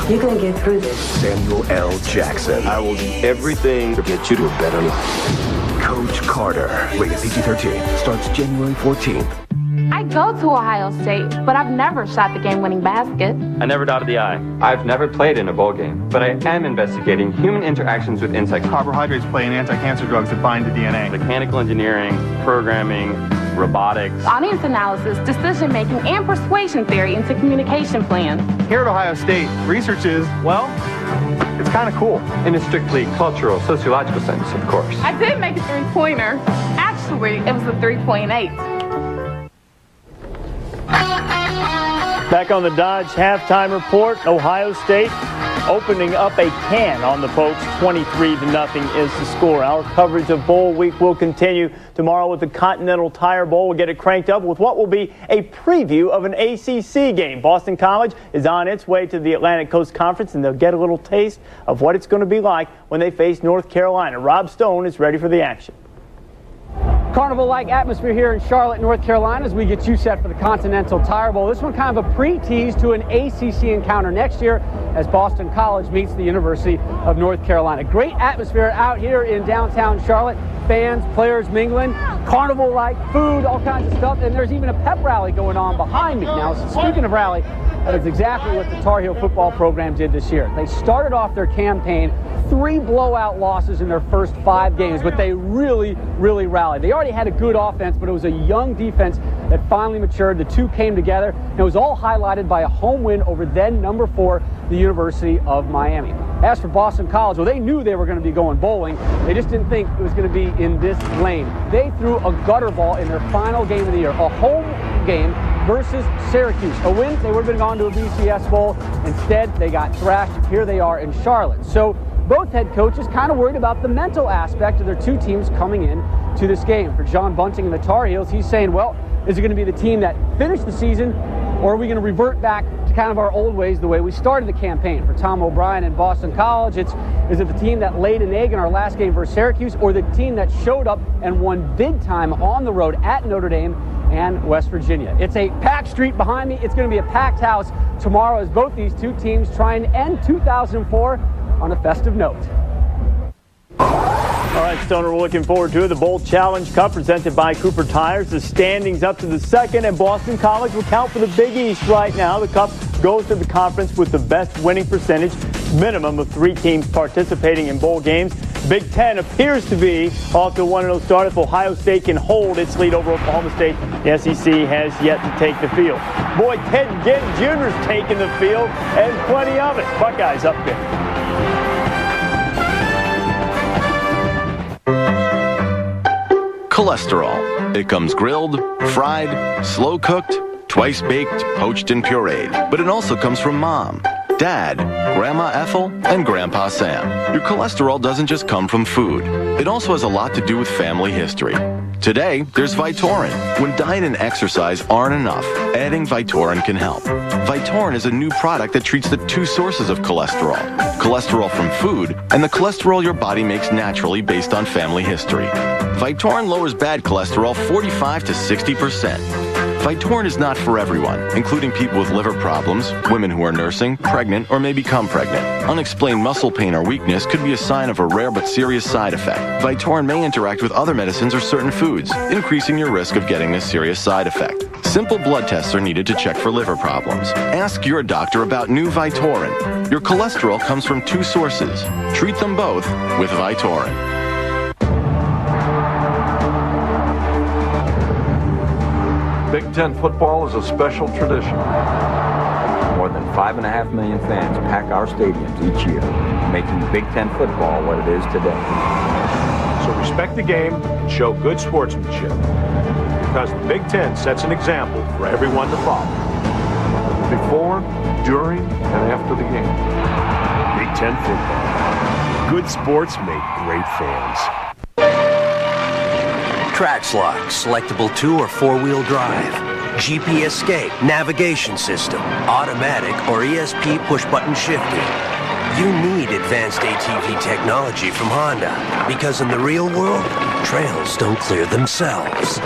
You're gonna get through this. Samuel L. Jackson. I will do everything to get you to a better life. Coach Carter. Rated PG-13. Starts January 14th. I go to Ohio State, but I've never shot the game-winning basket. I never dotted the I. I've never played in a bowl game, but I am investigating human interactions with insects. Carbohydrates play in anti-cancer drugs that bind to DNA. Mechanical engineering, programming, robotics. Audience analysis, decision-making, and persuasion theory into communication plans. Here at Ohio State, research is, well, it's kind of cool. In a strictly cultural, sociological sense, of course. I did make a three-pointer. Actually, it was a 3.8. Back on the Dodge halftime report, Ohio State opening up a can on the Pokes. 23-0 is the score. Our coverage of Bowl Week will continue tomorrow with the Continental Tire Bowl. We'll get it cranked up with what will be a preview of an ACC game. Boston College is on its way to the Atlantic Coast Conference, and they'll get a little taste of what it's going to be like when they face North Carolina. Rob Stone is ready for the action. Carnival-like atmosphere here in Charlotte, North Carolina, as we get you set for the Continental Tire Bowl. This one kind of a pre-tease to an ACC encounter next year as Boston College meets the University of North Carolina. Great atmosphere out here in downtown Charlotte. Fans, players mingling, carnival-like food, all kinds of stuff, and there's even a pep rally going on behind me. Now, speaking of rally, that is exactly what the Tar Heel football program did this year. They started off their campaign 3 blowout losses in their first 5 games, but they really rallied. They already had a good offense, but it was a young defense that finally matured. The two came together, and it was all highlighted by a home win over then number 4, the University of Miami. As for Boston College, well, they knew they were going to be going bowling. They just didn't think it was going to be in this lane. They threw a gutter ball in their final game of the year, a home game versus Syracuse. A win, they would have been gone to a BCS Bowl. Instead, they got thrashed. Here they are in Charlotte. So both head coaches kind of worried about the mental aspect of their two teams coming in to this game. For John Bunting and the Tar Heels, he's saying, well, is it going to be the team that finished the season, or are we going to revert back to kind of our old ways, the way we started the campaign? For Tom O'Brien and Boston College, is it the team that laid an egg in our last game versus Syracuse, or the team that showed up and won big time on the road at Notre Dame and West Virginia? It's a packed street behind me. It's going to be a packed house tomorrow as both these two teams try and end 2004 on a festive note. All right, Stoner, we're looking forward to it. The Bowl Challenge Cup presented by Cooper Tires. The standings up to the second, and Boston College will count for the Big East right now. The Cup goes to the conference with the best winning percentage, minimum of 3 teams participating in bowl games. Big Ten appears to be off to a 1-0 start. If Ohio State can hold its lead over Oklahoma State, the SEC has yet to take the field. Boy, Ted Ginn Jr. is taking the field, and plenty of it. Buckeyes up there. Cholesterol. It comes grilled, fried, slow-cooked, twice-baked, poached, and pureed. But it also comes from Mom, Dad, Grandma Ethel, and Grandpa Sam. Your cholesterol doesn't just come from food. It also has a lot to do with family history. Today, there's Vytorin. When diet and exercise aren't enough, adding Vytorin can help. Vytorin is a new product that treats the 2 sources of cholesterol. Cholesterol from food and the cholesterol your body makes naturally based on family history. Vytorin lowers bad cholesterol 45 to 60%. Vytorin is not for everyone, including people with liver problems, women who are nursing, pregnant, or may become pregnant. Unexplained muscle pain or weakness could be a sign of a rare but serious side effect. Vytorin may interact with other medicines or certain foods, increasing your risk of getting this serious side effect. Simple blood tests are needed to check for liver problems. Ask your doctor about new Vytorin. Your cholesterol comes from 2 sources. Treat them both with Vytorin. Big Ten football is a special tradition. More than than 5.5 million fans pack our stadiums each year, making Big Ten football what it is today. So respect the game and show good sportsmanship, because the Big Ten sets an example for everyone to follow. Before, during, and after the game. Big Ten football. Good sports make great fans. Trax Lock, selectable 2- or 4-wheel drive. GP Escape, navigation system, automatic or ESP push-button shifting. You need advanced ATV technology from Honda, because in the real world, trails don't clear themselves.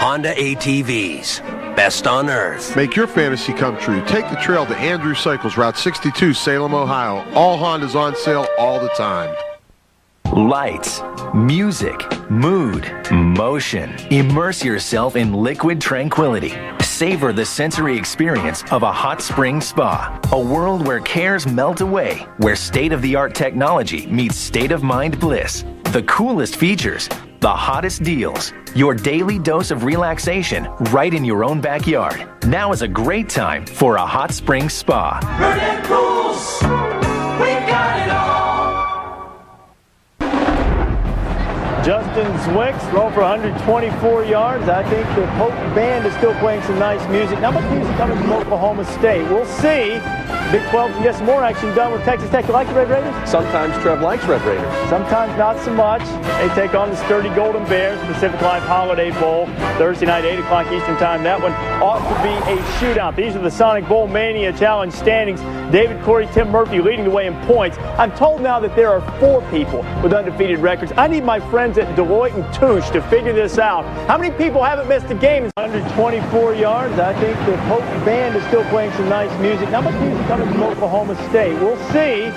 Honda ATVs, best on earth. Make your fantasy come true. Take the trail to Andrew Cycles, Route 62, Salem, Ohio. All Hondas on sale all the time. Lights, music, mood, motion. Immerse yourself in liquid tranquility. Savor the sensory experience of a hot spring spa. A world where cares melt away, where state-of-the-art technology meets state-of-mind bliss. The coolest features, the hottest deals. Your daily dose of relaxation right in your own backyard. Now is a great time for a hot spring spa. Verdant Pools, we got it all. Justin Zwick throw for 124 yards. I think the Pope Band is still playing some nice music. Not much music coming from Oklahoma State. We'll see. Big 12 can get some more action done with Texas Tech. You like the Red Raiders? Sometimes Trev likes Red Raiders. Sometimes not so much. They take on the sturdy Golden Bears, Pacific Life Holiday Bowl, Thursday night, 8 o'clock Eastern Time. That one ought to be a shootout. These are the Sonic Bowl Mania Challenge standings. David, Corey, Tim Murphy leading the way in points. I'm told now that there are 4 people with undefeated records. I need my friends at Deloitte and Touche to figure this out. How many people haven't missed a game? 124 yards. I think the Pope Band is still playing some nice music. Not much music coming from Oklahoma State. We'll see.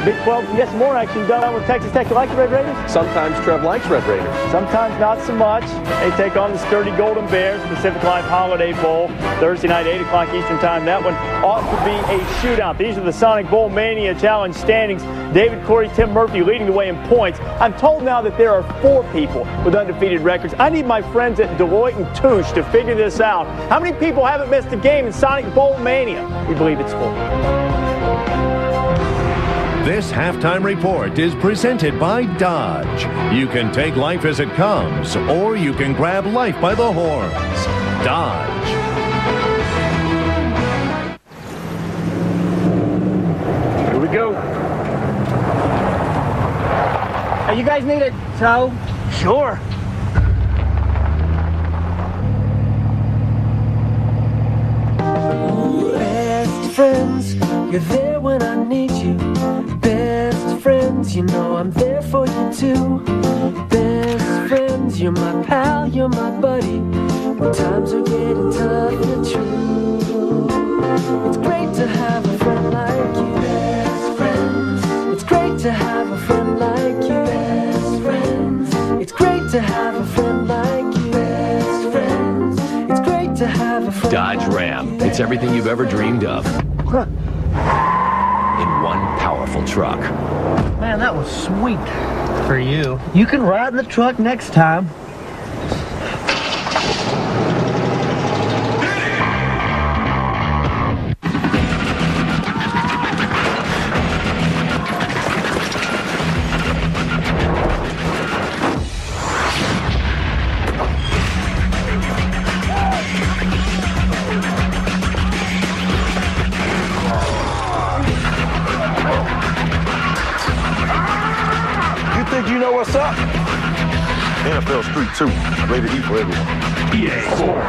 Big 12 can get some more action done with Texas Tech. You like the Red Raiders? Sometimes Trev likes Red Raiders. Sometimes not so much. They take on the sturdy Golden Bears, Pacific Life Holiday Bowl, Thursday night, 8 o'clock Eastern Time. That one ought to be a shootout. These are the Sonic Bowl Mania Challenge standings. David, Corey, Tim Murphy leading the way in points. I'm told now that there are 4 people with undefeated records. I need my friends at Deloitte and Touche to figure this out. How many people haven't missed a game in Sonic Bowl Mania? We believe it's 4. This halftime report is presented by Dodge. You can take life as it comes, or you can grab life by the horns. Dodge. Here we go. Hey, you guys need a tow? Sure. Best friends, you're there when I need you. Best friends, you know I'm there for you too. Best friends, you're my pal, you're my buddy. When times are getting tough, you're true. It's great to have a friend like you. Best friends, it's great to have a friend like you. Best friends, it's great to have a friend like you. Best friends, it's great to have a friend. Dodge Ram. It's everything you've ever dreamed of. In one powerful truck. Man, that was sweet for you. You can ride in the truck next time. You know what's up? NFL Street 2, rated E for everyone. EA Sports.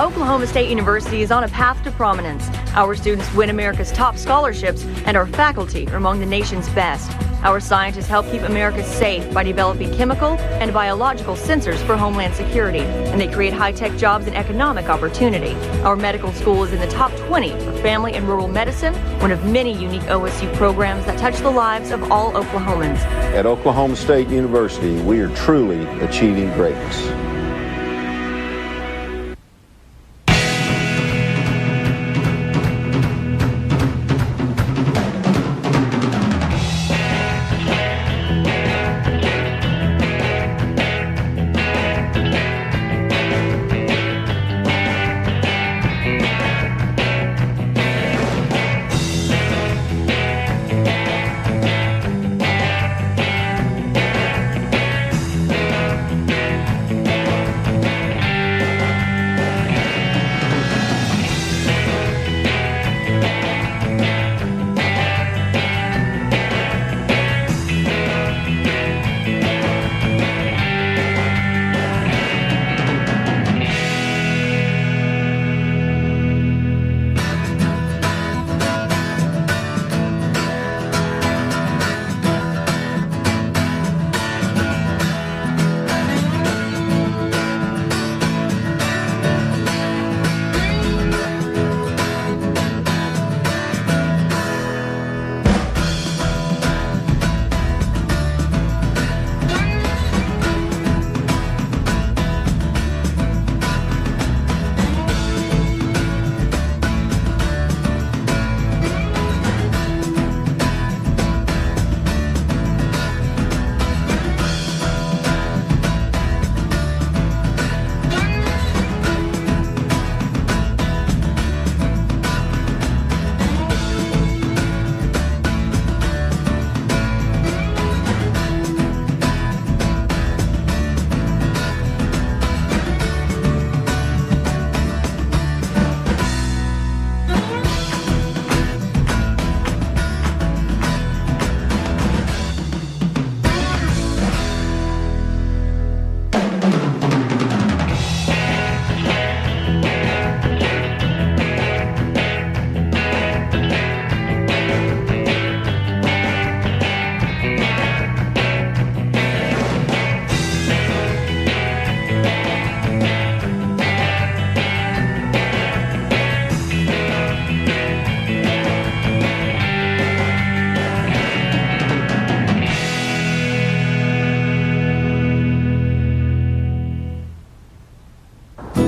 Oklahoma State University is on a path to prominence. Our students win America's top scholarships, and our faculty are among the nation's best. Our scientists help keep America safe by developing chemical and biological sensors for homeland security, and they create high-tech jobs and economic opportunity. Our medical school is in the top 20 for family and rural medicine, one of many unique OSU programs that touch the lives of all Oklahomans. At Oklahoma State University, we are truly achieving greatness.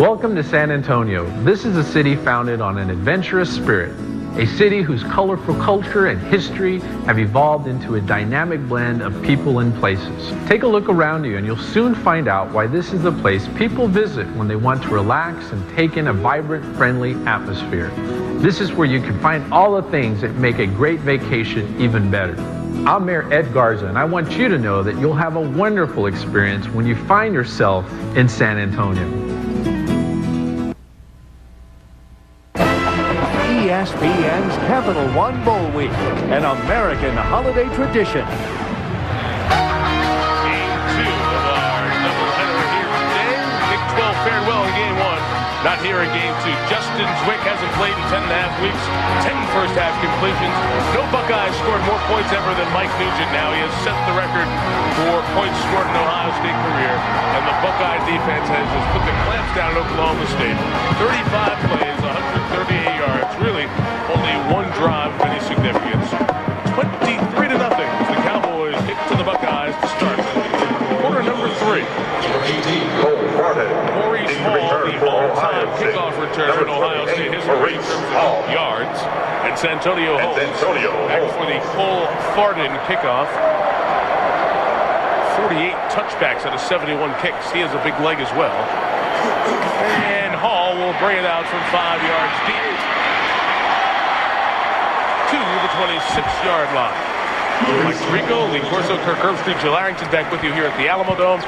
Welcome to San Antonio. This is a city founded on an adventurous spirit, a city whose colorful culture and history have evolved into a dynamic blend of people and places. Take a look around you and you'll soon find out why this is the place people visit when they want to relax and take in a vibrant, friendly atmosphere. This is where you can find all the things that make a great vacation even better. I'm Mayor Ed Garza, and I want you to know that you'll have a wonderful experience when you find yourself in San Antonio. ESPN's Capital One Bowl Week, an American holiday tradition. Game 2 of our doubleheader here today. Big 12 fared well in Game 1. Not here in Game 2. Justin Zwick hasn't played in 10.5 weeks. 10 first-half completions. No Buckeyes scored more points ever than Mike Nugent now. He has set the record for points scored in Ohio State career. And the Buckeye defense has just put the clamps down at Oklahoma State. 35 plays, 138 yards. Really only one drive of any significance. 23-0 as the Cowboys hit to the Buckeyes to start. Quarter number 3. Maurice Hall, the all-time kickoff returner in Ohio State history in terms of yards. And Santonio Holmes back for the Cole Farden kickoff. 48 touchbacks out of 71 kicks. He has a big leg as well. And Hall will bring it out from 5 yards deep to the 26-yard line. Mike Rico, Lee Corso, Kirk Herbstreit, Jill Arrington back with you here at the Alamo Dome.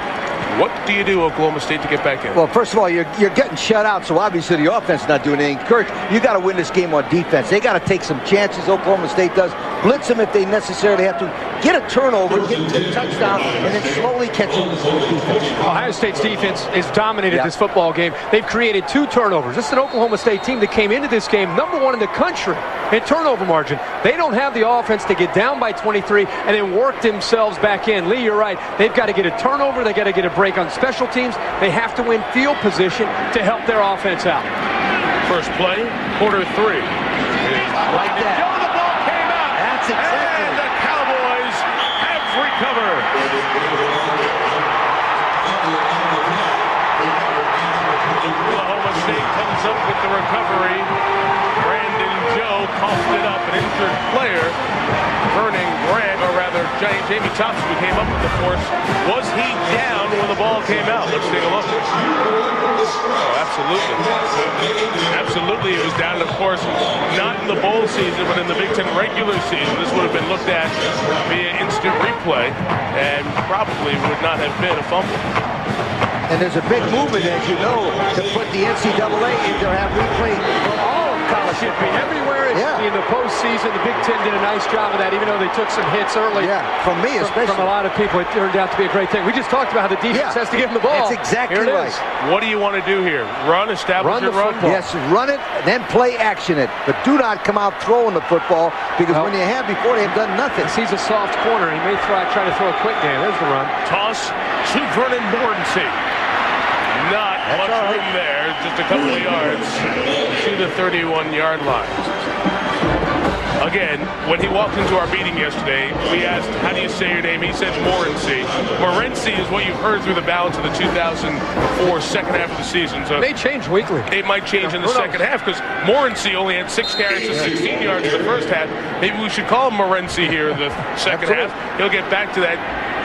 What do you do, Oklahoma State, to get back in? Well, first of all, you're getting shut out, so obviously the offense is not doing anything. Kirk, you got to win this game on defense. They got to take some chances. Oklahoma State does. Blitz them if they necessarily have to. Get a turnover, get a touchdown, and then slowly catch them with defense. Ohio State's defense has dominated this football game. They've created 2 turnovers. This is an Oklahoma State team that came into this game #1 in the country in turnover margin. They don't have the offense to get down by 23 and then work themselves back in. Lee, you're right. They've got to get a turnover. They've got to get a break on special teams. They have to win field position to help their offense out. First play, quarter 3. Like that. The ball came out. That's exactly. And the Cowboys have recovered. Oklahoma State comes up with the recovery. Brandon Joe coughed it up, an injured player. Vernon Grant, or rather Jamie Thompson, who came up with the force. Was he down when the ball came out? Let's take a look. Oh, absolutely. Absolutely he was down. Of course, not in the bowl season, but in the Big Ten regular season. This would have been looked at via instant replay and probably would not have been a fumble. And there's a big movement, as you know, to put the NCAA in to have replay for all of college football. Everywhere in the postseason, the Big Ten did a nice job of that, even though they took some hits early. Yeah, from me especially. From a lot of people, it turned out to be a great thing. We just talked about how the defense has to give them the ball. That's exactly right. What do you want to do here? Run, establish your run? Yes, run it, then play action it. But do not come out throwing the football, because when you have before, they have done nothing. He's a soft corner. He may try to throw a quick game. There's the run. Toss to Vernon Mortensen. Not much room there, just a couple of yards to the 31-yard line. Again, when he walked into our meeting yesterday, we asked, how do you say your name? He said Morency. Morency is what you've heard through the balance of the 2004 second half of the season. So they change weekly. It might change in the second half, because Morency only had 6 carries and 16 yards in the first half. Maybe we should call him Morency here in the second half. He'll get back to that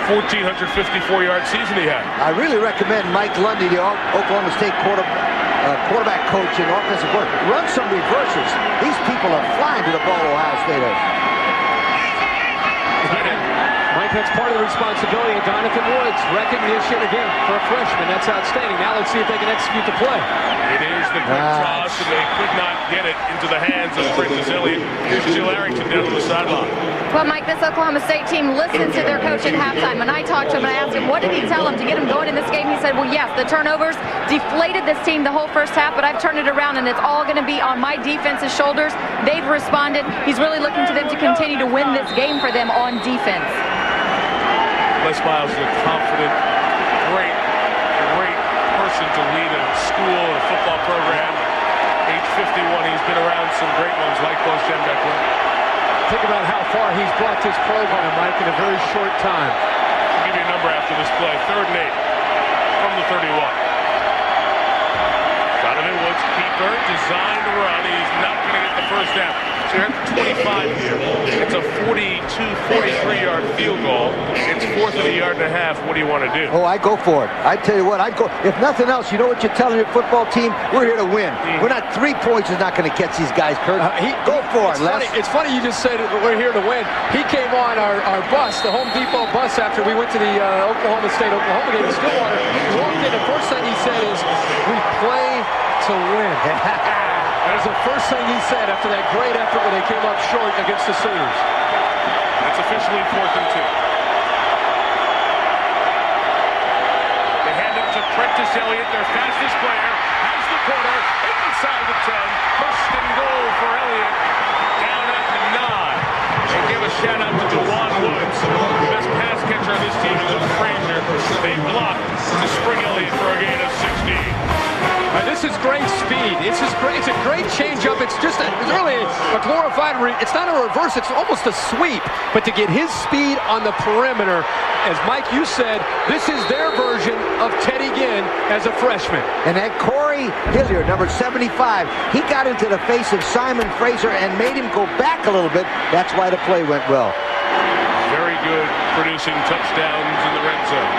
1,454-yard season he had. I really recommend Mike Lundy, the Oklahoma State quarterback coach and offensive coordinator, run some reverses. These people are flying to the ball, Ohio State is. Mike, that's part of the responsibility of Donovan Woods. Recognition, again, for a freshman. That's outstanding. Now let's see if they can execute the play. It is the quick toss, and they could not get it into the hands of Francis Elliott. Here's Jill Arrington down on the sideline. Well, Mike, this Oklahoma State team listened to their coach at halftime. When I talked to him and I asked him, what did he tell them to get him going in this game? He said, well, yes, the turnovers deflated this team the whole first half, but I've turned it around, and it's all going to be on my defense's shoulders. They've responded. He's really looking to them to continue to win this game for them on defense. Les Miles is a confident, great person to lead a school and a football program. Age 51, he's been around some great ones like Coach Jen Beckler. Think about how far he's brought this program, Mike, in a very short time. I'll give you a number after this play. 3rd and 8 from the 31. keeper, designed to run. He's not going to get the first down. So you're at the 25 here. It's a 43-yard field goal. It's fourth and a yard and a half. What do you want to do? Oh, I go for it. I tell you what, I'd go. If nothing else, you know what you're telling your football team? We're here to win. We're not 3 points is not going to catch these guys, Kurt. Go for it, Les. It's funny you just said we're here to win. He came on our bus, the Home Depot bus, after we went to the Oklahoma State-Oklahoma game in Stillwater. He walked in, the first thing he said is, we play to win. That was the first thing he said after that great effort when they came up short against the Sooners. It's officially 4th and 2. They hand it to Prentice Elliott, their fastest player. Has the corner, inside the 10. First and goal for Elliott. Down at the 9. And give a shout out to Juwan Woods, the best pass catcher on this team, is Frazier. They blocked to spring Elliott for a gain of 16. This is great speed. It's a great change-up. It's really a glorified. It's not a reverse. It's almost a sweep. But to get his speed on the perimeter, as Mike, you said, this is their version of Teddy Ginn as a freshman. And that Corey Hilliard, number 75, he got into the face of Simon Fraser and made him go back a little bit. That's why the play went well. Very good producing touchdowns in the red zone.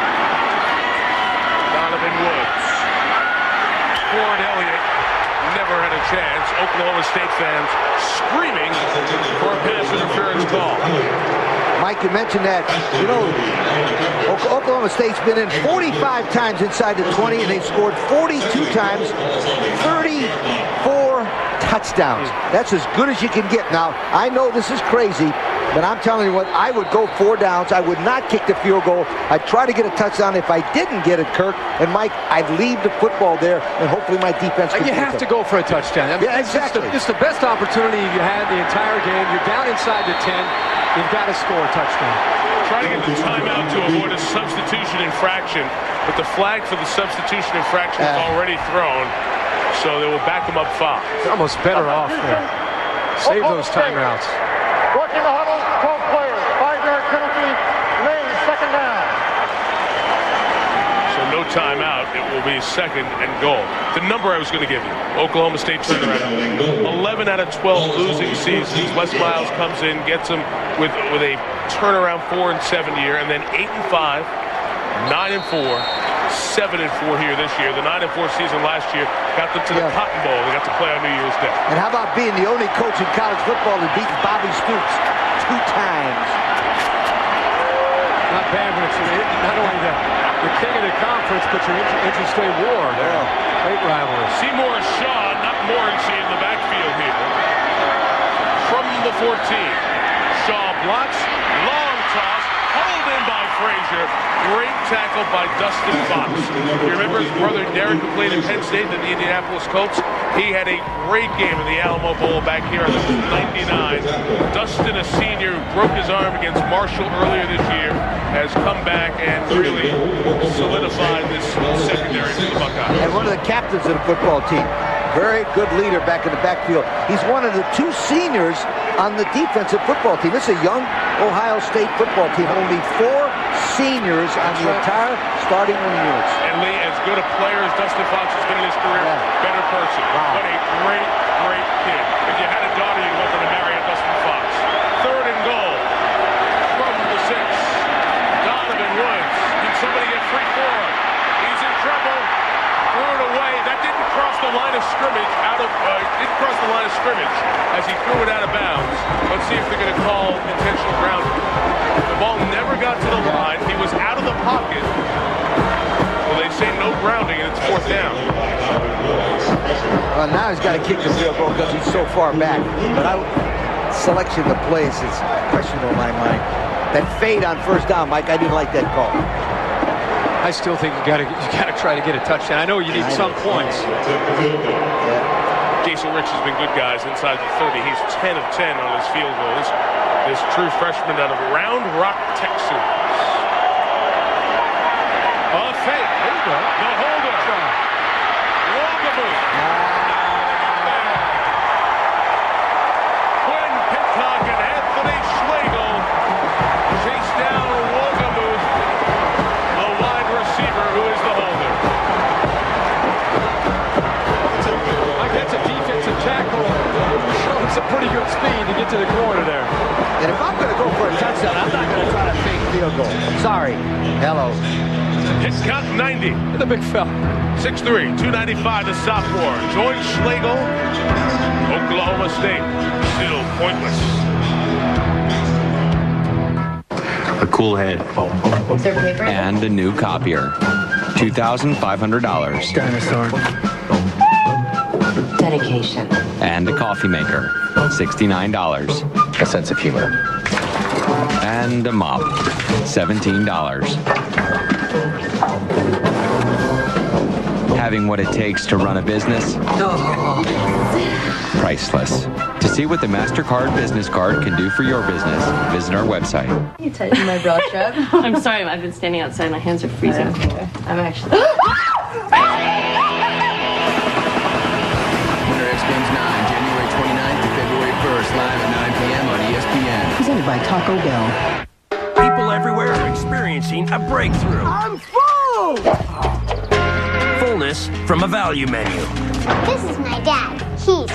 Donovan Woods. Ford Elliott never had a chance. Oklahoma State fans screaming for a pass interference call. Mike, you mentioned that. You know, Oklahoma State's been in 45 times inside the 20, and they've scored 42 times, 34 touchdowns. That's as good as you can get. Now, I know this is crazy, but I'm telling you what, I would go 4 downs. I would not kick the field goal. I'd try to get a touchdown. If I didn't get it, Kirk, and Mike, I'd leave the football there, and hopefully my defense can You have to go for a touchdown. I mean, yeah, exactly. It's the best opportunity you had the entire game. You're down inside the 10. You've got to score a touchdown. Try to get the timeout to avoid a substitution infraction, but the flag for the substitution infraction is already thrown, so they will back them up 5. They're almost better off there. Save those timeouts. Working the huddle, 12 players, 5-yard penalty, Lane, second down. So no timeout, it will be 2nd and goal. The number I was going to give you, Oklahoma State turnaround, 11 out of 12 losing seasons. Les Miles comes in, gets them with a turnaround 4-7 year, and then 8-5, 9-4, 7-4 here this year. The 9-4 season last year got them to the Cotton Bowl. They got to play on New Year's Day. And how about being the only coach in college football that beat Bobby Stoops 2 times? Not bad, but it's not only the king of the conference, but your interstate war. Great rivalry. Seymour Shaw, not Morency in the backfield here. From the 14. Shaw blocks, long toss, hauled in by Frazier. Great tackle by Dustin Fox. You remember his brother Derek, who played in Penn State and the Indianapolis Colts? He had a great game in the Alamo Bowl back here in 99. Dustin, a senior, who broke his arm against Marshall earlier this year, has come back and really solidified this secondary for the Buckeyes. And one of the captains of the football team. Very good leader back in the backfield. He's one of the 2 seniors on the defensive football team. This is a young Ohio State football team. Only 4 seniors on the entire starting units. And Lee, as good a player as Dustin Fox has been in his career, better person. Wow. What a great, great kid. If you had a daughter, you'd want her to marry a Dustin Fox. 3rd and goal from the 6. Donovan Woods. Can somebody get free for him? He's in trouble. Threw it away. That didn't cross the line of scrimmage. Didn't cross the line of scrimmage as he threw it out of bounds. Let's see if they're going to call intentional grounding. The ball never got to the line. He was out of the pocket. Well, they say no grounding, and it's 4th down. Well, now he's got to kick the field goal because he's so far back. But selection of plays is questionable in my mind. That fade on 1st down, Mike, I didn't like that call. I still think you got to try to get a touchdown. I know you need some points. Jason Rich has been good, guys, inside the 30. He's 10 of 10 on his field goals. This true freshman out of Round Rock, Texas. Fake. There you go. The holder. Wogamoo. Quinn Pitcock and Anthony Schlegel chase down Wogamoo, the wide receiver who is the holder. get to the corner there. And if I'm going to go for a touchdown, I'm not going to try to fake field goal. Sorry. Hello. Hit count 90. The big fella. 6'3", 295, the sophomore. George Schlegel, Oklahoma State. Still pointless. A cool head. And a new copier. $2,500. Dinosaur. Dedication. And a coffee maker. $69. A sense of humor. And a mop. $17. Having what it takes to run a business? Priceless. To see what the MasterCard business card can do for your business, visit our website. You tighten my bra strap. I'm sorry, I've been standing outside. My hands are freezing. I'm actually... Winter X Games 9, January 29th to February 1st, live at 9 p.m. on ESPN. Presented by Taco Bell. People everywhere are experiencing a breakthrough. I'm full! Fullness from a value menu. This is my dad. He's full.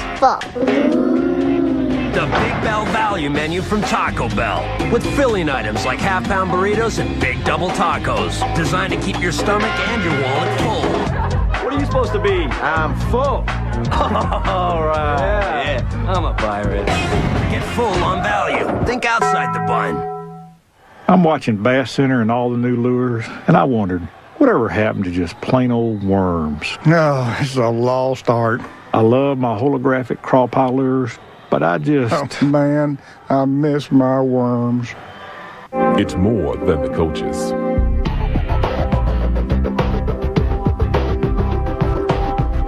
The Big Bell Value Menu from Taco Bell. With filling items like half-pound burritos and big double tacos. Designed to keep your stomach and your wallet full. What are you supposed to be? I'm full. All right. Yeah, I'm a pirate. Get full on value. Think outside the bun. I'm watching Bass Center and all the new lures, and I wondered, whatever happened to just plain old worms? No, it's a lost art. I love my holographic crawpie lures, but I just... Oh, man, I miss my worms. It's more than the coaches.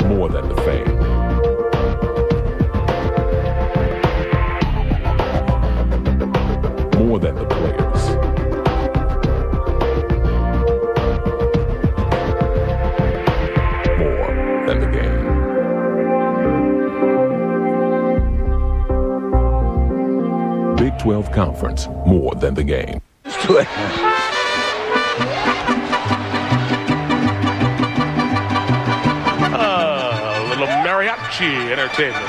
More than the fan. More than the players. More than the game. Big 12 Conference, more than the game. A little mariachi entertainment.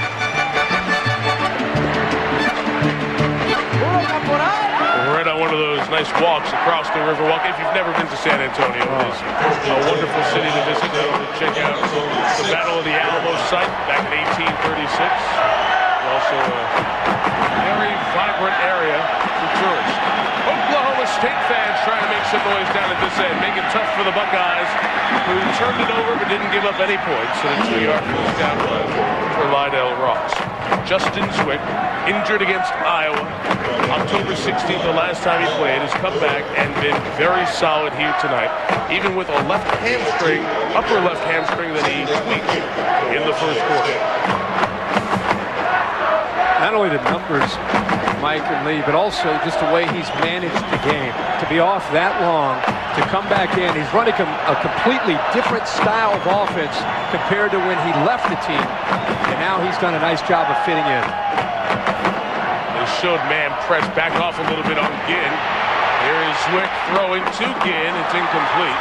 Right on one of those nice walks across the Riverwalk. If you've never been to San Antonio, it's a wonderful city to visit. Check out the Battle of the Alamo site back in 1836. Also a very vibrant area for tourists. Oklahoma State fans trying to make some noise down at this end, make it tough for the Buckeyes, who turned it over but didn't give up any points. So the 2-yard first down run for Lydell Ross. Justin Zwick, injured against Iowa. October 16th, the last time he played, has come back and been very solid here tonight, even with a left hamstring, upper left hamstring that he tweaked in the first quarter. Not only the numbers, Mike and Lee, but also just the way he's managed the game. To be off that long, to come back in, he's running a completely different style of offense compared to when he left the team, and now he's done a nice job of fitting in. They showed man press back off a little bit on Ginn. Here is Zwick throwing to Ginn. It's incomplete.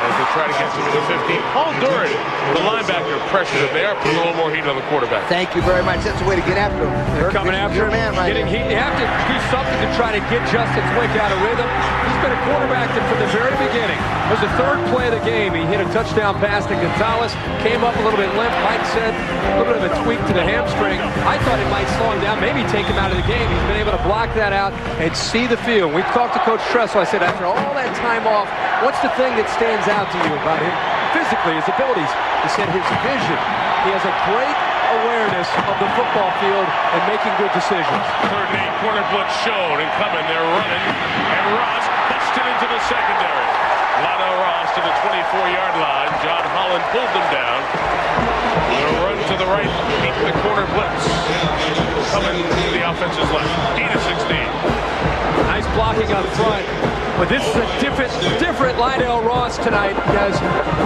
As they try to get to the 15. Paul Duran, the linebacker, pressured him there. Put a little more heat on the quarterback. Thank you very much. That's the way to get after him. They're coming after him. Man right Getting heat. You have to do something to try to get Justin Zwick out of rhythm. He's been a quarterback that from the very beginning. It was the third play of the game. He hit a touchdown pass to Gonzalez. Came up a little bit limp. Mike said a little bit of a tweak to the hamstring. I thought it might slow him down, maybe take him out of the game. He's been able to block that out and see the field. We talked to Coach Tressel. I said, after all that time off, what's the thing that stands out to you about him? Physically, his abilities. He said his vision. He has a great awareness of the football field and making good decisions. Third and 8, corner blitz shown and coming. They're running. And Ross busted into the secondary. Lydell Ross to the 24-yard line. John Holland pulled them down. They'll run to the right, beat the corner blitz. Coming to the offense's left. 8-16. Nice blocking up front. But this is a different Lydell Ross tonight as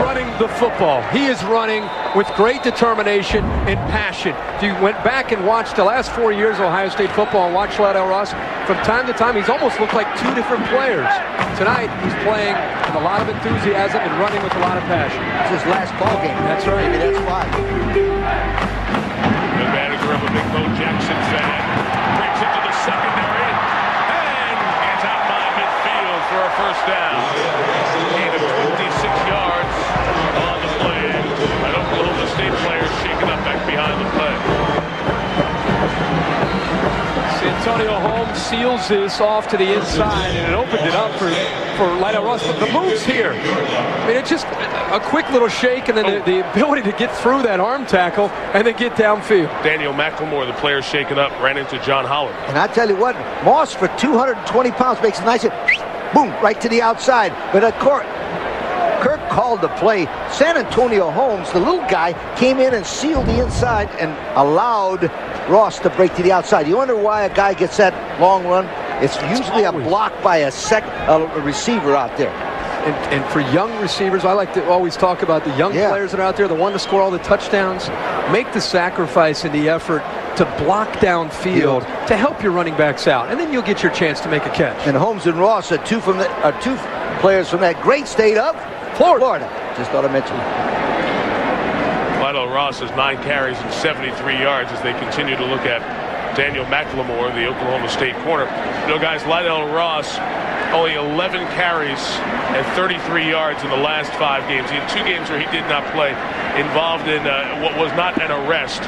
running the football. He is running with great determination and passion. If you went back and watched the last 4 years of Ohio State football and watched Lydell Ross, from time to time he's almost looked like two different players. Tonight he's playing with a lot of enthusiasm and running with a lot of passion. It's his last ball game. That's right. Maybe that's why. The advantage of big Bo Jackson fan. Brings it to the secondary and gets out by midfield for a first down. Gain of 26 yards on the play. An Oklahoma State player shaken up back behind the play. Antonio Holmes seals this off to the inside, and it opened it up for Lydell Ross. But the moves here, I mean, it's just a quick little shake, and then the ability to get through that arm tackle and then get downfield. Daniel McLemore, the player shaken up, ran into John Holland. And I tell you what, Moss for 220 pounds makes a nice hit. Boom, right to the outside. But Kirk called the play. San Antonio Holmes, the little guy, came in and sealed the inside and allowed Ross to break to the outside. You wonder why a guy gets that long run? It's usually a block by a receiver out there. And for young receivers, I like to always talk about the young players that are out there, the one to score all the touchdowns. Make the sacrifice in the effort to block downfield to help your running backs out, and then you'll get your chance to make a catch. And Holmes and Ross are two players from that great state of Florida. Just thought I'd mention it. Lydell Ross has 9 carries and 73 yards as they continue to look at Daniel McLemore, the Oklahoma State corner. You know, guys, Lydell Ross, only 11 carries and 33 yards in the last 5 games. He had 2 games where he did not play, involved in what was not an arrest,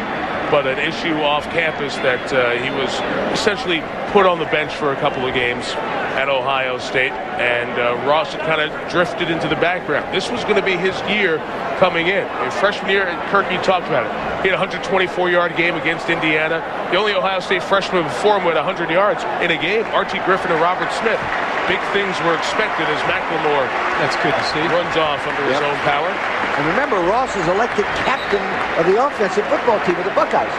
but an issue off campus that he was essentially put on the bench for a couple of games at Ohio State, and Ross had kind of drifted into the background. This was going to be his year coming in. Freshman year, Kirky talked about it. He had a 124-yard game against Indiana. The only Ohio State freshman before him with 100 yards in a game, Archie Griffin and Robert Smith. Big things were expected as McLemore runs off under his own power. And remember, Ross is elected captain of the offensive football team of the Buckeyes.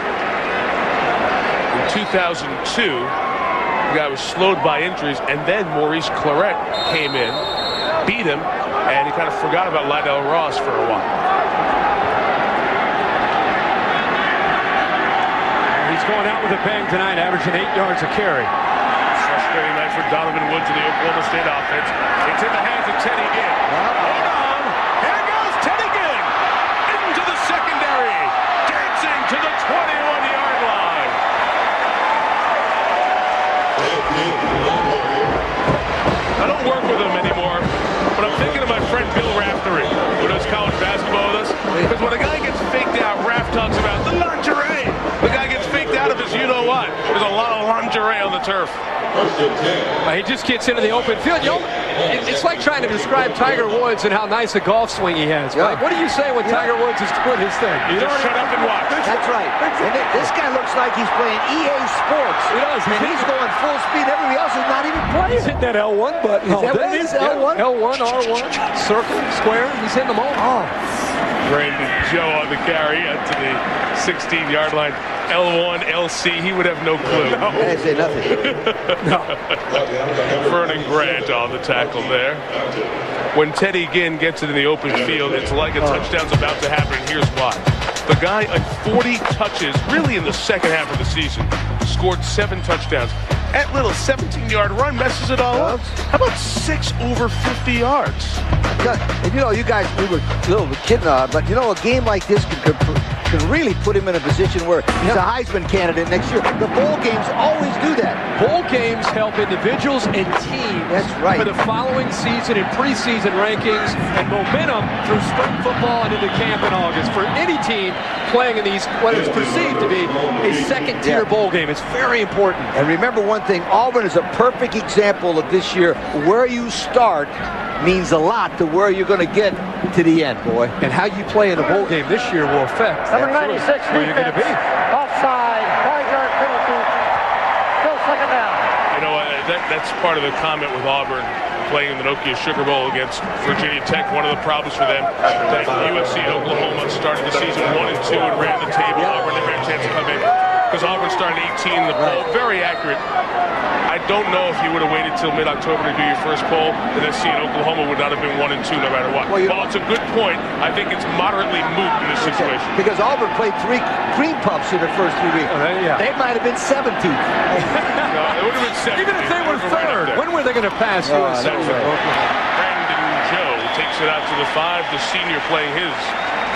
In 2002, the guy was slowed by injuries, and then Maurice Claret came in, beat him, and he kind of forgot about Lydell Ross for a while. He's going out with a bang tonight, averaging 8 yards a carry. Frustrating night for Donovan Woods of the Oklahoma State offense. It's in the hands of Teddy Ginn. Hold on. Here goes Teddy Ginn into the secondary, dancing to the 21-yard line. I don't work with him anymore, but I'm thinking of my friend Bill Raftery, who does college basketball with us. Because when a guy gets faked out, Raft talks about the lingerie. The guy gets faked out of his you-know-what. There's a lot of lingerie on the turf. He just gets into the open field. It's like trying to describe Tiger Woods and how nice a golf swing he has. Yeah. Like, what do you say when Tiger Woods is doing his thing? You just shut up and watch. That's right. And this guy looks like he's playing EA Sports. He does. And he's going full speed. Everybody else is not even playing. He's hitting that L1 button. Is that what it is? L1? L1, R1, circle, square. He's hitting them all. Oh. Brandon Joe on the carry to the 16-yard line. L1, LC, he would have no clue. No. I say nothing. No. Vernon Grant on the tackle there. When Teddy Ginn gets it in the open field, it's like a touchdown's about to happen. Here's why. The guy on 40 touches, really in the second half of the season, scored 7 touchdowns. That little 17-yard run messes it all up. How about 6 over 50 yards? And you know, you guys, we were a little bit kidding on, but you know, a game like this can really put him in a position where he's a Heisman candidate next year. The bowl games always do that. Bowl games help individuals and teams for the following season in preseason rankings and momentum through spring football and into camp in August. For any team playing in these, what is perceived to be a second-tier bowl game, it's very important. And remember one thing, Auburn is a perfect example of this year. Where you start means a lot to where you're going to get to the end, boy. And how you play in a bowl game this year will affect number 96 where you're going to be. Offside, 5-yard penalty, still second down. You know, that's part of the comment with Auburn playing in the Nokia Sugar Bowl against Virginia Tech. One of the problems for them, that USC and Oklahoma started the season 1-2 and ran the table. Auburn never had a chance to come in because Auburn started 18 in the poll. Very accurate. I don't know if you would have waited till mid-October to do your first poll, that SC and Oklahoma would not have been 1-2 no matter what. Well, it's a good point. I think it's moderately moot in this situation. Because Auburn played 3 cream puffs in their first 3 weeks. They might have been 17th. No, it would have been 17th. Even if they were third, when were they going to pass USC? Brandon Joe takes it out to the 5, the senior playing his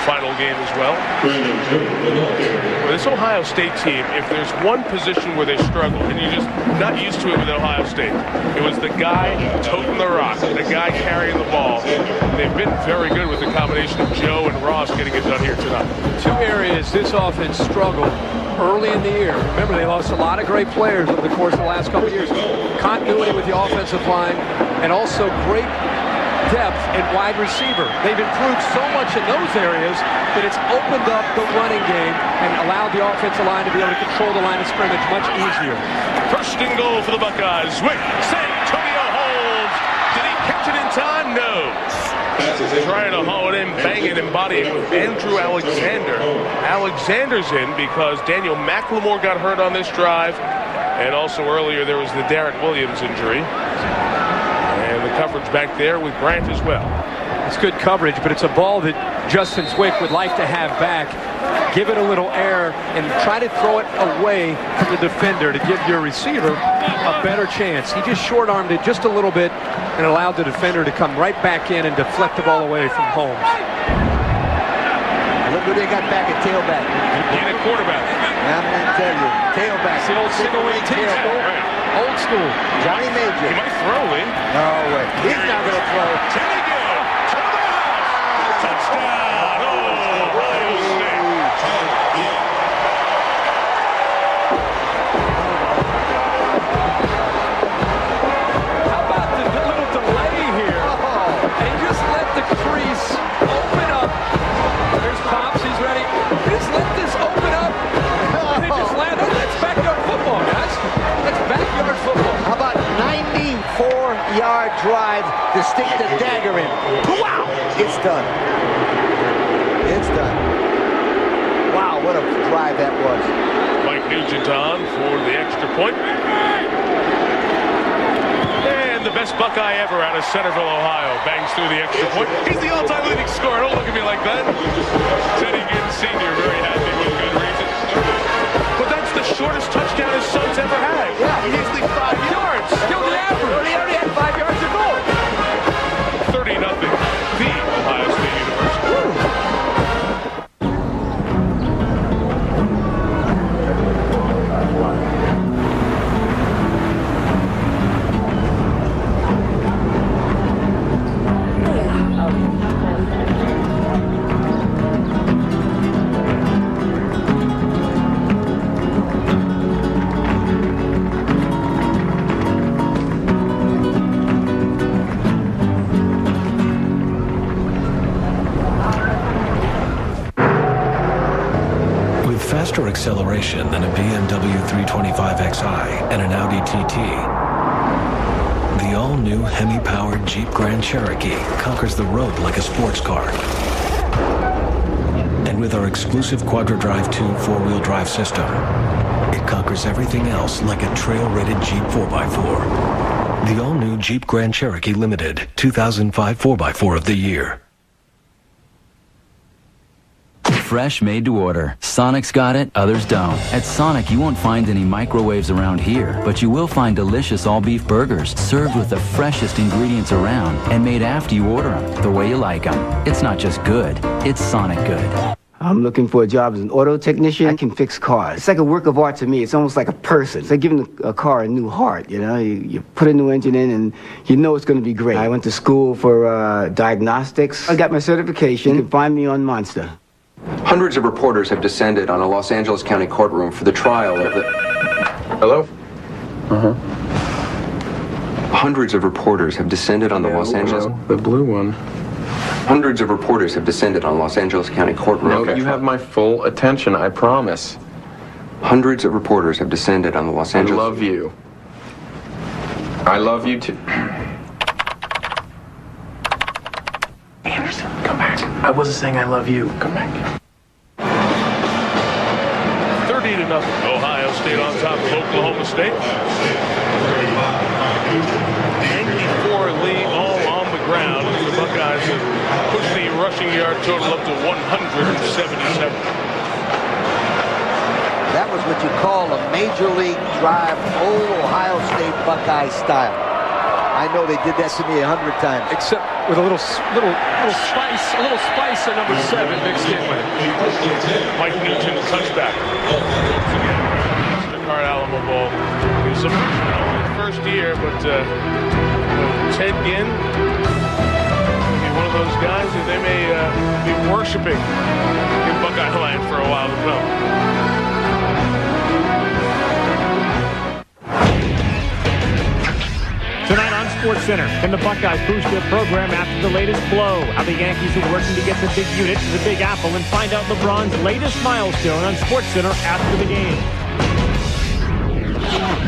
final game as well. Well, this Ohio State team, if there's one position where they struggle, and you're just not used to it with Ohio State, it was the guy toting the rock, the guy carrying the ball. They've been very good with the combination of Joe and Ross getting it done here tonight. Two areas this offense struggled early in the year. Remember, they lost a lot of great players over the course of the last couple of years. Continuity with the offensive line and also great depth at wide receiver. They've improved so much in those areas that it's opened up the running game and allowed the offensive line to be able to control the line of scrimmage much easier. First and goal for the Buckeyes. Zwick, Santonio holds. Did he catch it in time? No. Trying to haul it in, banging and bodying with Andrew Alexander. Alexander's in because Daniel McLemore got hurt on this drive. And also earlier there was the Darrett Williams injury. And the coverage back there with Grant as well. It's good coverage, but it's a ball that Justin Zwick would like to have back. Give it a little air and try to throw it away from the defender to give your receiver a better chance. He just short-armed it just a little bit and allowed the defender to come right back in and deflect the ball away from Holmes. Look who they got back at tailback. And a quarterback. I'm going to tell you, tailback. It's the old single-wing tailback. Old school. Johnny Major. He might throw in. No way. He's not going to throw. Touchdown! Oh, Ohio State. How about the little delay here? And just let the crease open up. There's Pops, he's ready. Just let this open up. And it just landed. That's backyard football, guys. That's backyard football. How about 94-yard drive to stick the dagger in? Wow! It's done. It's done. Wow, what a drive that was. Mike Nugent on for the extra point. And the best Buckeye ever out of Centerville, Ohio, bangs through the extra point. He's the all-time leading scorer. Don't look at me like that. Teddy Ginn Sr. very happy with good reason. But that's the shortest touchdown his son's ever had. Yeah, easily 5 yards. Still the average. He already had 5 yards to go. 30-0. The Ohio State University. Faster acceleration than a BMW 325xi and an Audi TT. The all-new Hemi-powered Jeep Grand Cherokee conquers the road like a sports car. And with our exclusive Quadra-Drive 2 4-wheel drive system, it conquers everything else like a trail-rated Jeep 4x4. The all-new Jeep Grand Cherokee Limited 2005 4x4 of the year. Fresh, made to order. Sonic's got it, others don't. At Sonic, you won't find any microwaves around here, but you will find delicious all-beef burgers served with the freshest ingredients around and made after you order them, the way you like them. It's not just good, it's Sonic good. I'm looking for a job as an auto technician. I can fix cars. It's like a work of art to me. It's almost like a person. It's like giving a car a new heart, you know? You put a new engine in and you know it's going to be great. I went to school for diagnostics. I got my certification. You can find me on Monster. Hundreds of reporters have descended on a Los Angeles County courtroom for the trial of the... Hello? Uh-huh. Hundreds of reporters have descended on the Los Angeles... The blue one. Hundreds of reporters have descended on Los Angeles County courtroom... No, you have my full attention, I promise. Hundreds of reporters have descended on the Los Angeles... I love you. I love you too. Anderson, come back. I wasn't saying I love you. Come back. 30-0. Ohio State on top of Oklahoma State. 94 lead all on the ground. The Buckeyes have pushed the rushing yard total up to 177. That was what you call a major league drive, old Ohio State Buckeye style. I know they did that to me 100 times. Except with a little spice of number 7 mixed in with it. Mike Nugent, touchback. The Card Alamo Bowl. He was a freshman in his first year, but Ted Ginn will be one of those guys that they may be worshiping in Buckeye land for a while to come. Tonight on SportsCenter, can the Buckeyes boost their program after the latest blow? How the Yankees are working to get the big unit to the Big Apple, and find out LeBron's latest milestone on SportsCenter after the game.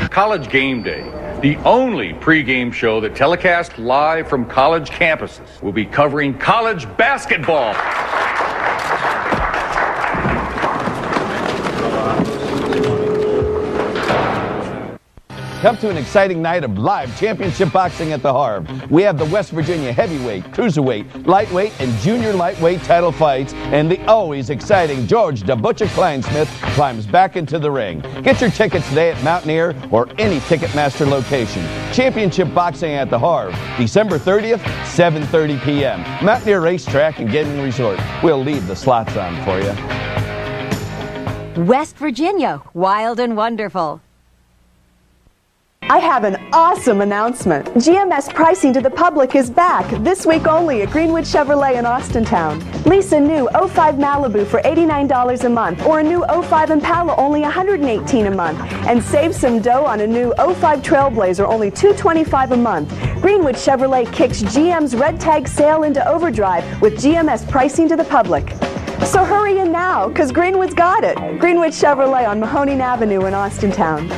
College Game Day, the only pregame show that telecasts live from college campuses, will be covering college basketball. Come to an exciting night of live championship boxing at the Harv. We have the West Virginia heavyweight, cruiserweight, lightweight, and junior lightweight title fights, and the always exciting George the Butcher Kleinsmith climbs back into the ring. Get your tickets today at Mountaineer or any Ticketmaster location. Championship boxing at the Harv, December 30th, 7:30 p.m. Mountaineer Racetrack and Gaming Resort. We'll leave the slots on for you. West Virginia, wild and wonderful. I have an awesome announcement. GMS pricing to the public is back this week only at Greenwood Chevrolet in Austintown. Lease a new 05 Malibu for $89 a month or a new 05 Impala only $118 a month, and save some dough on a new 05 Trailblazer only $225 a month. Greenwood Chevrolet kicks GM's red tag sale into overdrive with GMS pricing to the public. So hurry in now, because Greenwood's got it. Greenwood Chevrolet on Mahoning Avenue in Austintown.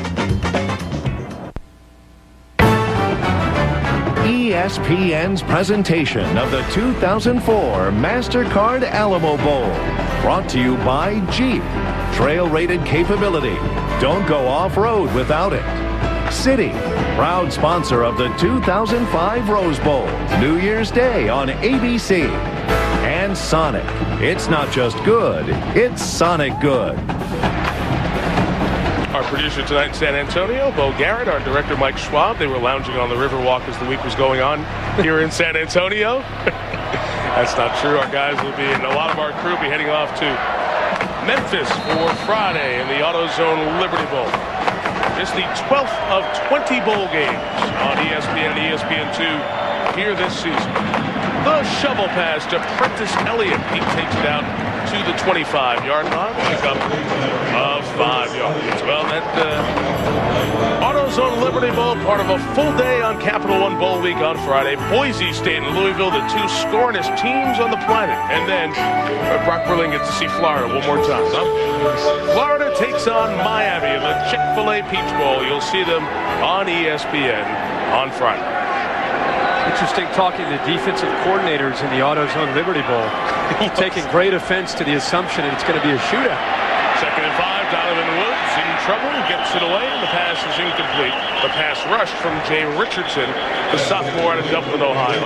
ESPN's presentation of the 2004 MasterCard Alamo Bowl. Brought to you by Jeep. Trail-rated capability. Don't go off-road without it. City, proud sponsor of the 2005 Rose Bowl. New Year's Day on ABC. And Sonic. It's not just good, it's Sonic good. Our producer tonight in San Antonio, Bo Garrett, our director, Mike Schwab. They were lounging on the Riverwalk as the week was going on here in San Antonio. That's not true. Our guys will be, and a lot of our crew will be heading off to Memphis for Friday in the AutoZone Liberty Bowl. It's the 12th of 20 bowl games on ESPN and ESPN2 here this season. The shovel pass to Prentice Elliott. He takes it out to the 25-yard line. Pickup of 5 yards. Well, that AutoZone Liberty Bowl, part of a full day on Capital One Bowl Week on Friday. Boise State and Louisville, the two scoringest teams on the planet. And then Brock Berlin gets to see Florida one more time. Florida takes on Miami in the Chick-fil-A Peach Bowl. You'll see them on ESPN on Friday. Interesting talking to defensive coordinators in the AutoZone Liberty Bowl. Taking great offense to the assumption that it's going to be a shootout. 2nd and 5, Donovan Woods in trouble, gets it away, and the pass is incomplete. The pass rush from Jay Richardson, the sophomore out of Dublin, Ohio.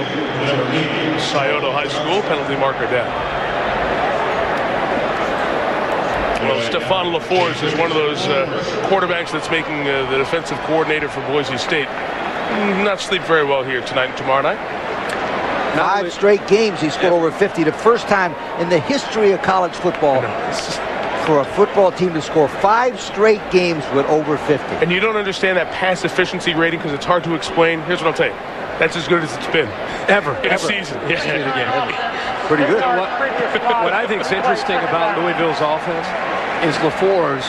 Scioto High School, penalty marker down. Well, Stefan LaForce is one of those quarterbacks that's making the defensive coordinator for Boise State not sleep very well here tonight and tomorrow night. 5 straight games he scored over 50. The first time in the history of college football for a football team to score 5 straight games with over 50. And you don't understand that pass efficiency rating because it's hard to explain. Here's what I'll tell you. That's as good as it's been. Ever. In a season. Yeah. Pretty good. What I think is interesting about Louisville's offense is LaForce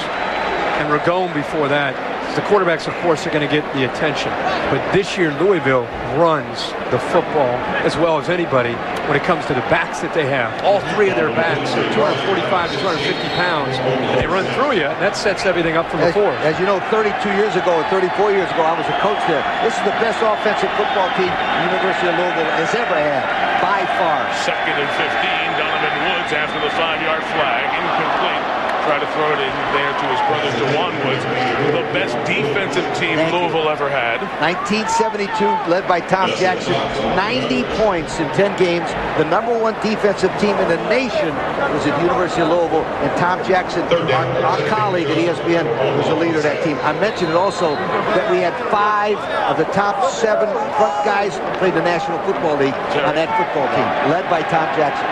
and Ragone before that. The quarterbacks, of course, are going to get the attention. But this year, Louisville runs the football as well as anybody when it comes to the backs that they have. All 3 of their backs are 245 to 250 pounds. And they run through you, and that sets everything up for LaForce. As you know, 32 years ago or 34 years ago, I was a coach there. This is the best offensive football team the University of Louisville has ever had, by far. 2nd and 15, Donovan Woods after the 5-yard flag, incomplete. Try to throw it in there to his brother, DeJuan Woods. The best defensive team Louisville ever had. 1972, led by Tom Jackson. 90 points in 10 games. The #1 defensive team in the nation was at the University of Louisville. And Tom Jackson, our colleague at ESPN, was the leader of that team. I mentioned it also that we had 5 of the top 7 front guys who played the National Football League on that football team, led by Tom Jackson.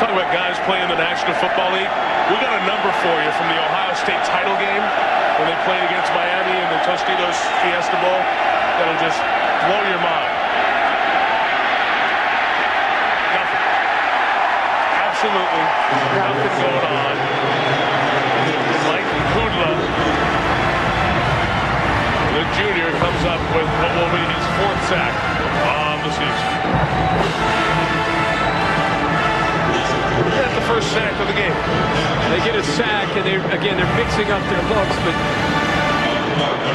Talking about guys playing the National Football League, we got a number for you from the Ohio State title game when they played against Miami in the Tostitos Fiesta Bowl. That'll just blow your mind. Nothing. Absolutely nothing going on. Mike Kudla, the junior, comes up with what will be his 4th sack of the season. That's the first sack of the game. They get a sack, and they're mixing up their looks, but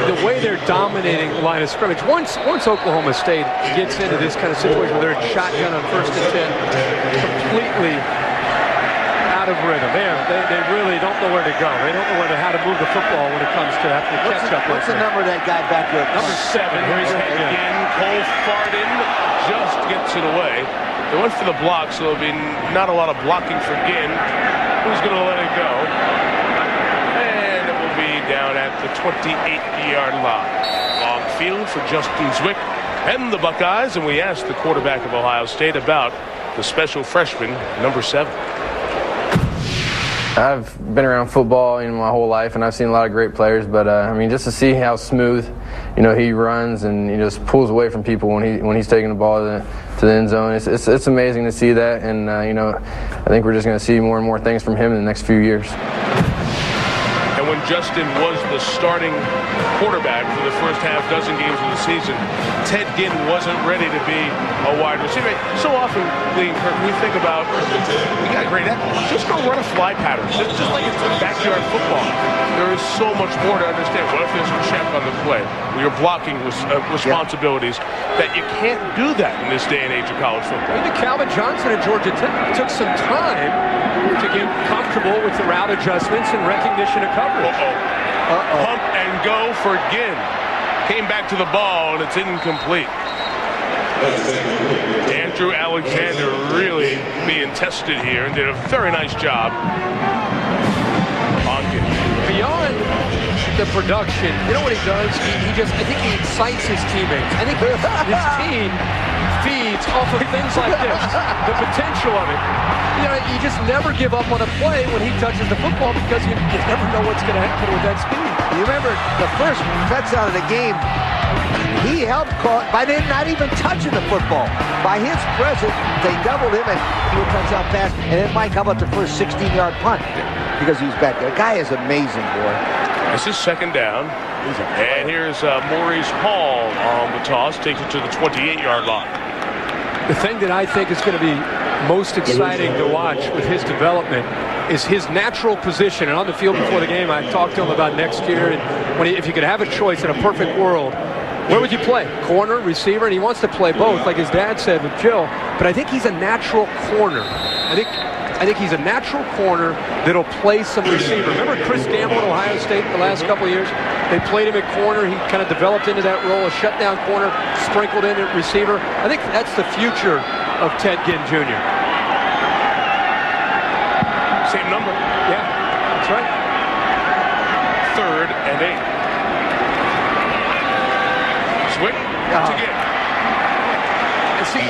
the way they're dominating the line of scrimmage, once Oklahoma State gets into this kind of situation where they're in shotgun on 1st and 10, completely out of rhythm. They really don't know where to go. They don't know how to move the football when it comes to having to catch up. What's the number of that guy back there? Number 7. Here's again. Cole Farden just gets it away. They went for the block, so there'll be not a lot of blocking for Ginn. Who's going to let it go? And it will be down at the 28-yard line. Long field for Justin Zwick and the Buckeyes, and we asked the quarterback of Ohio State about the special freshman, number 7. I've been around football my whole life, and I've seen a lot of great players, but just to see how smooth, he runs and he just pulls away from people when he's taking the ball to the end zone. It's amazing to see that, and I think we're just going to see more and more things from him in the next few years. And when Justin was the starting quarterback for the first half dozen games of the season, Ted Ginn wasn't ready to be a wide receiver. So often, Lee and Kirk, we think about, we got great athletes. Just go run a fly pattern. Just like it's backyard football. There is so much more to understand. What if there's a check on the play? You're blocking responsibilities that you can't do that in this day and age of college football. Even Calvin Johnson at Georgia Tech took some time to get comfortable with the route adjustments and recognition of coverage. Pump and go for Ginn. Came back to the ball, and it's incomplete. Andrew Alexander really being tested here and did a very nice job on Ginn. Beyond the production, you know what he does? I think he excites his teammates. I think his team feeds off of things like this. The potential of it. You just never give up on a play when he touches the football because you never know what's going to happen with that speed. You remember the first touchdown of the game, he helped call by not even touching the football. By his presence, they doubled him and he would touchdown pass. And then Mike, how about the first 16-yard punt? Because he was back there. The guy is amazing, boy. This is 2nd down. And here's Maurice Hall on the toss. Takes it to the 28-yard line. The thing that I think is going to be most exciting to watch with his development is his natural position. And on the field before the game, I talked to him about next year. And if you could have a choice in a perfect world, where would you play? Corner, receiver? And he wants to play both, like his dad said with Jill. But I think he's a natural corner. I think he's a natural corner that'll play some receiver. Remember Chris Gamble at Ohio State the last couple of years? They played him at corner. He kind of developed into that role, a shutdown corner, sprinkled in at receiver. I think that's the future of Ted Ginn Jr. Same number. Yeah, that's right. 3rd and 8. Zwick to Ginn. See,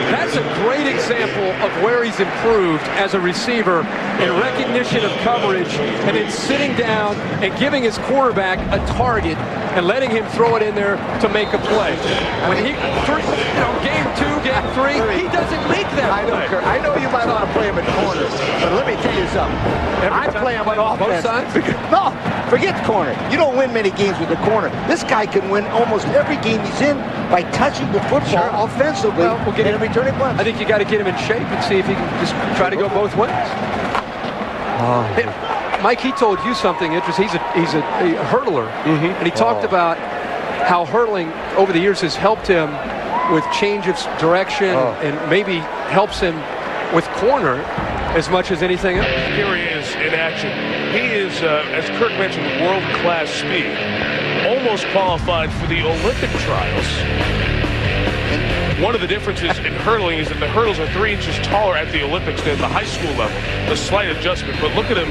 that's a great example of where he's improved as a receiver in recognition of coverage and then sitting down and giving his quarterback a target and letting him throw it in there to make a play. When game 2, game 3, he doesn't make that play. I know you might want to play him in corners, but let me tell you something. I play him on offense. Both sides? No, forget corner. You don't win many games with the corner. This guy can win almost every game he's in by touching the football offensively. Well, we'll get him returning punts. I think you got to get him in shape and see if he can just try to go both ways. Hey, Mike, he told you something interesting. He's a hurdler, and he talked about how hurdling over the years has helped him with change of direction and maybe helps him with corner as much as anything else. Here he is in action. He is, as Kirk mentioned, world-class speed. Almost qualified for the Olympic trials. One of the differences in hurdling is that the hurdles are 3 inches taller at the Olympics than at the high school level. A slight adjustment, but look at him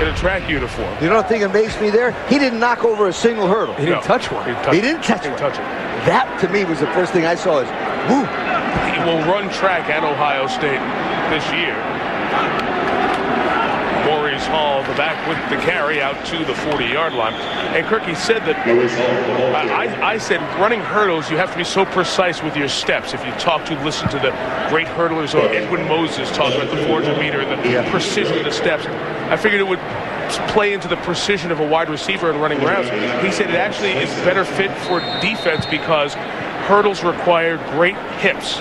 in a track uniform. You know what thing amazed me there? He didn't knock over a single hurdle. He didn't touch one. He didn't touch it. That, to me, was the first thing I saw is, woo. He will run track at Ohio State this year. Maurice Hall, the back with the carry out to the 40-yard line. And Kirk, he said that, I said running hurdles, you have to be so precise with your steps. If you listen to the great hurdlers, or Edwin Moses talk about the 400 meter and the precision of the steps. I figured it would play into the precision of a wide receiver in running routes. He said it actually is better fit for defense because hurdles require great hips.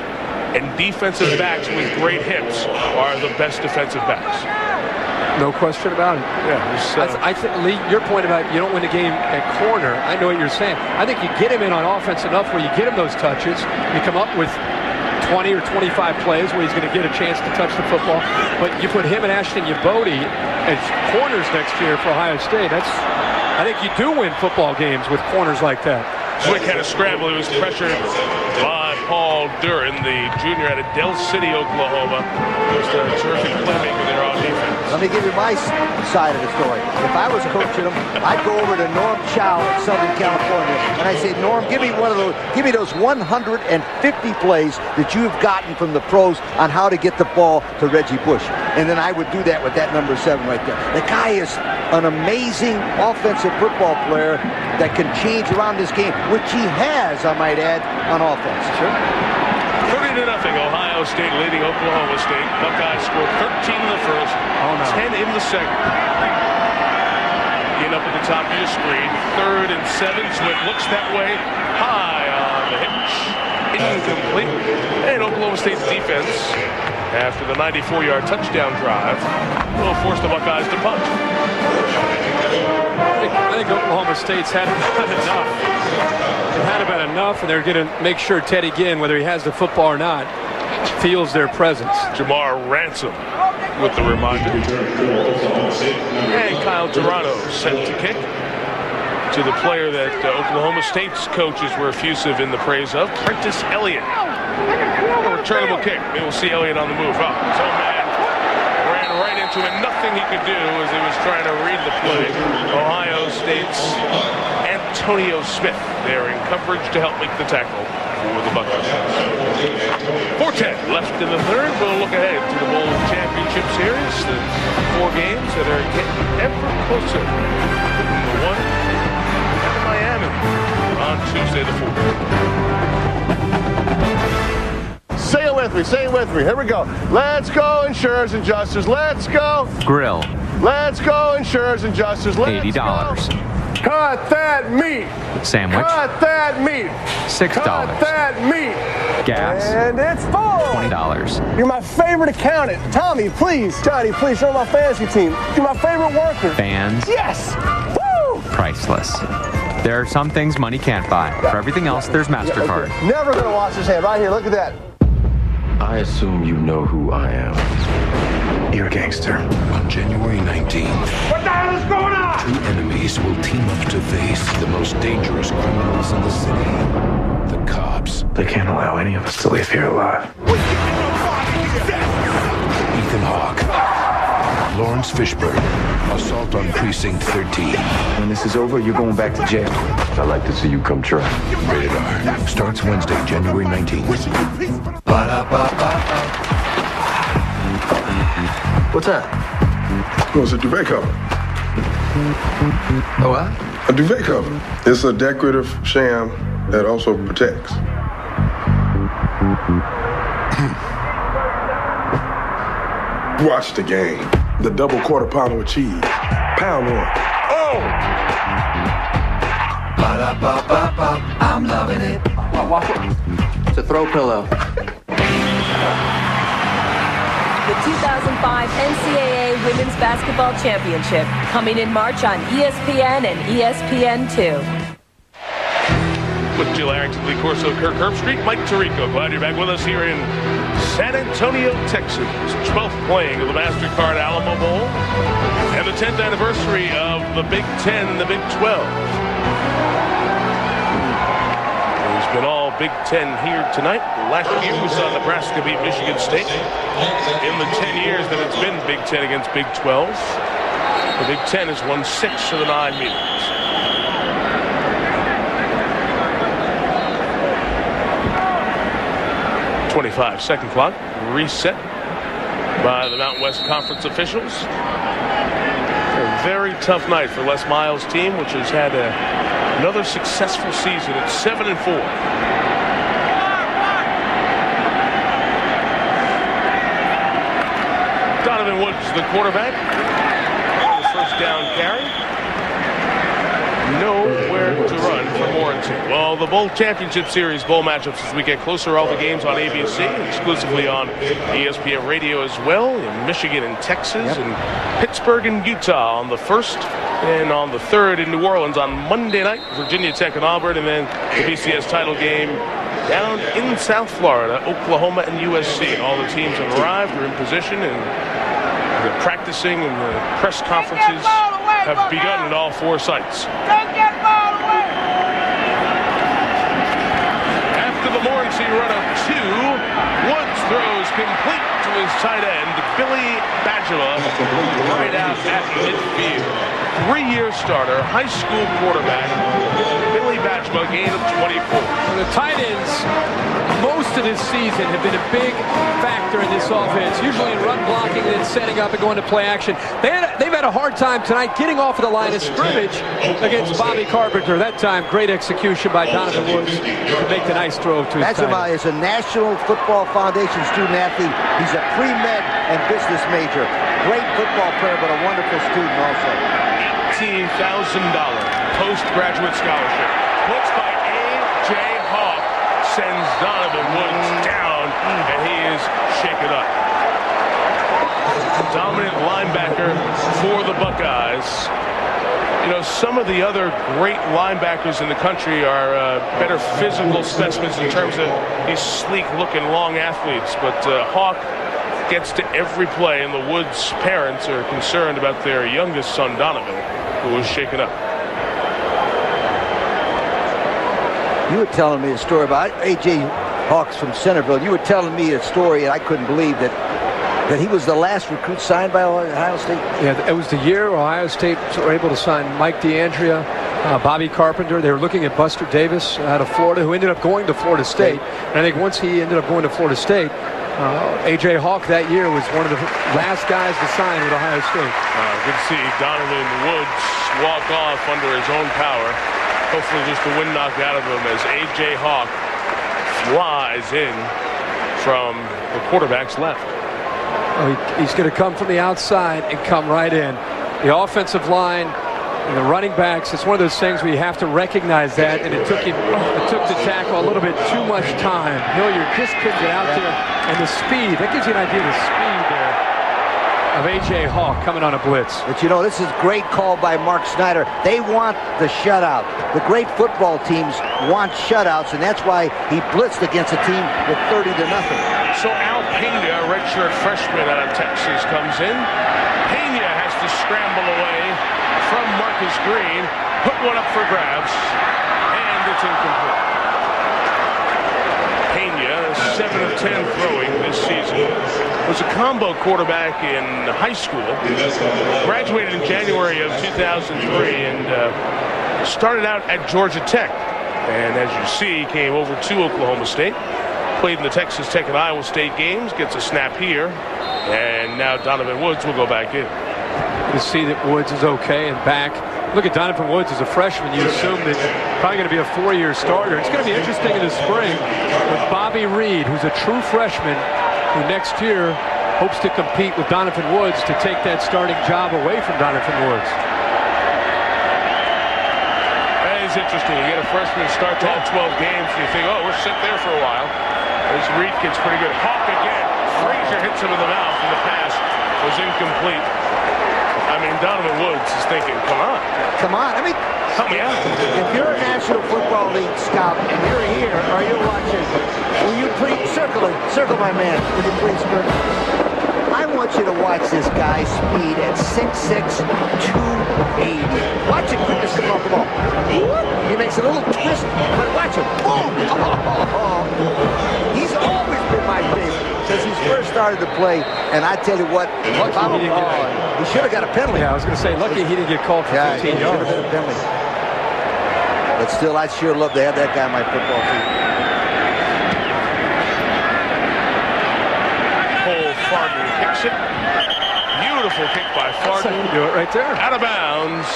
And defensive backs with great hips are the best defensive backs. No question about it. Yeah, I think, Lee, your point about you don't win a game at corner, I know what you're saying. I think you get him in on offense enough where you get him those touches. You come up with 20 or 25 plays where he's going to get a chance to touch the football. But you put him and Ashton Yabodi as corners next year for Ohio State. I think you do win football games with corners like that. Zwick had a scramble. He was pressured by Paul Duran, the junior out of Del City, Oklahoma. Just a terrific playmaker there on defense. Let me give you my side of the story. If I was coaching him, I'd go over to Norm Chow in Southern California, and I say, Norm, give me those 150 plays that you've gotten from the pros on how to get the ball to Reggie Bush. And then I would do that with that number 7 right there. The guy is an amazing offensive football player that can change around this game, which he has, I might add, on offense. Sure. 30-0, Ohio State leading Oklahoma State. Buckeyes scored 13 in the first, 10 in the second. Ginn up at the top of your screen. 3rd and 7. Zwick looks that way. High on the hitch. Incomplete. And Oklahoma State's defense, after the 94-yard touchdown drive, will force the Buckeyes to punt. I think Oklahoma State's had about enough. They've had about enough, and they're going to make sure Teddy Ginn, whether he has the football or not, feels their presence. Jamar Ransom with the reminder. And Kyle Toronto set to kick to the player that Oklahoma State's coaches were effusive in the praise of, Prentice Elliott. A returnable kick. We will see Elliott on the move. Oh, his own man ran right into it. Nothing he could do as he was trying to read the play. Ohio State's Antonio Smith there in coverage to help make the tackle for the Buckeyes. 4:10 left in the third. We'll look ahead to the Bowl Championship Series. The 4 games that are getting ever closer. Number 1 at Miami on Tuesday the 4th. Say it with me. Say it with me. Here we go. Let's go, Insurers and Justice. Let's go. Grill. Let's go, Insurers and Justice. Let's $80. Go. Cut that meat. Sandwich. Cut that meat. $6. Cut that meat. Gas. And it's full. $20. You're my favorite accountant. Tommy, please. Johnny, please show my fantasy team. You're my favorite worker. Fans. Yes. Woo! Priceless. There are some things money can't buy. For everything else, there's MasterCard. Okay. Never gonna wash his hand. Right here, look at that. I assume you know who I am. You're a gangster. On January 19th, What the hell is going on? 2 enemies will team up to face the most dangerous criminals in the city. The cops. They can't allow any of us to leave here alive. Ethan Hawke. Lawrence Fishburne. Assault on Precinct 13. When this is over, you're going back to jail. I'd like to see you come try. Rated R. Starts Wednesday, January 19th. What's that? Oh, it's a duvet cover. Oh, what? A duvet cover. It's a decorative sham that also protects. Watch the game. The double quarter pounder with cheese. Pound one. Oh! I'm loving it. It's a throw pillow. The 2005 NCAA Women's Basketball Championship, coming in March on ESPN and ESPN2. With Jill Arrington, Lee Corso, Kirk Herbstreit, Mike Tirico. Glad you're back with us here in San Antonio, Texas. 12th playing of the MasterCard Alamo Bowl. And the 10th anniversary of the Big Ten and the Big 12. There's been all Big Ten here tonight. Last year we saw Nebraska beat Michigan State. In the 10 years that it's been Big Ten against Big 12, the Big Ten has won 6 of the 9 meetings. .25-second clock reset by the Mountain West Conference officials. A very tough night for Les Miles' team, which has had another successful season at 7-4. Donovan Woods, the quarterback. The first down carry. Nowhere to run for Warrington. Well, the Bowl Championship Series bowl matchups as we get closer, all the games on ABC, exclusively on ESPN Radio as well, in Michigan and Texas, and Pittsburgh and Utah on the 1st, and on the 3rd in New Orleans on Monday night, Virginia Tech and Auburn, and then the BCS title game down in South Florida, Oklahoma and USC. All the teams have arrived, they're in position, and they're practicing, and the press conferences have begun at all 4 sites. After the Morency run of 2, Woods throws complete to his tight end, Billy Badgela, right out at midfield. 3-year starter, high school quarterback, Billy Badgela, gain of 24. And the tight ends, most of this season, have been a big factor in this offense, usually in run blocking and then setting up and going to play action. They've had a hard time tonight getting off of the line of scrimmage against Bobby Carpenter. That time, great execution by Donovan Woods to make the nice throw to his tight end. Is a National Football Foundation student athlete. He's a pre-med and business major. Great football player, but a wonderful student also. $18,000 postgraduate scholarship. Blitz by A.J. Hawk sends Donovan Woods down, and he is shaken up. Dominant linebacker for the Buckeyes. You know, some of the other great linebackers in the country are better physical specimens in terms of these sleek-looking long athletes, but Hawk gets to every play, and the Woods parents are concerned about their youngest son, Donovan, who was shaken up. You were telling me a story about A.J. Hawks from Centerville. You were telling me a story, and I couldn't believe that he was the last recruit signed by Ohio State. Yeah, it was the year Ohio State were able to sign Mike DeAndrea, Bobby Carpenter. They were looking at Buster Davis out of Florida, who ended up going to Florida State. And I think once he ended up going to Florida State, A.J. Hawk that year was one of the last guys to sign with Ohio State. Good to see Donovan Woods walk off under his own power. Hopefully just the wind knocked out of him as A.J. Hawk flies in from the quarterback's left. He's going to come from the outside and come right in. The offensive line and the running backs, it's one of those things where you have to recognize that, and it took the tackle a little bit too much time. Hilliard just couldn't get out there, and the speed, that gives you an idea of the speed there of A.J. Hawk coming on a blitz. But you know, this is a great call by Mark Snyder. They want the shutout. The great football teams want shutouts, and that's why he blitzed against a team with 30-0. So Al Pena, redshirt freshman out of Texas, comes in. Pena has to scramble away from Marcus Green, put one up for grabs, and it's incomplete. Pena, 7 of 10 throwing this season, was a combo quarterback in high school, graduated in January of 2003, and started out at Georgia Tech. And as you see, came over to Oklahoma State. Played in the Texas Tech and Iowa State games, gets a snap here, and now Donovan Woods will go back in. You see that Woods is okay and back. Look at Donovan Woods as a freshman. You assume that probably going to be a 4-year starter. It's going to be interesting in the spring with Bobby Reed, who's a true freshman, who next year hopes to compete with Donovan Woods to take that starting job away from Donovan Woods. That is interesting. You get a freshman start to all 12 games, and you think, oh, we're sitting there for a while. As Reed gets pretty good. Hawk again. Frazier hits him in the mouth, and the pass was incomplete. I mean, Donovan Woods is thinking, come on. Come on. I mean, help me out. If you're a National Football League scout and you're here or you're watching, will you please circle Circle my man. Would you please, Kurt? I want you to watch this guy's speed at 6'6", 280. Watch it quickness come off the ball. He makes a little twist, but watch him. Boom! He's always been my favorite since he first started to play. And I tell you what, he should have got a penalty. Yeah, I was going to say, lucky he didn't get called for 15 yards. Should have been a penalty. But still, I'd sure love to have that guy on my football team. Farden kicks it. Beautiful kick by Farden. Do it right there. Out of bounds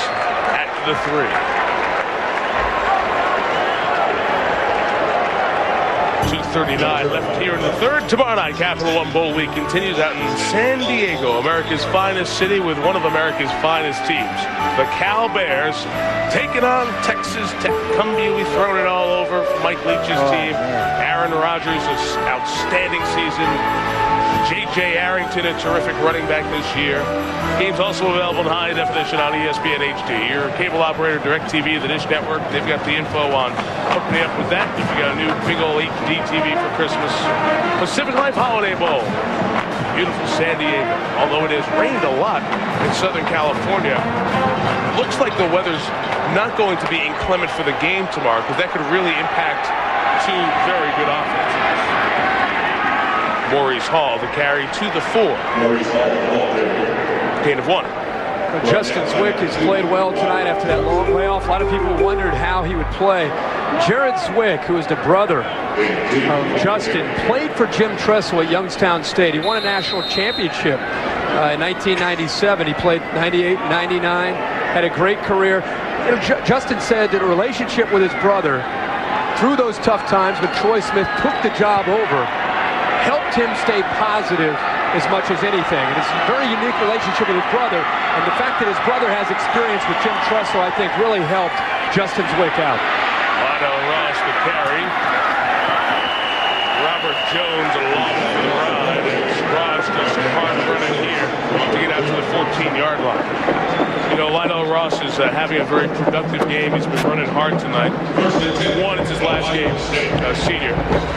at the 3. 2:39 left here in the third. Tomorrow night, Capital One Bowl Week continues out in San Diego, America's finest city with one of America's finest teams. The Cal Bears taking on Texas Tech. Cumbie, we've thrown it all over. Mike Leach's team. Aaron Rodgers, an outstanding season. J.J. Arrington, a terrific running back this year. Game's also available in high definition on ESPN HD. Your cable operator, DirecTV, the Dish Network, they've got the info on. Hook me up with that if you got a new big old HD TV for Christmas. Pacific Life Holiday Bowl. Beautiful San Diego. Although it has rained a lot in Southern California, looks like the weather's not going to be inclement for the game tomorrow because that could really impact two very good offenses. Maurice Hall, the carry to the 4. Gain of 1. Justin Zwick has played well tonight after that long layoff. A lot of people wondered how he would play. Jared Zwick, who is the brother of Justin, played for Jim Tressel at Youngstown State. He won a national championship in 1997. He played 98, 99, had a great career. You know, Justin said that a relationship with his brother through those tough times when Troy Smith took the job over helped him stay positive as much as anything. And it's a very unique relationship with his brother. And the fact that his brother has experience with Jim Tressel, I think, really helped Justin Zwick out. Lydell Ross the carry. Robert Jones along for the ride. And Ross does some hard running here to get out to the 14-yard line. You know, Lydell Ross is having a very productive game. He's been running hard tonight. It's his last game, senior.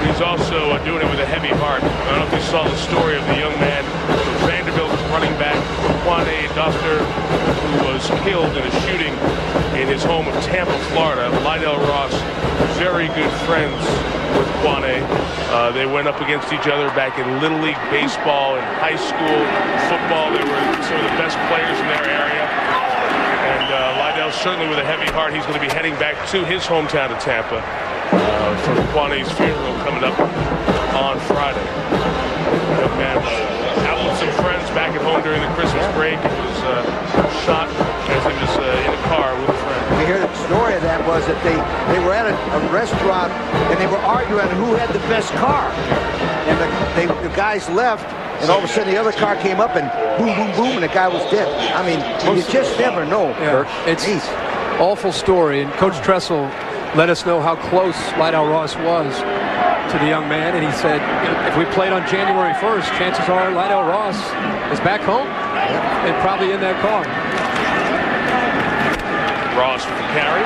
He's also doing it with a heavy heart. I don't know if you saw the story of the young man, the Vanderbilt running back, Quane Duster, who was killed in a shooting in his home of Tampa, Florida. Lydell Ross, very good friends with Quane. They went up against each other back in Little League baseball and high school football. They were some of the best players in their area. And Lydell, certainly with a heavy heart, he's going to be heading back to his hometown of Tampa for Quane's funeral coming up on Friday. Young man out with some friends back at home during the Christmas break. He was shot as he was in a car with a friend. We hear the story of that was that they were at a restaurant and they were arguing who had the best car. And the guys left. And all of a sudden, the other car came up and boom, boom, boom, and the guy was dead. I mean, you just never know, Kirk. It's an awful story. And Coach Tressel let us know how close Lydell Ross was to the young man. And he said, if we played on January 1st, chances are Lydell Ross is back home and probably in that car. Ross with the carry.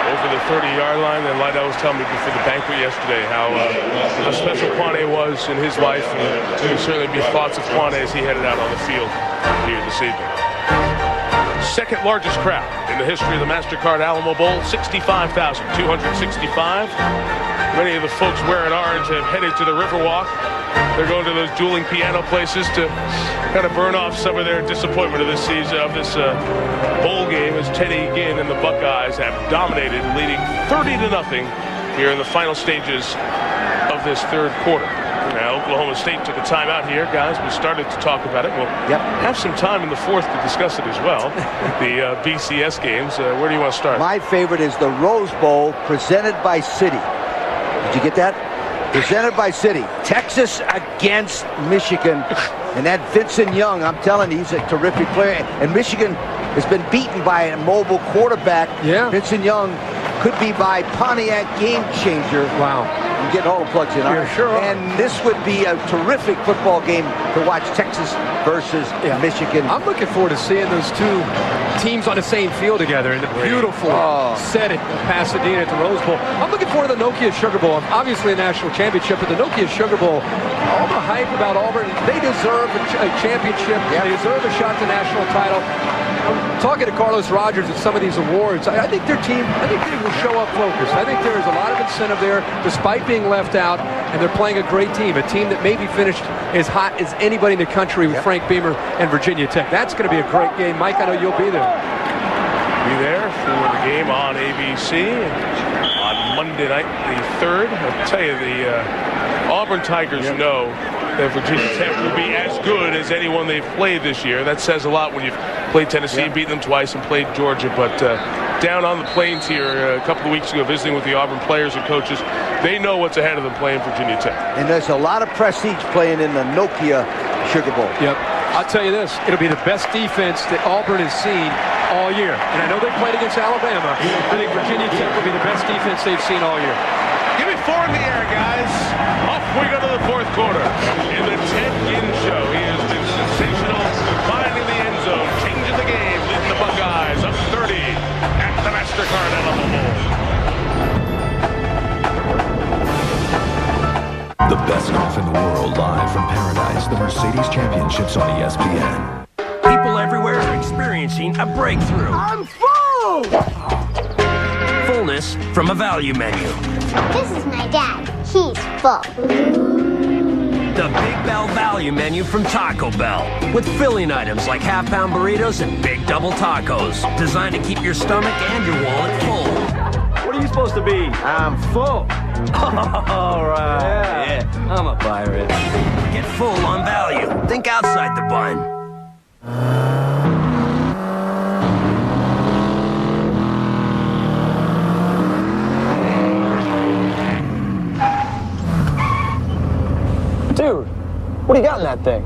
Over the 30-yard line, and Lydell was telling me before the banquet yesterday how special Quane was in his life, and there will certainly be thoughts of Quane as he headed out on the field here this evening. Second largest crowd in the history of the MasterCard Alamo Bowl, 65,265. Many of the folks wearing orange have headed to the Riverwalk. They're going to those dueling piano places to kind of burn off some of their disappointment of this season, of this bowl game, as Teddy Ginn and the Buckeyes have dominated, leading 30-0 here in the final stages of this third quarter. Now, Oklahoma State took a timeout here, guys. We started to talk about it. We'll have some time in the fourth to discuss it as well. The BCS games. Where do you want to start? My favorite is the Rose Bowl, presented by City. Did you get that? Presented by City. Texas against Michigan. And that Vincent Young, I'm telling you, he's a terrific player. And Michigan has been beaten by a mobile quarterback. Yeah. Vincent Young could be by Pontiac game changer. Wow. We're getting all the plugs in. Yeah, sure are. And this would be a terrific football game to watch, Texas versus Michigan. I'm looking forward to seeing those two teams on the same field together in the beautiful setting of Pasadena at the Rose Bowl. I'm looking forward to the Nokia Sugar Bowl. Obviously a national championship, but the Nokia Sugar Bowl, all the hype about Auburn, they deserve a championship. They deserve a shot at the national title. I'm talking to Carlos Rogers at some of these awards. I think their team, I think they will show up focused. I think there is a lot of incentive there, despite being left out, and they're playing a great team, a team that maybe finished as hot as anybody in the country with Frank Beamer and Virginia Tech. That's going to be a great game. Mike, I know you'll be there. Be there for the game on ABC on Monday night, the 3rd. I'll tell you, the Auburn Tigers know that Virginia Tech will be as good as anyone they've played this year. That says a lot when you've played Tennessee and beaten them twice and played Georgia. But down on the plains here a couple of weeks ago, visiting with the Auburn players and coaches, they know what's ahead of them playing Virginia Tech. And there's a lot of prestige playing in the Nokia Sugar Bowl. Yep. I'll tell you this, it'll be the best defense that Auburn has seen all year. And I know they played against Alabama. I think Virginia Tech will be the best defense they've seen all year. Give me 4 in the air, guys. Off we go to the 4th quarter. In the Ted Ginn show, he has been sensational, finding the end zone, changing the game, leading the Buckeyes up 30 at the MasterCard Alamo Bowl. The best golf in the world live from Paradise, the Mercedes Championships on ESPN. People everywhere are experiencing a breakthrough. I'm full! Fullness from a value menu. This is my dad. He's full. The Big Bell Value Menu from Taco Bell. With filling items like half-pound burritos and big double tacos. Designed to keep your stomach and your wallet full. What are you supposed to be? I'm full. All right. Yeah, I'm a pirate. Get full on value. Think outside the bun. Dude, what do you got in that thing?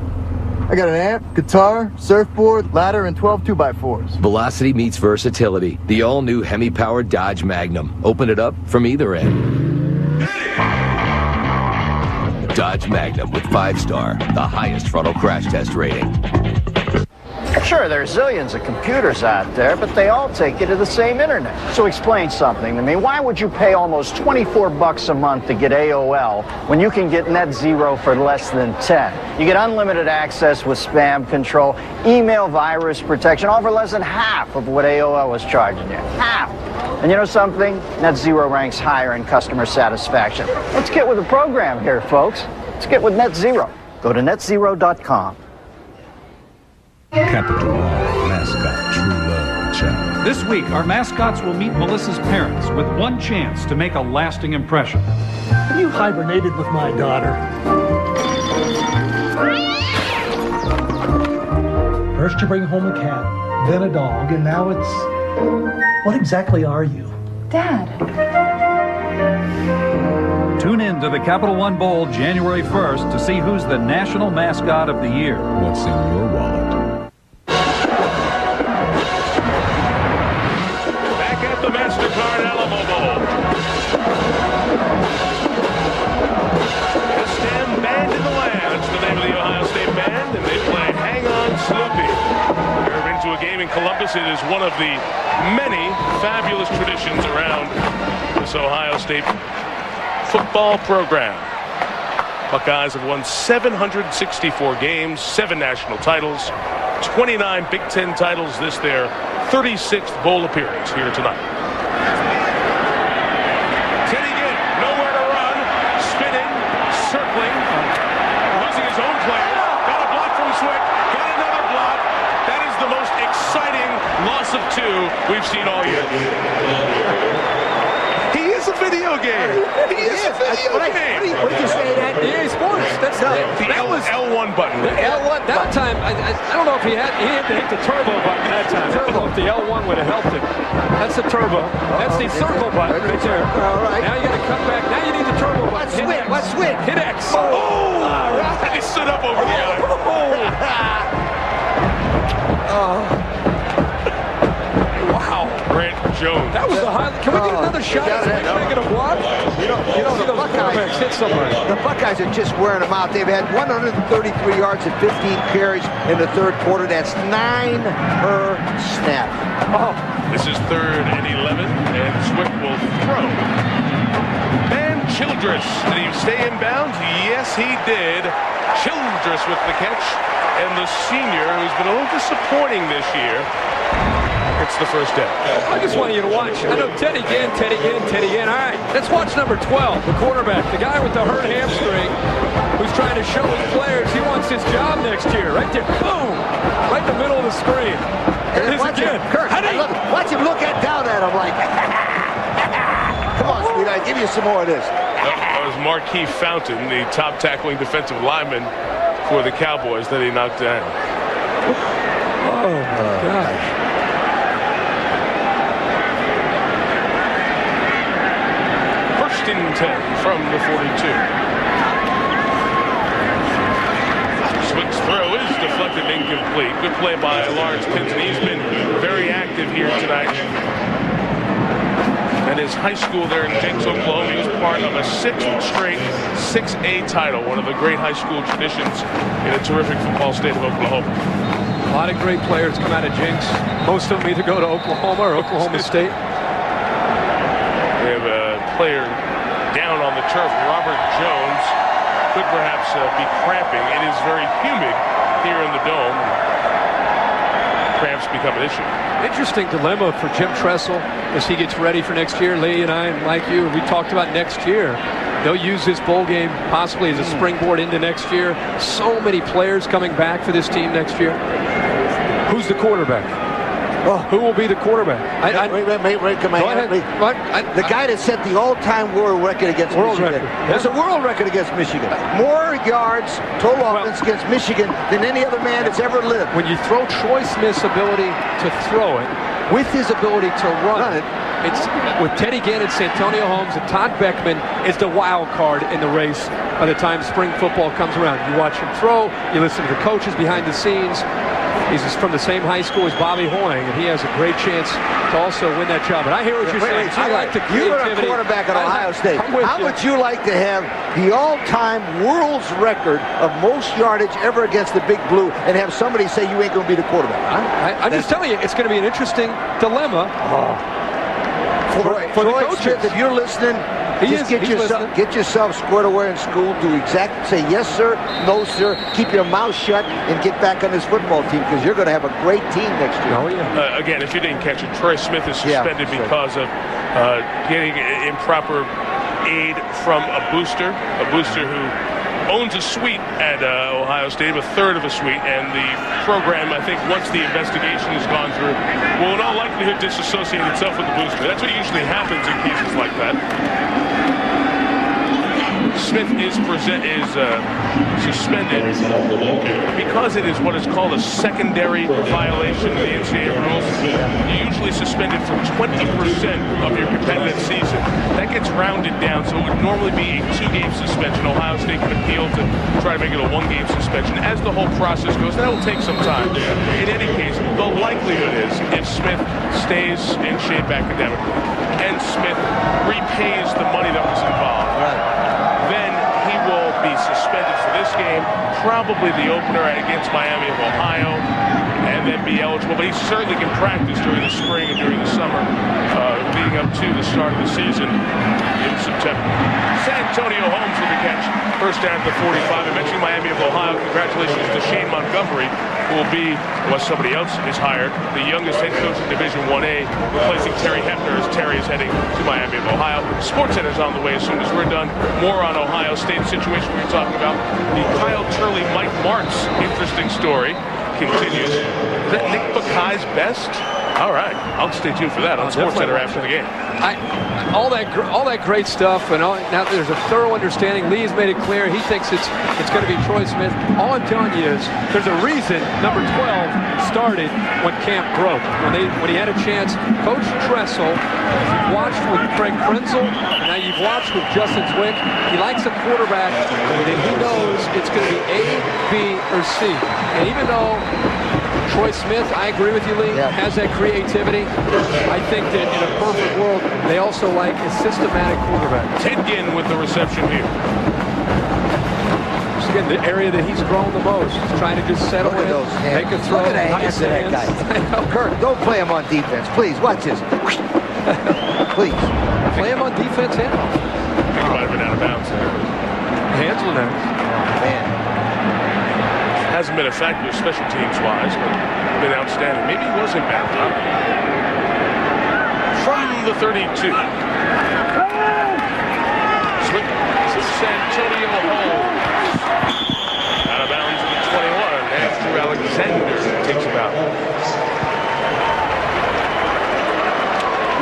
I got an amp, guitar, surfboard, ladder, and 12 2x4s. Velocity meets versatility. The all-new Hemi-powered Dodge Magnum. Open it up from either end. Dodge Magnum with 5-star, the highest frontal crash test rating. Sure, there's zillions of computers out there, but they all take you to the same internet. So explain something to me. Why would you pay almost $24 a month to get AOL when you can get Net Zero for less than 10? You get unlimited access with spam control, email virus protection, all for less than half of what AOL was charging you. Half! And you know something? Net Zero ranks higher in customer satisfaction. Let's get with the program here, folks. Let's get with Net Zero. Go to netzero.com. Capital One mascot True Love Challenge. This week, our mascots will meet Melissa's parents with one chance to make a lasting impression. You hibernated with my daughter. First you bring home a cat, then a dog, and now it's... What exactly are you? Dad. Tune in to the Capital One Bowl January 1st to see who's the national mascot of the year. What's in your wallet? The MasterCard Alamo Bowl. The Stem Band in the Land. That's the name of the Ohio State Band, and they play Hang On Sloopy. If you've ever been to a game in Columbus, it is one of the many fabulous traditions around this Ohio State football program. Buckeyes have won 764 games, 7 national titles, 29 Big Ten titles, this their 36th bowl appearance here tonight. Teddy Ginn, nowhere to run, spinning, circling, losing his own players, got a block from Zwick, got another block. That is the most exciting loss of 2 we've seen all year. He is a video game. He is a video game. What did you say that? EA Sports. That's that was L1 button. The L1 that time. I don't know if he had to hit the turbo button that time. I don't know if the L1 would have helped him. That's the turbo. That's the circle button right there. All right. Now you got to cut back. Now you need the turbo button. Let's switch. Hit X. Oh! Right. He stood up over the guy. Wow. Grant Jones. That was the highlight. Can we get another shot? Making a block? You know the Buckeyes hit somebody. The Buckeyes are just wearing them out. They've had 133 yards and 15 carries in the third quarter. That's 9 per snap. Oh. This is 3rd and 11, and Zwick will throw. And Childress, did he stay in bounds? Yes, he did. Childress with the catch, and the senior, who's been a little disappointing this year, gets the first down. I just want you to watch. I know Teddy Ginn. All right, let's watch number 12, the quarterback, the guy with the hurt hamstring, who's trying to show his players he wants his job next year. Right there, boom, right in the middle of the screen. Watch him, Kirk. Watch him look down at him like, come on, sweetheart, give you some more of this. That was Marquis Fountain, the top tackling defensive lineman for the Cowboys that he knocked down. Oh, my gosh. First and 10 from the 42. Zwick's throw is deflected and incomplete. Good play by Lawrence Pinson. He's been very active here tonight. At his high school there in Jenks, Oklahoma, he was part of a 6th straight 6A title, one of the great high school traditions in a terrific football state of Oklahoma. A lot of great players come out of Jenks. Most of them either go to Oklahoma or Oklahoma State. We have a player down on the turf, Robert Jones. Could perhaps be cramping. It is very humid here in the dome. Cramps become an issue. Interesting dilemma for Jim Tressel as he gets ready for next year. Lee and I, like you, we talked about next year. They'll use this bowl game possibly as a springboard into next year. So many players coming back for this team next year. Who's the quarterback? Oh. Who will be the quarterback? Wait, come on. The guy that set the all-time world record against Michigan. There's a world record against Michigan. More yards, total offense against Michigan than any other man that's ever lived. When you throw Troy Smith's ability to throw it with his ability to run it, it's with Teddy Ginn and Santonio Holmes and Todd Beckman is the wild card in the race by the time spring football comes around. You watch him throw, you listen to the coaches behind the scenes. He's from the same high school as Bobby Hoying, and he has a great chance to also win that job. But I hear what you're saying. I like the creativity. You were a quarterback at Ohio State. How would you like to have the all-time world's record of most yardage ever against the Big Blue and have somebody say you ain't going to be the quarterback? Huh? I'm just telling you, it's going to be an interesting dilemma for the coaches. Smith, if you're listening, get yourself squared away in school. Say yes, sir, no, sir. Keep your mouth shut and get back on this football team because you're going to have a great team next year. Oh, yeah. Again, if you didn't catch it, Troy Smith is suspended because of getting improper aid from a booster who owns a suite at Ohio State, a third of a suite, and the program, I think, once the investigation has gone through, will in all likelihood disassociate itself with the booster. That's what usually happens in cases like that. Smith is suspended because it is what is called a secondary violation of the NCAA rules. You're usually suspended for 20% of your competitive season. That gets rounded down, so it would normally be a 2-game suspension. Ohio State can appeal to try to make it a 1-game suspension. As the whole process goes, that will take some time. In any case, the likelihood is if Smith stays in shape academically and Smith repays the money that was involved, then he will be suspended for this game, probably the opener against Miami of Ohio, and then be eligible. But he certainly can practice during the spring and during the summer, leading up to the start of the season in September. Santonio Holmes with the catch. First down at the 45. I mentioned Miami of Ohio. Congratulations to Shane Montgomery, who will be, unless somebody else is hired, the youngest head coach in Division 1A, replacing Terry Hefner as Terry is heading to Miami of Ohio. SportsCenter's on the way as soon as we're done. More on Ohio State situation we were talking about. The Kyle Turley, Mike Martz interesting story continues. Is that Nick Buckeyes' best? All right, I'll stay tuned for that on SportsCenter after the game. All that great stuff, and now there's a thorough understanding. Lee's made it clear he thinks it's going to be Troy Smith. All I'm telling you is there's a reason number 12 started when camp broke. When he had a chance, Coach Tressel, you've watched with Craig Krenzel, and now you've watched with Justin Zwick. He likes a quarterback, and he knows it's going to be A, B, or C. And even though Troy Smith, I agree with you, Lee, has that creativity. I think that in a perfect world, they also like a systematic quarterback. Ted Ginn with the reception here. Again, the area that he's grown the most. He's trying to just settle in, make a throw. Look at the hands of that guy. Kurt, don't play him on defense. Please, watch this. Please. Play him on defense and I think he might have been out of bounds there. Hands were nice. Oh, man. Hasn't been effective special teams-wise, but been outstanding. Maybe he was in bounds. Huh? From the 32. Zwick to Santonio Hall. Out of bounds at the 21. Andrew Alexander takes him out.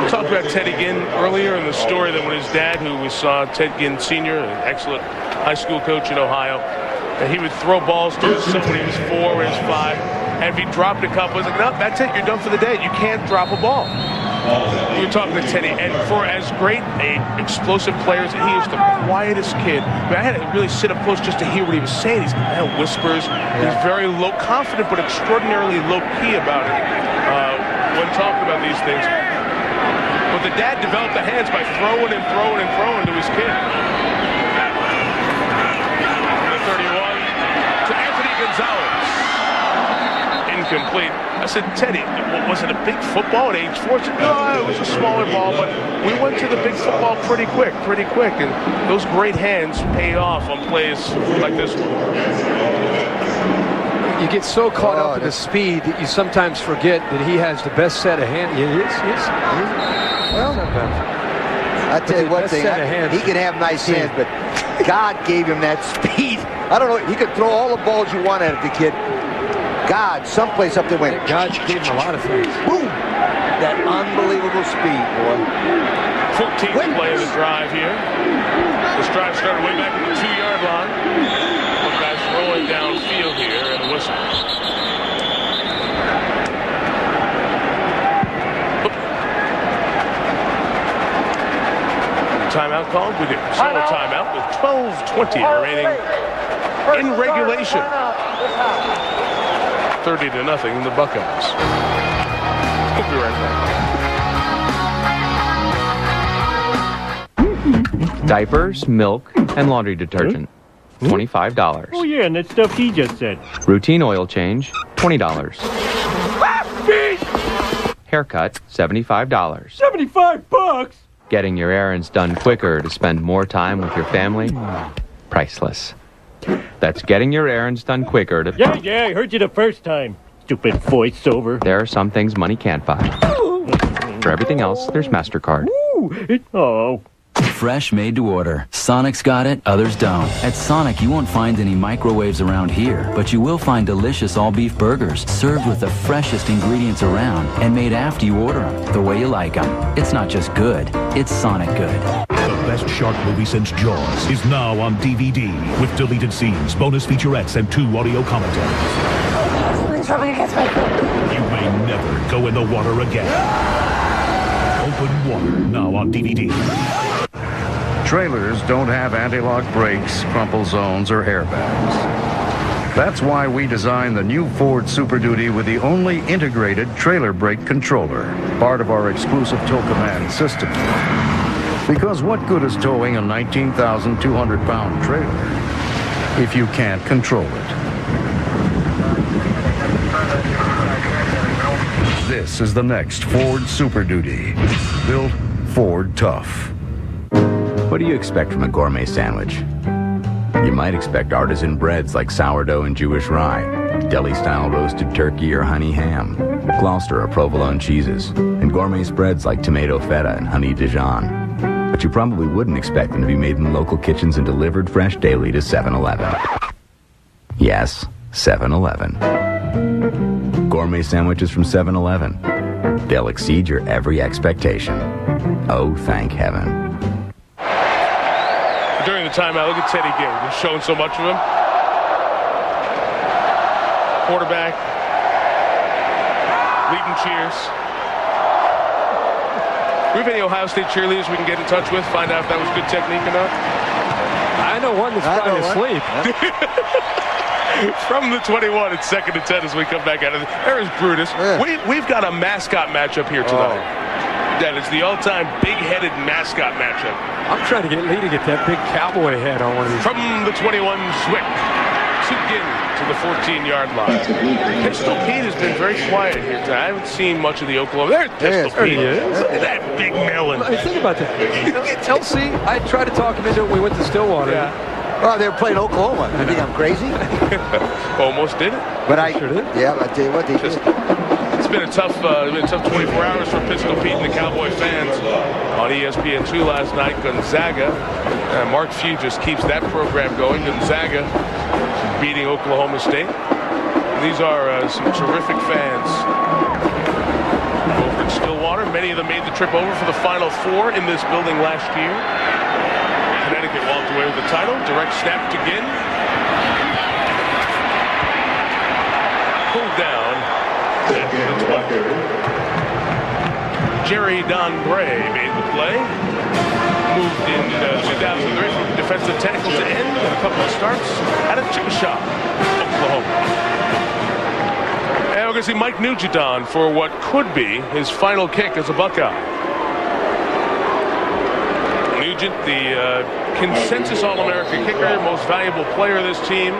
We talked about Teddy Ginn earlier in the story that when his dad, who we saw, Ted Ginn Sr., an excellent high school coach in Ohio, that he would throw balls to his son when he was 4 or he was 5, and if he dropped a couple, he was like, no, that's it, you're done for the day. You can't drop a ball. We were talking to Teddy, and for as great a explosive player as he is, the quietest kid. I mean, I had to really sit up close just to hear what he was saying. He's kind of whispers. He's very low, confident, but extraordinarily low key about it when talking about these things. But the dad developed the hands by throwing and throwing and throwing to his kid. The 31 to Anthony Gonzalez. Incomplete. I said, Teddy, was it a big football at age 4? Said, no, it was a smaller ball, but we went to the big football pretty quick. And those great hands paid off on plays like this one. You get so caught up in the speed that you sometimes forget that he has the best set of hands. Well, I tell you one thing, he can have nice hands, but God gave him that speed. I don't know, he could throw all the balls you want at the kid. God, someplace up there went. God gave him a lot of things. Boom! That unbelievable speed, boy. 14th play of the drive here. This drive started way back at the 2-yard line. Buckeyes rolling downfield here and a whistle. Timeout called. We did. Single timeout with 12:20 remaining in regulation. 30-0 in the Buckeyes. We'll be right back. Diapers, milk, and laundry detergent. $25. Oh, yeah, and that stuff he just said. Routine oil change, $20. Haircut, $75. $75? Getting your errands done quicker to spend more time with your family? Priceless. That's getting your errands done quicker to... Yeah, I heard you the first time. Stupid voiceover. There are some things money can't buy. For everything else, there's MasterCard. Fresh, made to order. Sonic's got it, others don't. At Sonic, you won't find any microwaves around here, but you will find delicious all-beef burgers served with the freshest ingredients around and made after you order them, the way you like them. It's not just good, it's Sonic good. The best shark movie since Jaws is now on DVD with deleted scenes, bonus featurettes, and 2 audio commentaries. You may never go in the water again. Open Water, now on DVD. Trailers don't have anti-lock brakes, crumple zones, or airbags. That's why we designed the new Ford Super Duty with the only integrated trailer brake controller, part of our exclusive Tow Command system. Because what good is towing a 19,200-pound trailer if you can't control it? This is the next Ford Super Duty, built Ford tough. What do you expect from a gourmet sandwich? You might expect artisan breads like sourdough and Jewish rye, deli-style roasted turkey or honey ham, Gloucester or provolone cheeses, and gourmet spreads like tomato feta and honey Dijon. But you probably wouldn't expect them to be made in local kitchens and delivered fresh daily to 7-Eleven. Yes, 7-Eleven. Gourmet sandwiches from 7-Eleven. They'll exceed your every expectation. Oh, thank heaven. During the timeout, look at Teddy Ginn. We've shown so much of him. Quarterback. Leading cheers. Do we have any Ohio State cheerleaders we can get in touch with? Find out if that was good technique or not? I know one that's trying to sleep. From the 21, it's 2nd and 10 as we come back out of it. There's Brutus. Yeah. We've got a mascot matchup here tonight. That is the all-time big-headed mascot matchup. I'm trying to get Lee to get that big cowboy head on one of these. From the 21, Zwick to Ginn to the 14-yard line. Pistol Pete has been very quiet here tonight. I haven't seen much of the Oklahoma. There's Pistol Pete. Look at that big melon. Think about that. LC, I tried to talk him into it when we went to Stillwater. Yeah. Well, they were playing Oklahoma. You think I'm crazy? Almost did it. But I sure did. Yeah, I tell you what, they did. It's been a tough 24 hours for Pistol Pete and the Cowboy fans. On ESPN2 last night, Gonzaga. Mark Few just keeps that program going. Gonzaga beating Oklahoma State. These are some terrific fans over at Stillwater. Many of them made the trip over for the Final Four in this building last year. Connecticut walked away with the title. Direct snap to Ginn. Pulled down. Jerry Don Bray made the play. Moved in 2003 from defensive tackle to end with a couple of starts at a Chickasha, Oklahoma. And we're going to see Mike Nugent on for what could be his final kick as a Buckeye. Nugent, the consensus All-America kicker, most valuable player of this team,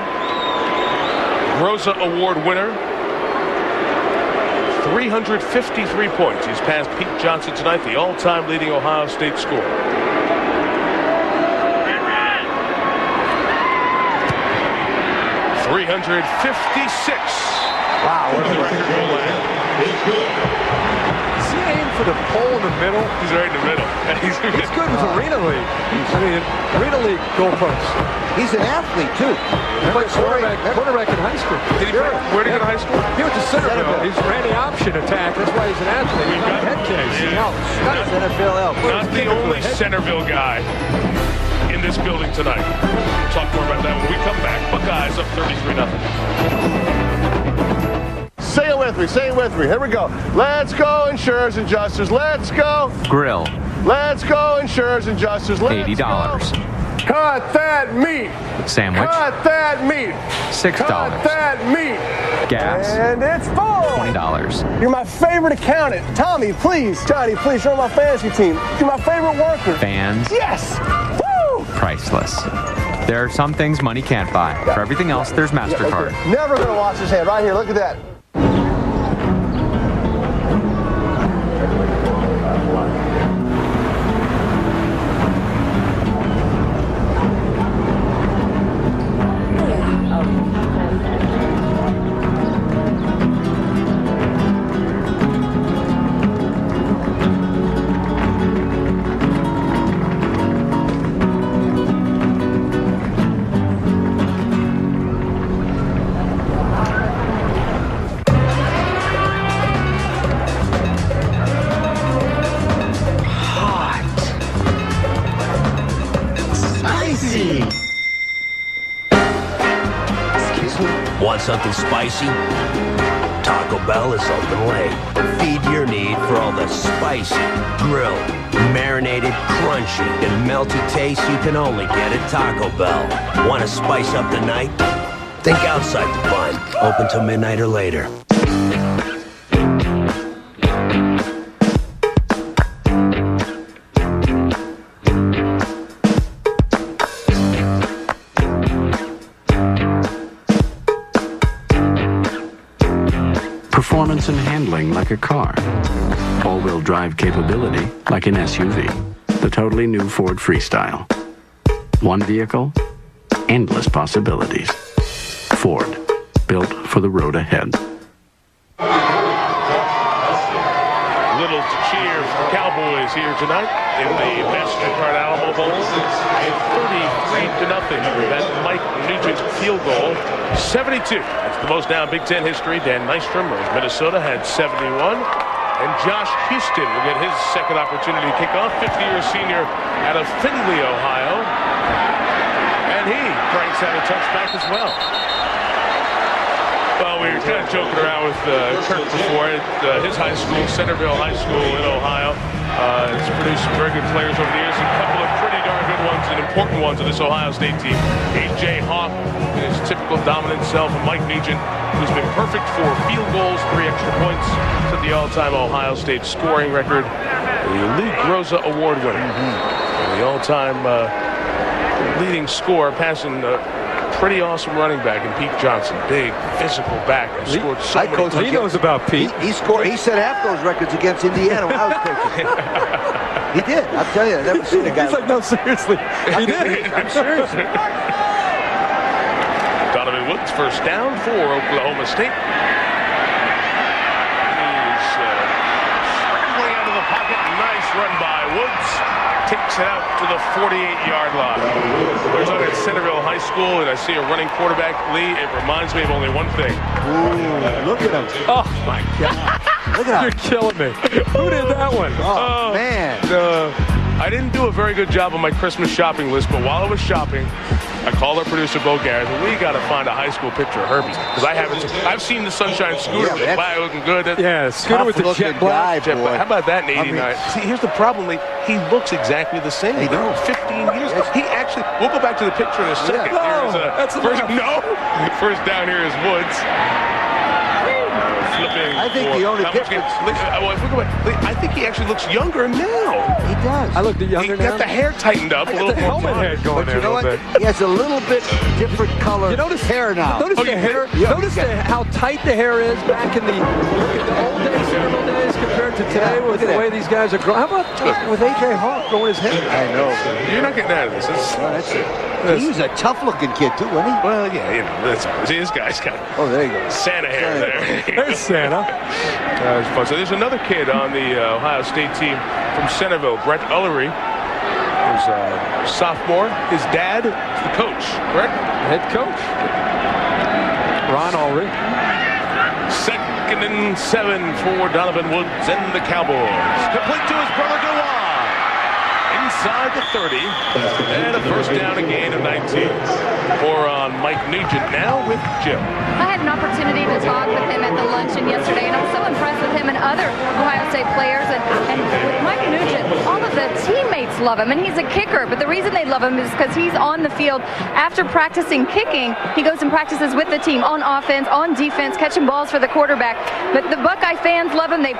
Rosa Award winner. 353 points. He's passed Pete Johnson tonight, the all-time leading Ohio State scorer. .356. Wow, what the record will land. Is he aiming for the pole in the middle? He's right in the middle. He's good with Arena League. I mean, Arena League goalposts. He's an athlete, too. He played quarterback in high school. Did he play? Where did he go to high school? He went to Centerville. He's ran the option attack. That's why he's an athlete. He's got a head case. He helps. Not the only Centerville guy in this building tonight. We'll talk more about that when we come back. Buckeyes up 33-0. Say it with me. Say it with me. Here we go. Let's go, insurers and adjusters. Let's go. Grill. Let's go, insurers and adjusters. $80. Cut that meat. Sandwich. Cut that meat. $6. Cut that meat. Gas. And it's full. $20. You're my favorite accountant. Tommy, please. Johnny, please. You're on my fantasy team. You're my favorite worker. Fans. Yes. Woo! Priceless. There are some things money can't buy. For everything else, there's MasterCard. Okay. Never gonna wash his hand. Right here. Look at that. Want something spicy? Taco Bell is open late. Feed your need for all the spicy, grilled, marinated, crunchy, and melty taste you can only get at Taco Bell. Want to spice up the night? Think outside the bun. Open till midnight or later. Performance and handling like a car. All-wheel drive capability like an SUV. The totally new Ford Freestyle. One vehicle, endless possibilities. Ford, built for the road ahead. Little to cheer for the Cowboys here tonight in the MasterCard Alamo Bowl. 33-0. That Mike Nugent field goal. 72. That's the most now in Big Ten history. Dan Nystrom of Minnesota had 71. And Josh Houston will get his second opportunity to kick off. 50-year senior out of Findlay, Ohio. And he cranks out a touchback as well. Well, we were kind of joking around with Kirk before. His high school, Centerville High School in Ohio, has produced some very good players over the years. A couple of pretty darn of good ones and important ones of this Ohio State team. A.J. Hawk in his typical dominant self, and Mike Nugent, who's been perfect for field goals, 3 extra points, set the all-time Ohio State scoring record, the Lee Groza Award winner, and the all-time leading scorer, passing pretty awesome running back in Pete Johnson. Big, physical back. He scored so many. He knows about Pete. He scored. He set half those records against Indiana when I was coaching. He did. I'll tell you. I've never seen a guy. He's like, no, seriously. He did. I'm serious. Donovan Woods, first down for Oklahoma State. He's scrambling out of the pocket. Nice run by Woods. Takes it out to the 48-yard line. There's on at Centerville High School, and I see a running quarterback, Lee. It reminds me of only one thing. Ooh, look at him. Oh, my God. Look at him. You're killing me. Who did that one? Oh, man. I didn't do a very good job on my Christmas shopping list, but while I was shopping, I called our producer, Bo Garrett, and we got to find a high school picture of Herbie, because I haven't. I've seen the Sunshine Scooter with the flag looking good. Scooter with the jet black. How about that in '89? See, here's the problem, Lee. He looks exactly the same. He does. 15 years. He actually. We'll go back to the picture in a second. That's First down here is Woods. Flipping. I think the only difference. Well, if we go back, I think he actually looks younger now. He does. I look younger now. He got the hair tightened up. I got the helmet head going there. You know what? He has a little bit different color. You notice hair now. Notice the hair. Notice how tight the hair is back in the old days, Centerville days, compared to today with the way these guys are growing. How about with A.J. Hawk growing his hair? I know. You're not getting out of this. He was a tough-looking kid too, wasn't he? Well, yeah, you know, that's see, this guy's got. Oh, there you go. Santa hair there. There's Santa. So there's another kid on the Ohio State team from Centerville, Brett Ullery, who's a sophomore. His dad is the coach, correct? Head coach. Ron Ullery. 2nd and 7 for Donovan Woods and the Cowboys. Complete to his brother Dewan. Inside the 30, and a first down, a gain of 19. More on Mike Nugent now with Jill. I had an opportunity to talk with him at the luncheon yesterday, and I was so impressed with him and other Ohio State players. And with Mike Nugent, all of the teammates love him, and he's a kicker. But the reason they love him is because he's on the field after practicing kicking. He goes and practices with the team on offense, on defense, catching balls for the quarterback. But the Buckeye fans love him. They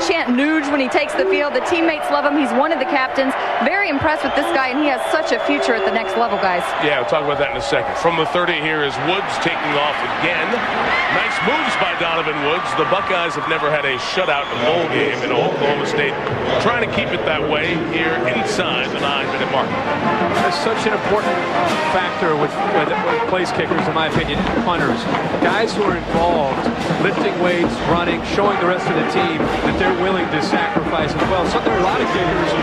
chant Nuge when he takes the field. The teammates love him. He's one of the captains. Very impressed with this guy, and he has such a future at the next level, guys. Yeah, we'll talk about that in a second. From the 30 here is Woods taking off again. Nice moves by Donovan Woods. The Buckeyes have never had a shutout in a bowl game in Oklahoma State. Trying to keep it that way here inside the 9-minute mark. That's such an important factor with place kickers, in my opinion, punters. Guys who are involved, lifting weights, running, showing the rest of the team that they're willing to sacrifice as well. So there are a lot of kickers who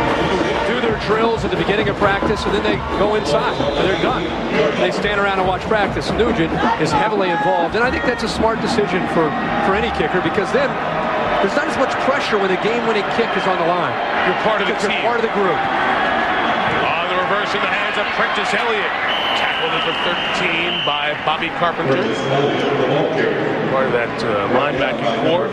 do their drills at the beginning of practice, and then they go inside, and they're done. They stand around and watch practice. Nugent is heavily involved, and I think that's a smart decision for any kicker, because then there's not as much pressure when the game-winning kick is on the line. You're part of the team. You're part of the group. On the reverse in the hands of Prentice Elliott. Tackled at the 13 by Bobby Carpenter. Part of that linebacking core.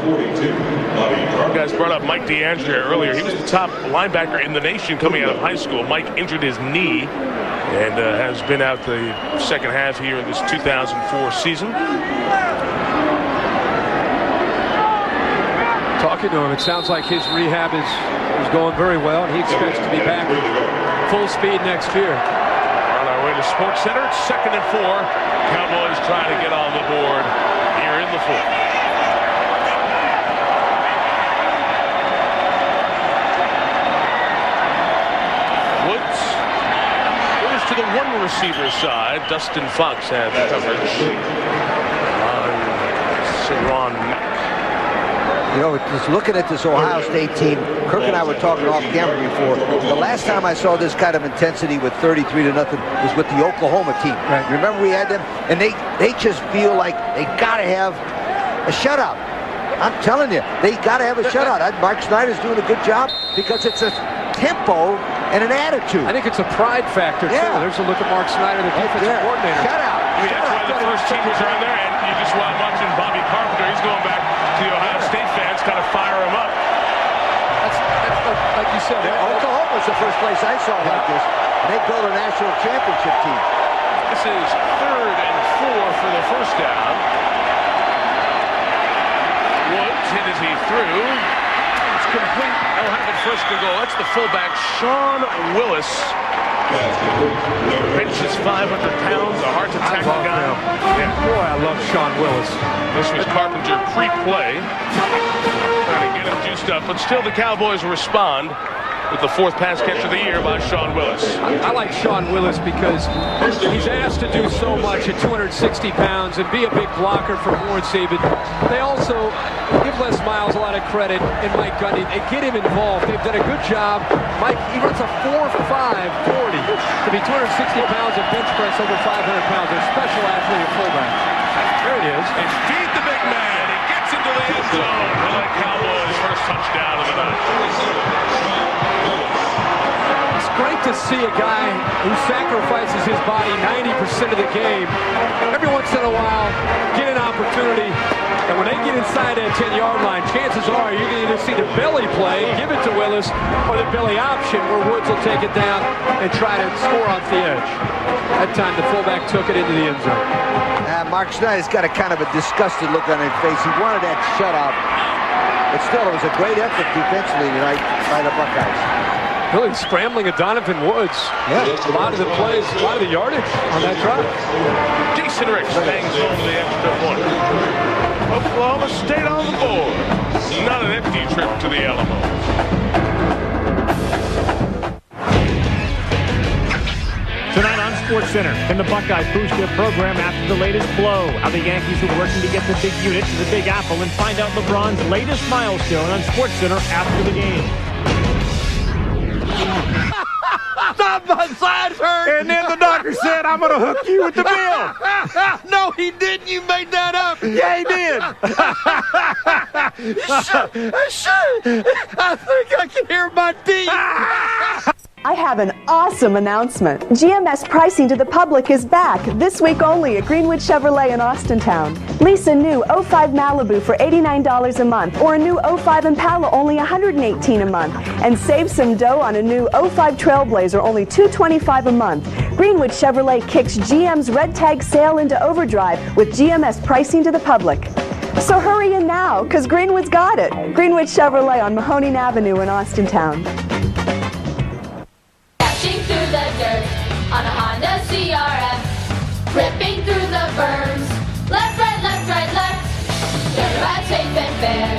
You guys brought up Mike DeAndrea earlier. He was the top linebacker in the nation coming out of high school. Mike injured his knee and has been out the second half here in this 2004 season. Talking to him, it sounds like his rehab is going very well, and he expects to be back full speed next year. On our way to Sports Center, it's 2nd and 4. Cowboys trying to get on the board here in the 4th. Woods goes to the one receiver side. Dustin Fox had the coverage on Sidron Mack. You know, just looking at this Ohio State team, Kirk and I were talking off camera before. The last time I saw this kind of intensity with 33-0 was with the Oklahoma team. Right. Remember we had them, and they just feel like they got to have a shutout. I'm telling you, they got to have a shutout. Mark Snyder's doing a good job because it's a tempo and an attitude. I think it's a pride factor, too. There's a look at Mark Snyder, the defensive coordinator. Shutout. I mean, that's why the first teamers are in there, and you just watching Bobby Carpenter. He's going back to the Ohio State fans, kind of fire him up. That's like you said. Oklahoma's the first place I saw like this. They build a national championship team. This is 3rd and 4 for the first down. Woods hit as he threw. It's complete. They'll have it first and goal. That's the fullback, Shaun Willis. Bench is 500 pounds, a hard-to-tackle guy. Yeah. Boy, I love Shaun Willis. This was Carpenter pre-play. Trying to get him juiced up, but still the Cowboys respond with the 4th pass catch of the year by Shaun Willis. I like Shaun Willis because he's asked to do so much at 260 pounds and be a big blocker for Warrency, but they also give Les Miles a lot of credit and Mike Gundy. They get him involved. They've done a good job. Mike, he runs a 4.5 40 to be 260 pounds and bench press over 500 pounds. A special athlete at fullback. There it is. And feed the big man. He gets into the end zone for the Cowboys' first touchdown of the night. It's great to see a guy who sacrifices his body 90% of the game. Every once in a while, get an opportunity. And when they get inside that 10-yard line, chances are you're going to either see the belly play, give it to Willis, or the belly option where Woods will take it down and try to score off the edge. That time the fullback took it into the end zone. Mark Schneider's got a kind of a disgusted look on his face. He wanted that shutout. But still, it was a great effort defensively tonight by the Buckeyes. Really scrambling at Donovan Woods. Yeah. A lot of the plays, a lot of the yardage on that drive. Jason Ricks bangs home the extra point. Oklahoma State on the board. Not an empty trip to the Alamo. Tonight on SportsCenter, can the Buckeyes boost their program after the latest blow? Are the Yankees working to get the big unit to the Big Apple? And find out LeBron's latest milestone on SportsCenter after the game. Stop, my side hurt. And then the doctor said, I'm going to hook you with the bill. No, he didn't. You made that up. Yeah, he did. I think I can hear my teeth. I have an awesome announcement. GMS pricing to the public is back this week only at Greenwood Chevrolet in Austintown. Lease a new 05 Malibu for $89 a month or a new 05 Impala only $118 a month and save some dough on a new 05 Trailblazer only $225 a month. Greenwood Chevrolet kicks GM's red tag sale into overdrive with GMS pricing to the public. So hurry in now, because Greenwood's got it. Greenwood Chevrolet on Mahoning Avenue in Austintown. Through the dirt on a Honda CRF, ripping through the berms, left, right, left, right, left. Turn around safe and fair,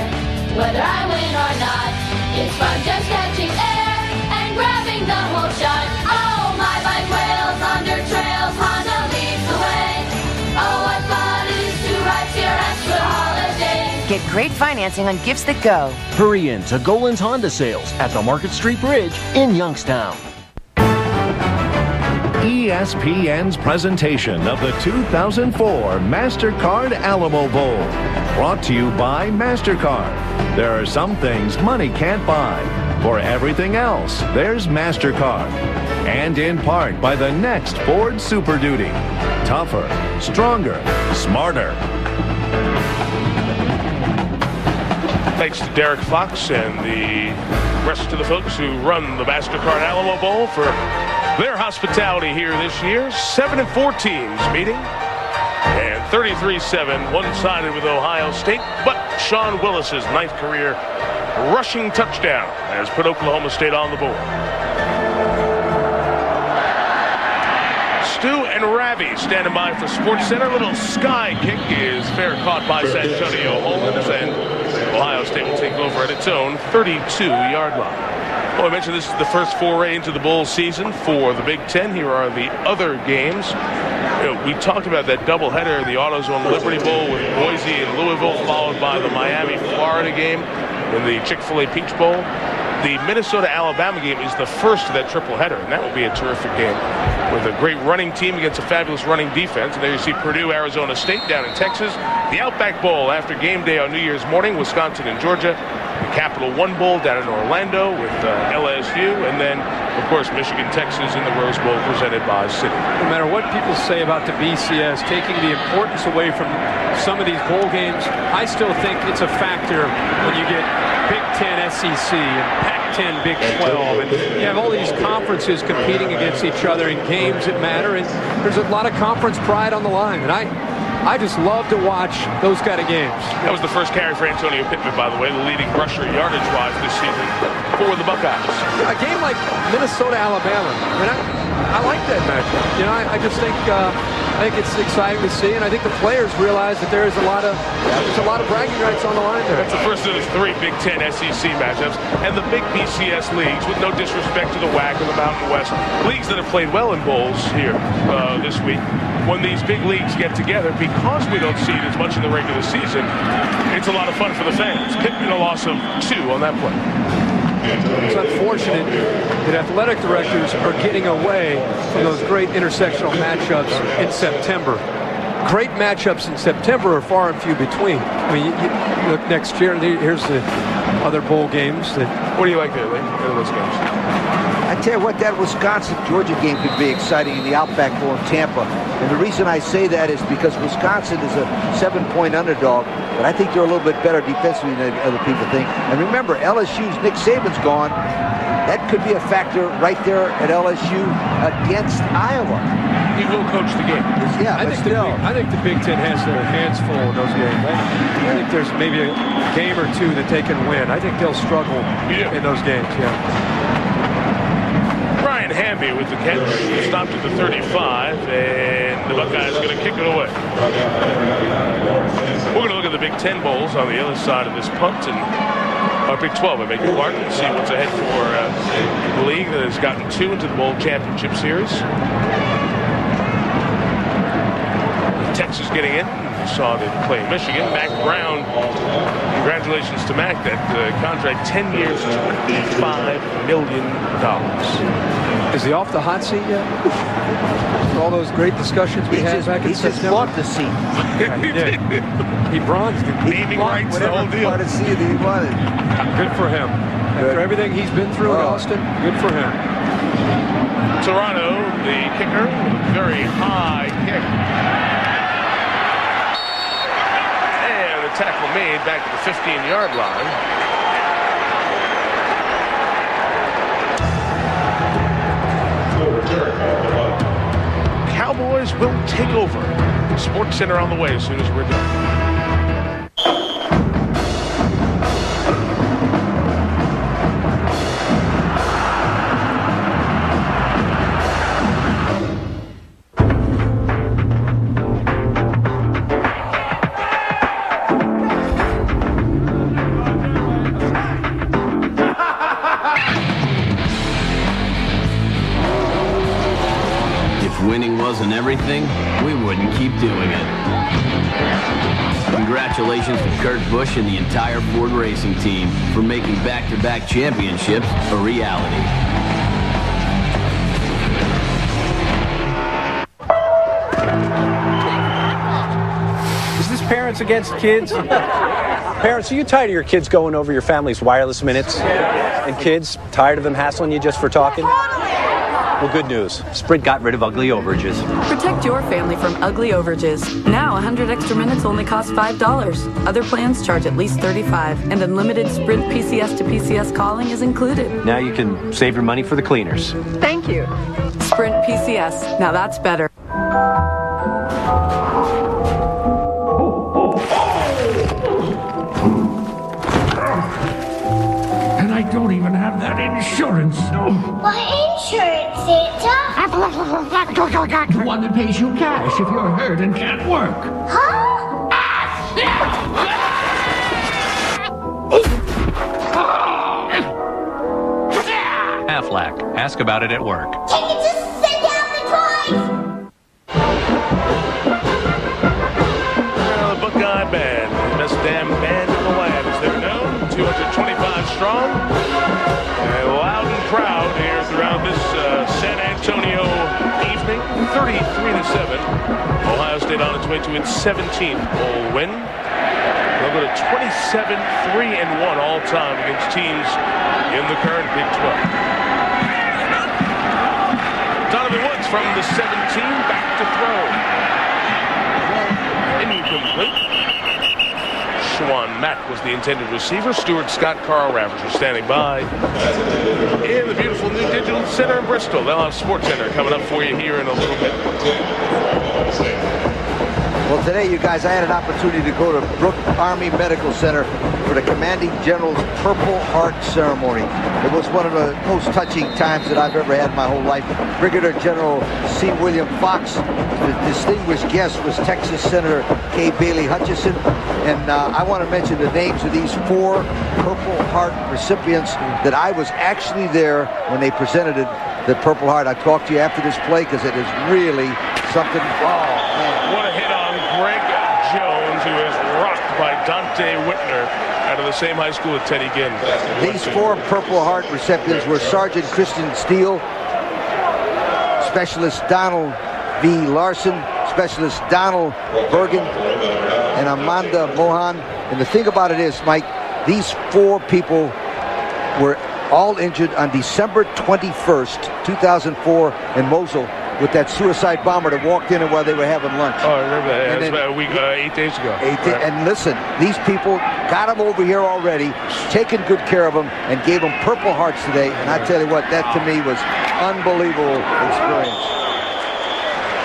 whether I win or not. It's fun just catching air and grabbing the whole shot. Oh, my bike wails under trails, Honda leads the way. Oh, what fun it is to ride CRF for the holidays. Get great financing on gifts that go. Hurry in to Golan's Honda sales at the Market Street Bridge in Youngstown. ESPN's presentation of the 2004 MasterCard Alamo Bowl. Brought to you by MasterCard. There are some things money can't buy. For everything else, there's MasterCard. And in part by the next Ford Super Duty. Tougher, stronger, smarter. Thanks to Derek Fox and the rest of the folks who run the MasterCard Alamo Bowl for their hospitality here this year. 7-4 teams meeting, and 33-7 one-sided with Ohio State. But Shaun Willis's 9th career rushing touchdown has put Oklahoma State on the board. Stu and Ravi standing by for SportsCenter. Little sky kick is fair caught by Santonio Holmes, and Ohio State will take over at its own 32-yard line. Well, I mentioned this is the first foray into the bowl season for the Big Ten. Here are the other games. We talked about that doubleheader, the AutoZone Liberty Bowl with Boise and Louisville, followed by the Miami-Florida game in the Chick-fil-A Peach Bowl. The Minnesota-Alabama game is the first of that triple header, and that will be a terrific game with a great running team against a fabulous running defense. And there you see Purdue, Arizona State down in Texas. The Outback Bowl after game day on New Year's morning, Wisconsin and Georgia. the Capital One Bowl down in Orlando with LSU, and then, of course, Michigan, Texas in the Rose Bowl presented by City. No matter what people say about the BCS, taking the importance away from some of these bowl games, I still think it's a factor when you get Big Ten, SEC, and Pac-10, Big 12, and you have all these conferences competing against each other in games that matter, and there's a lot of conference pride on the line, and I just love to watch those kind of games. That was the first carry for Antonio Pittman, by the way, the leading rusher yardage-wise this season for the Buckeyes. A game like Minnesota-Alabama, and I like that matchup. You know, I just think I think it's exciting to see, and I think the players realize that there's a lot of bragging rights on the line there. That's the first of the 3 Big Ten SEC matchups, and the big BCS leagues, with no disrespect to the WAC or the Mountain West, leagues that have played well in bowls here this week. When these big leagues get together, because we don't see it as much in the regular season, it's a lot of fun for the fans. Pittman a loss of 2 on that play. It's unfortunate that athletic directors are getting away from those great intersectional matchups in September. Great matchups in September are far and few between. I mean, you look next year, here's the other bowl games. What do you like there, Lee, in those games? I tell you what, that Wisconsin-Georgia game could be exciting in the Outback Bowl in Tampa. And the reason I say that is because Wisconsin is a 7-point underdog, but I think they're a little bit better defensively than other people think. And remember, LSU's Nick Saban's gone. That could be a factor right there at LSU against Iowa. He will coach the game. Yeah, I think the Big Ten has their hands full in those games. I think there's maybe a game or 2 that they can win. I think they'll struggle in those games, Ryan Hamby with the catch, stopped at the 35, and the Buckeyes are going to kick it away. We're going to look at the Big Ten bowls on the other side of this punt, and Big 12, I beg your pardon, see what's ahead for the league that has gotten 2 into the Bowl Championship Series. Texas getting in. We saw them play Michigan. Mac Brown, congratulations to Mac. That contract, 10 years, $25 million. Is he off the hot seat yet? For all those great discussions we had back in September. He just bought the seat. Yeah, he did. He bronzed it. Naming rights, the whole deal. Whatever seat he wanted. Good for him. After everything he's been through in Austin, good for him. Toronto, the kicker, very high kick. And the tackle made back to the 15-yard line. Cowboys will take over. Sports Center on the way as soon as we're done. Winning wasn't everything, we wouldn't keep doing it. Congratulations to Kurt Busch and the entire Ford Racing team for making back-to-back championships a reality. Is this Parents Against Kids? Parents, are you tired of your kids going over your family's wireless minutes? And kids, tired of them hassling you just for talking? Well, good news. Sprint got rid of ugly overages. Protect your family from ugly overages. Now, 100 extra minutes only cost $5. Other plans charge at least $35, and unlimited Sprint PCS to PCS calling is included. Now you can save your money for the cleaners. Thank you. Sprint PCS. Now that's better. And I don't even have that insurance. What insurance, Santa? The one that pays you cash if you're hurt and can't work. Huh? Aflac. Ask about it at work. Can you just send out the toys? Well, the Buckeye Band, the best damn band in the land, as they're known, 225 strong, and loud and proud here throughout this San Antonio evening, 33-7. Ohio State on its way to its 17th bowl win. They'll go to 27-3-1 all time against teams in the current Big 12. Donovan Woods from the 17, back to throw. Incomplete. Shaun Mack was the intended receiver. Stuart Scott, Carl Ravager standing by. In the beautiful new digital center in Bristol. They'll have Sports Center coming up for you here in a little bit. Well, today, you guys, I had an opportunity to go to Brooke Army Medical Center for the Commanding General's Purple Heart ceremony. It was one of the most touching times that I've ever had in my whole life. Brigadier General C. William Fox, the distinguished guest was Texas Senator Kay Bailey Hutchison. And I want to mention the names of these 4 Purple Heart recipients that I was actually there when they presented the Purple Heart. I talked to you after this play because it is really something. Oh, man. What a hit on Greg Jones, who is rocked by Dante Whitner out of the same high school as Teddy Ginn. These 4 Purple Heart recipients were Sergeant Christian Steele, Specialist Donald V. Larson, Specialist Donald Bergen, and Amanda Mohan. And the thing about it is, Mike, these 4 people were all injured on December 21st, 2004 in Mosul with that suicide bomber that walked in while they were having lunch. Oh, I remember that. It was about a week, 8 days ago. And listen, these people got them over here already, taking good care of them, and gave them Purple Hearts today. And I tell you what, that to me was unbelievable experience.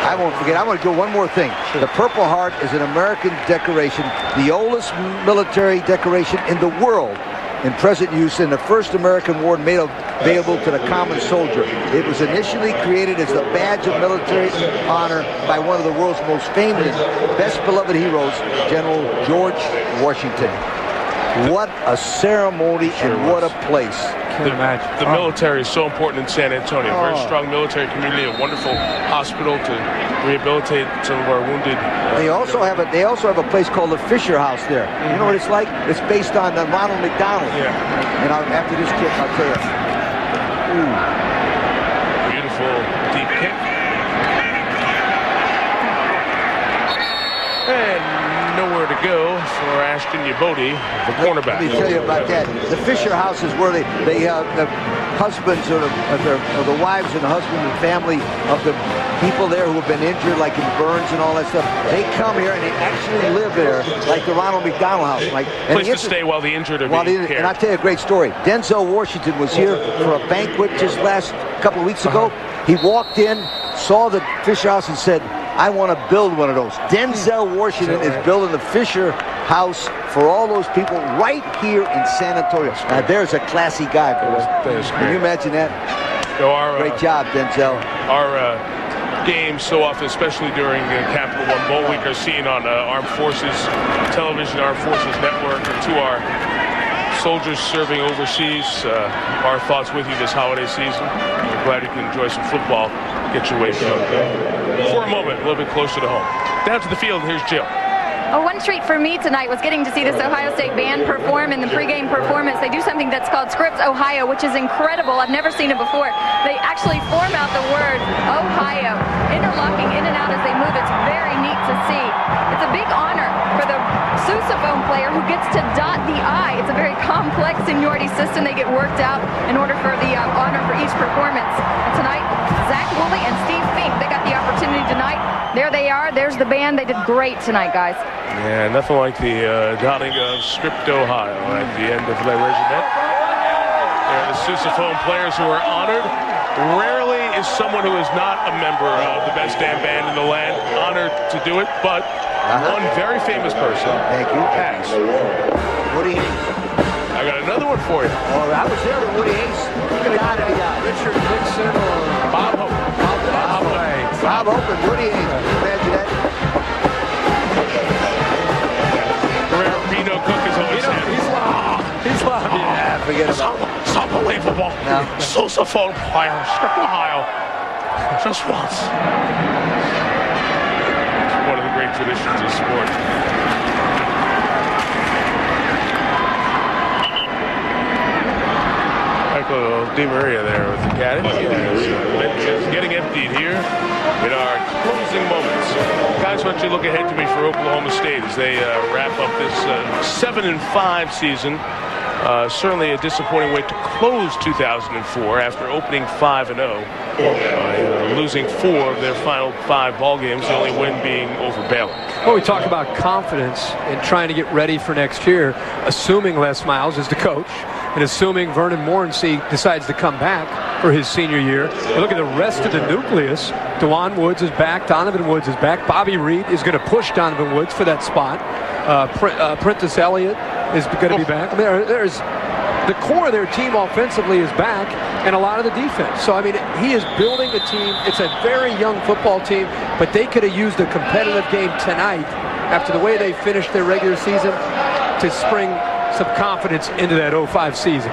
I won't forget. I want to do one more thing. The Purple Heart is an American decoration, the oldest military decoration in the world in present use, and the first American award made available to the common soldier. It was initially created as a badge of military honor by one of the world's most famous, best beloved heroes, General George Washington. What a ceremony and what a place. The military is so important in San Antonio. A very strong military community, a wonderful hospital to rehabilitate some of our wounded. They also have a place called the Fisher House there. You know what it's like? It's based on Ronald McDonald. Yeah. And after this kick, I'll tell you. Ooh. Beautiful deep kick. And nowhere to go for Ashton Yabodi, the cornerback. Let me tell you about that. The Fisher House is where the husbands or the wives and the husband and family of the people there who have been injured, like in burns and all that stuff, they come here and they actually live there, like the Ronald McDonald House, Mike. Place to stay while the injured are being cared. And I'll tell you a great story. Denzel Washington was here for a banquet just last couple of weeks ago. He walked in, saw the Fisher House and said, I want to build one of those. Denzel Washington is building the Fisher House for all those people right here in San Antonio. Now, there's a classy guy, boys. Can you imagine that? So great job, Denzel. Our games so often, especially during Capital One Bowl Week, are seen on Armed Forces Television, Armed Forces Network, and to our soldiers serving overseas. Our thoughts with you this holiday season. We're glad you can enjoy some football. Get your way for a moment, a little bit closer to home. Down to the field, here's Jill. Oh, one treat for me tonight was getting to see this Ohio State band perform in the pregame performance. They do something that's called Scripps Ohio, which is incredible. I've never seen it before. They actually form out the word Ohio, interlocking in and out as they move. It's very neat to see. It's a big honor for the sousaphone player who gets to dot the I. It's a very complex seniority system. They get worked out in order for the honor for each performance. And tonight, Zach Woolley and Steve Fink, they got the opportunity tonight. There they are. There's the band. They did great tonight, guys. Yeah, nothing like the dotting of Scripps Ohio at the end of the regiment. They're the sousaphone players who are honored. Rarely is someone who is not a member of the best damn band in the land honored to do it, but one very famous person. Thank you. Has. Woody. I got another one for you. Oh, I was there with Woody Hayes. Richard Nixon or Bob Hope. Bob Hope and Woody Hayes. Imagine that. Reno Cook is always He's loud. Yeah, forget about it. It's unbelievable. No. Sousaphone player, Scripps Ohio. Just once. It's one of the great traditions of sport. Michael DeMaria there with the caddy. Bench is getting emptied here in our closing moments. Guys, why don't you look ahead to me for Oklahoma State as they wrap up this 7-5 season. Certainly a disappointing way to close 2004 after opening 5-0, losing 4 of their final 5 ball games, the only win being over Baylor. Well, we talk about confidence and trying to get ready for next year, assuming Les Miles is the coach and assuming Vernon Morency decides to come back for his senior year. You look at the rest of the nucleus. Dewan Woods is back. Donovan Woods is back. Bobby Reed is going to push Donovan Woods for that spot. Prentice Elliott is going to be back. I mean, there's the core of their team offensively is back, and a lot of the defense. So, I mean, he is building a team. It's a very young football team, but they could have used a competitive game tonight after the way they finished their regular season to spring some confidence into that 05 season.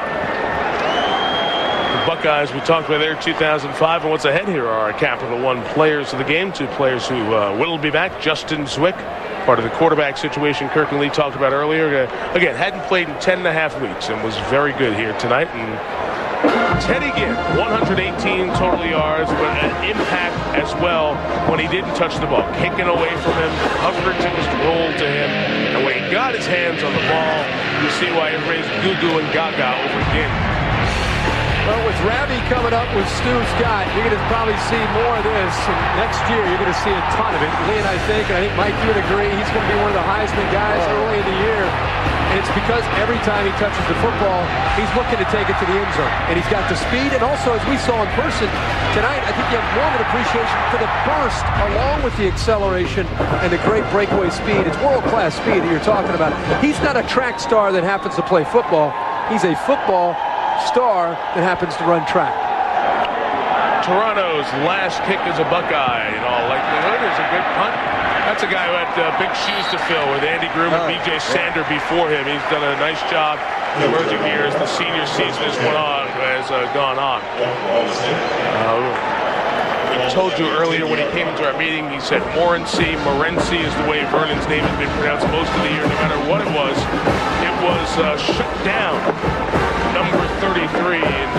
The Buckeyes, we talked about their 2005, and what's ahead here are our Capital One players of the game, 2 players who will be back. Justin Zwick, part of the quarterback situation Kirk and Lee talked about earlier. Again, hadn't played in 10.5 weeks and was very good here tonight. And Teddy Ginn, 118 total yards, but an impact as well when he didn't touch the ball. Kicking away from him, Huffington just rolled to him. And when he got his hands on the ball, you see why it raised goo-goo and gaga over Ginn. Well, with Ravi coming up with Stu Scott, you're going to probably see more of this. And next year, you're going to see a ton of it. Lee and I think Mike, you would agree, he's going to be one of the Heisman guys early in the year. And it's because every time he touches the football, he's looking to take it to the end zone. And he's got the speed. And also, as we saw in person tonight, I think you have more of an appreciation for the burst along with the acceleration and the great breakaway speed. It's world-class speed that you're talking about. He's not a track star that happens to play football. He's a football star that happens to run track. Toronto's last kick as a Buckeye, in all likelihood, is a good punt. That's a guy who had big shoes to fill with Andy Groom and B.J. Sander before him. He's done a nice job emerging here as the senior season has gone on. I told you earlier when he came into our meeting, he said Morency is the way Vernon's name has been pronounced most of the year, no matter what it was shut down. Number 33 in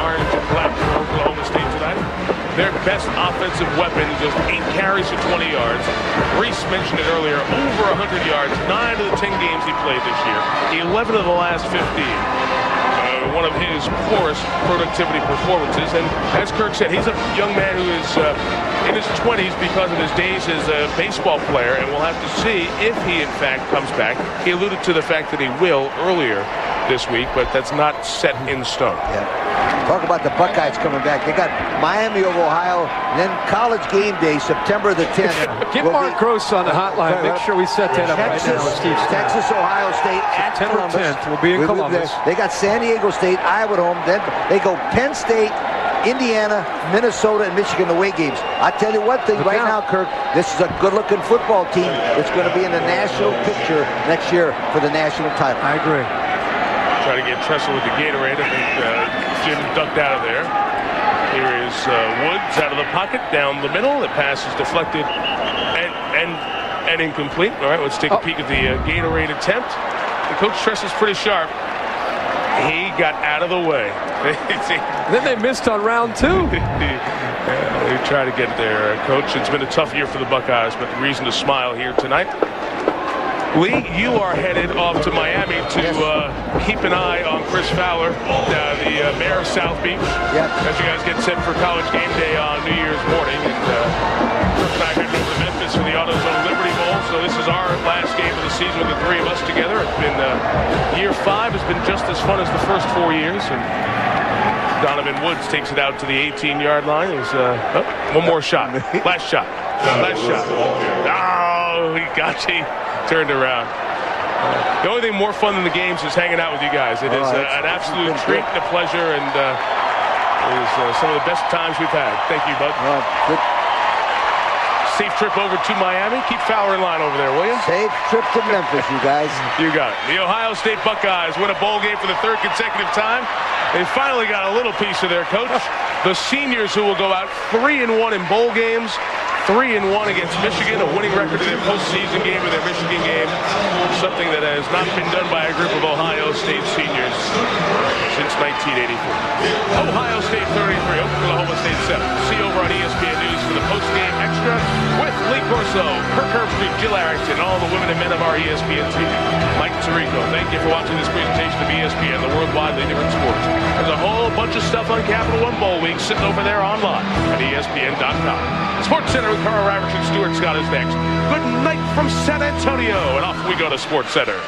orange and black for Oklahoma State tonight. Their best offensive weapon, just 8 carries for 20 yards. Reese mentioned it earlier, over 100 yards, 9 of the 10 games he played this year, 11 of the last 15. One of his poorest productivity performances. And as Kirk said, he's a young man who is in his 20s because of his days as a baseball player, and we'll have to see if he, in fact, comes back. He alluded to the fact that he will earlier this week, but that's not set in stone. Yeah. Talk about the Buckeyes coming back. They got Miami of Ohio, and then College Game Day, September the 10th. Get Mark Gross on the hotline. Make sure we set that up right now with Steve Stein. Texas, Ohio State, at September Columbus. 10th. We'll be in Columbus. They got San Diego State, Iowa at home. Then they go Penn State, Indiana, Minnesota, and Michigan away games. I tell you one thing right now, Kirk, this is a good-looking football team that's going to be in the national picture next year for the national title. I agree. Try to get Tressel with the Gatorade. I think Jim ducked out of there. Here is Woods out of the pocket, down the middle. The pass is deflected and incomplete. All right, let's take a peek at the Gatorade attempt. The coach Tressel's pretty sharp. He got out of the way. Then they missed on round 2. They try to get there, Coach. It's been a tough year for the Buckeyes, but the reason to smile here tonight. Lee, you are headed off to Miami to keep an eye on Chris Fowler, the mayor of South Beach, as you guys get set for College Game Day on New Year's morning. And Chris and I headed over to Memphis for the AutoZone Liberty Bowl, so this is our last game of the season with the 3 of us together. It's been year 5 has been just as fun as the first 4 years, and Donovan Woods takes it out to the 18-yard line. One more shot. Last shot. Oh, he got you. Turned around. The only thing more fun than the games is hanging out with you guys. It is an absolute treat and a pleasure, and it is some of the best times we've had. Thank you, bud. Safe trip over to Miami. Keep Fowler in line over there, will you? Safe trip to Memphis, you guys. You got it. The Ohio State Buckeyes win a bowl game for the 3rd consecutive time. They finally got a little piece of their coach. The seniors who will go out 3-1 in bowl games, 3-1 against Michigan, a winning record in their postseason game or their Michigan game, something that has not been done by a group of Ohio State seniors since 1984. Ohio State 33, Oklahoma State 7. See you over on ESPN News for the postgame extra with Lee Corso, Kirk Herbstreit, Jill Arrington, all the women and men of our ESPN team. Mike Tirico, thank you for watching this presentation of ESPN, the worldwide leader in sports. There's a whole bunch of stuff on Capital One Bowl Week sitting over there online at ESPN.com. Sports Center with Carl Ravitch and Stuart Scott is next. Good night from San Antonio, and off we go to Sports Center.